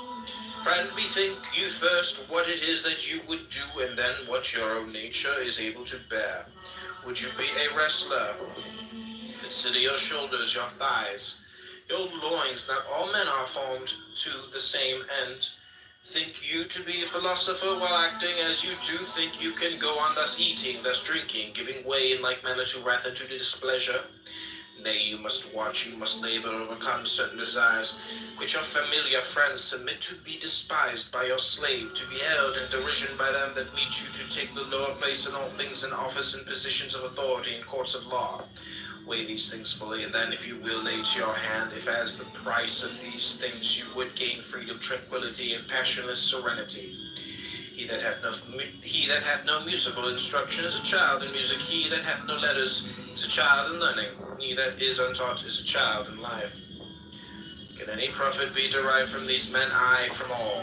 Friend, bethink you first what it is that you would do, and then what your own nature is able to bear. Would you be a wrestler? Consider your shoulders, your thighs, your loins. Not all men are formed to the same end. Think you to be a philosopher while acting as you do? Think you can go on thus eating, thus drinking, giving way in like manner to wrath and to displeasure? Nay, you must watch, you must labor, overcome certain desires. Quit your familiar friends, submit to be despised by your slave, to be held in derision by them that meet you, to take the lower place in all things, in office and positions of authority in courts of law. Weigh these things fully, and then, if you will, lay to your hand, if as the price of these things you would gain freedom, tranquility, and passionless serenity. He that hath no musical instruction is a child in music. He that hath no letters is a child in learning. He that is untaught is a child in life. Can any profit be derived from these men? Aye, from all.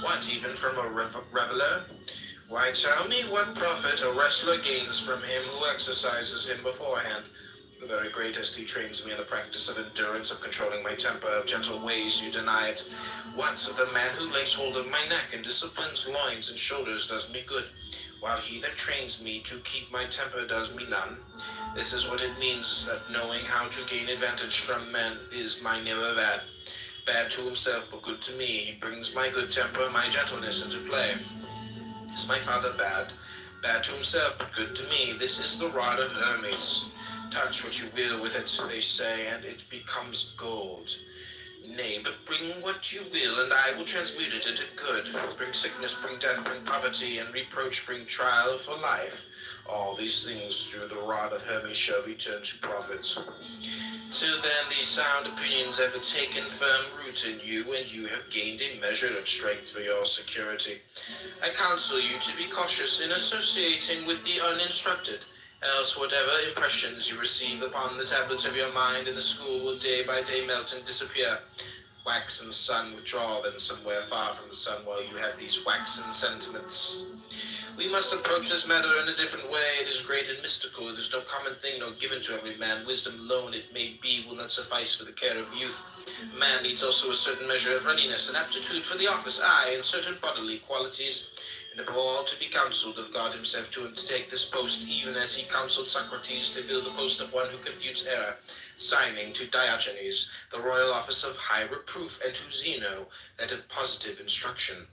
What, even from a reveler? Why, tell me what profit a wrestler gains from him who exercises him beforehand. The very greatest he trains me in the practice of endurance, of controlling my temper, of gentle ways, you deny it. What, the man who lays hold of my neck and disciplines loins and shoulders does me good, while he that trains me to keep my temper does me none? This is what it means, that knowing how to gain advantage from men is my neighbor bad. Bad to himself, but good to me. He brings my good temper, my gentleness into play. Is my father bad? Bad to himself, but good to me. This is the rod of Hermes. Touch what you will with it, they say, and it becomes gold. Nay, but bring what you will, and I will transmute it into good. Bring sickness, bring death, bring poverty, and reproach, bring trial for life. All these things through the rod of Hermes shall be turned to profit. Till then, these sound opinions have taken firm root in you, and you have gained a measure of strength for your security. I counsel you to be cautious in associating with the uninstructed, else whatever impressions you receive upon the tablets of your mind in the school will day by day melt and disappear. Wax and the sun withdraw them somewhere far from the sun while you have these waxen sentiments. We must approach this matter in a different way. It is great and mystical. It is no common thing, nor given to every man. Wisdom alone, it may be, will not suffice for the care of youth. Man needs also a certain measure of readiness and aptitude for the office, aye, and certain bodily qualities. And above all, to be counselled of God himself to undertake this post, even as he counselled Socrates to fill the post of one who confutes error, signing to Diogenes the royal office of high reproof, and to Zeno that of positive instruction.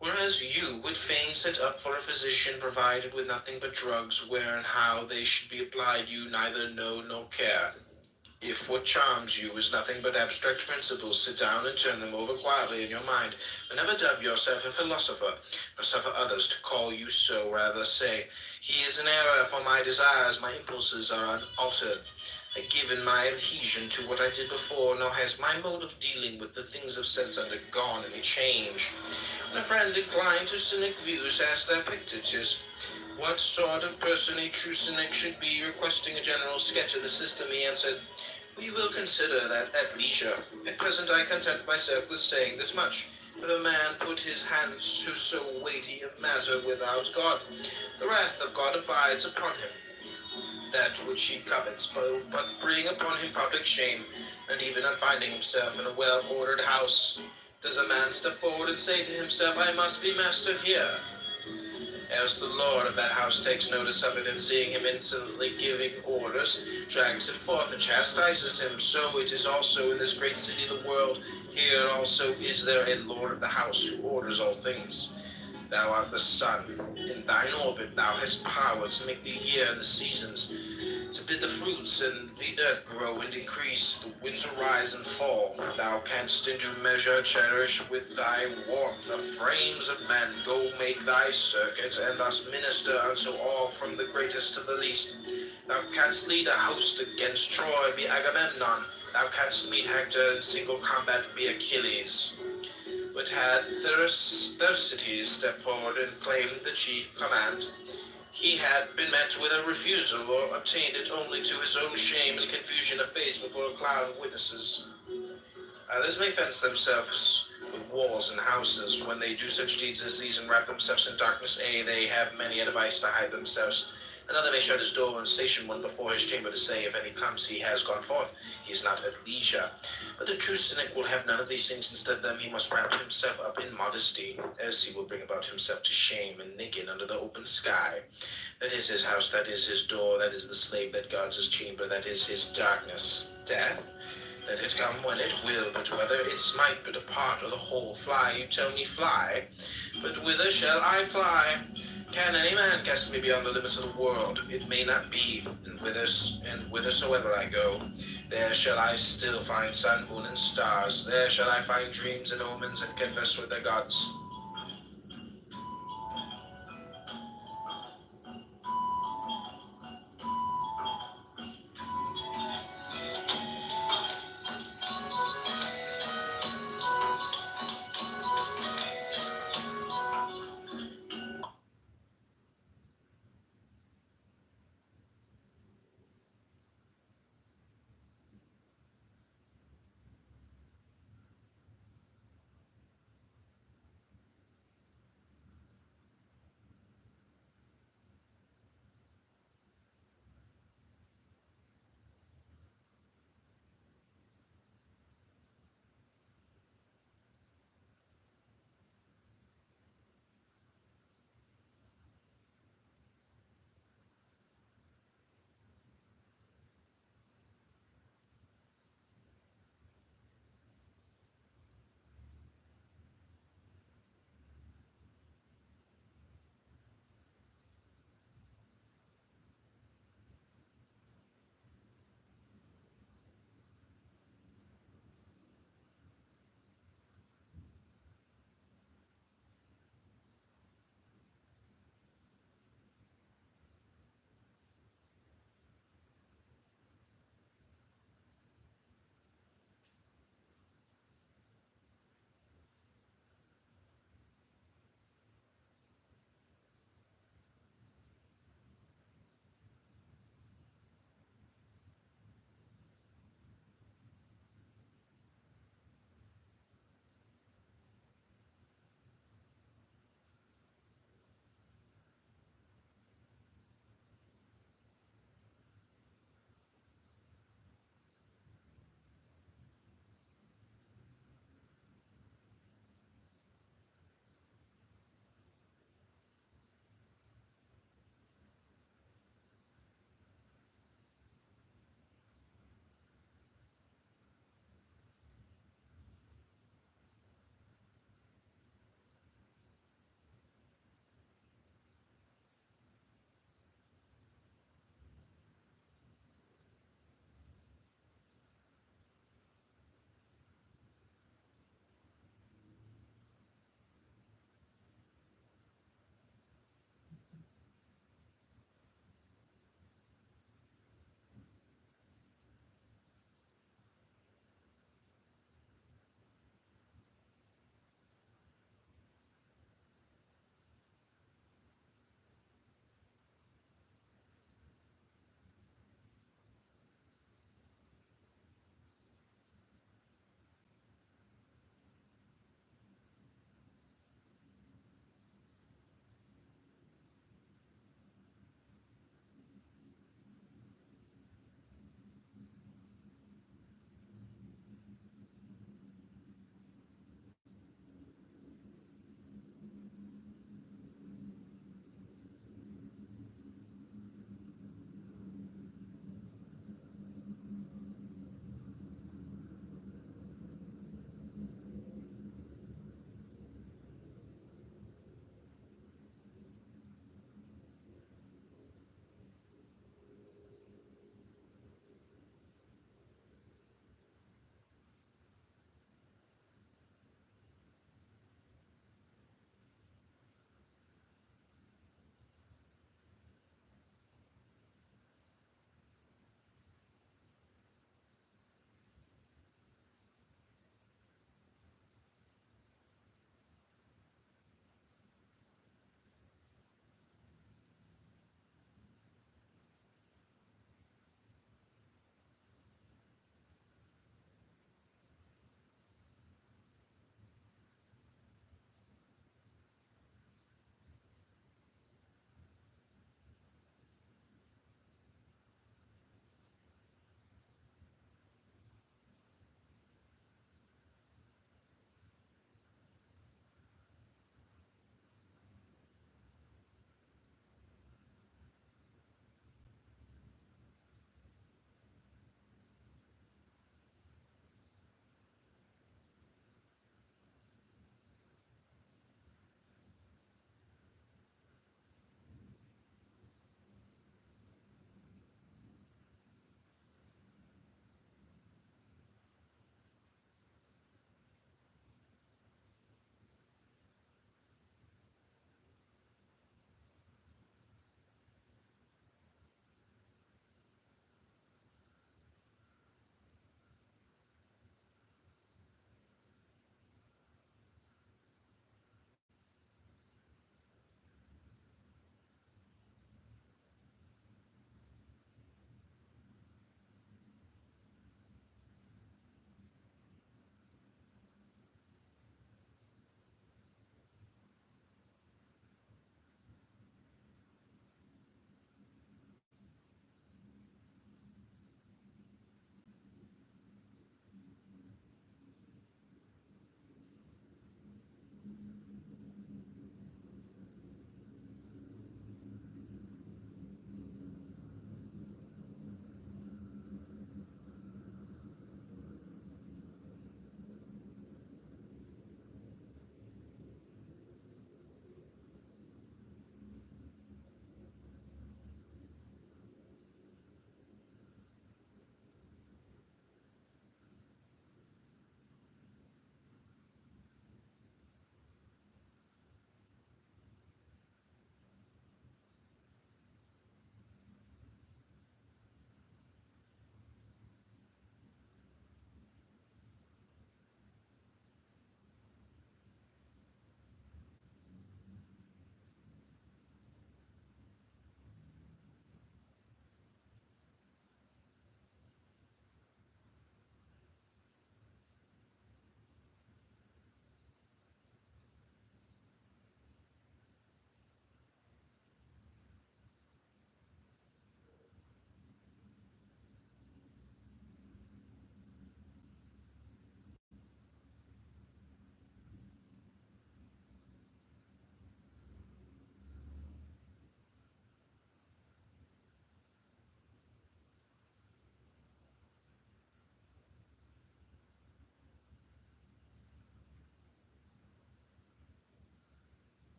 Whereas you would fain set up for a physician provided with nothing but drugs, where and how they should be applied you neither know nor care. If what charms you is nothing but abstract principles, sit down and turn them over quietly in your mind. But never dub yourself a philosopher, nor suffer others to call you so. Rather say, he is in error, for my desires, my impulses are unaltered. I give in my adhesion to what I did before, nor has my mode of dealing with the things of sense undergone any change. When a friend inclined to cynic views asked Epictetus what sort of person a true cynic should be, requesting a general sketch of the system, he answered, we will consider that at leisure. At present I content myself with saying this much. If a man put his hands to so weighty a matter without God, the wrath of God abides upon him. That which he covets, but bring upon him public shame, and even on finding himself in a well-ordered house, does a man step forward and say to himself, I must be master here. Else the lord of that house takes notice of it, and seeing him insolently giving orders, drags him forth and chastises him. So it is also in this great city of the world. Here also is there a lord of the house who orders all things. Thou art the sun. In thine orbit thou hast power to make the year and the seasons, to bid the fruits and the earth grow and increase, the winds arise and fall. Thou canst in due measure cherish with thy warmth the frames of men. Go make thy circuit, and thus minister unto all, from the greatest to the least. Thou canst lead a host against Troy, be Agamemnon. Thou canst meet Hector in single combat, be Achilles. But had Thersites stepped forward and claimed the chief command, he had been met with a refusal, or obtained it only to his own shame and confusion of face before a cloud of witnesses. Others may fence themselves with walls and houses when they do such deeds as these and wrap themselves in darkness. They have many a device to hide themselves. Another may shut his door and station one before his chamber to say, if any comes, he has gone forth, he is not at leisure. But the true cynic will have none of these things. Instead of them, he must wrap himself up in modesty, else he will bring about himself to shame, and naked under the open sky. That is his house, that is his door, that is the slave that guards his chamber, that is his darkness. Death? Let it come when it will, but whether it smite but a part or the whole, fly, you tell me, fly. But whither shall I fly? Can any man cast me beyond the limits of the world? It may not be, and whithersoever I go, there shall I still find sun, moon, and stars. There shall I find dreams and omens, and converse with the gods.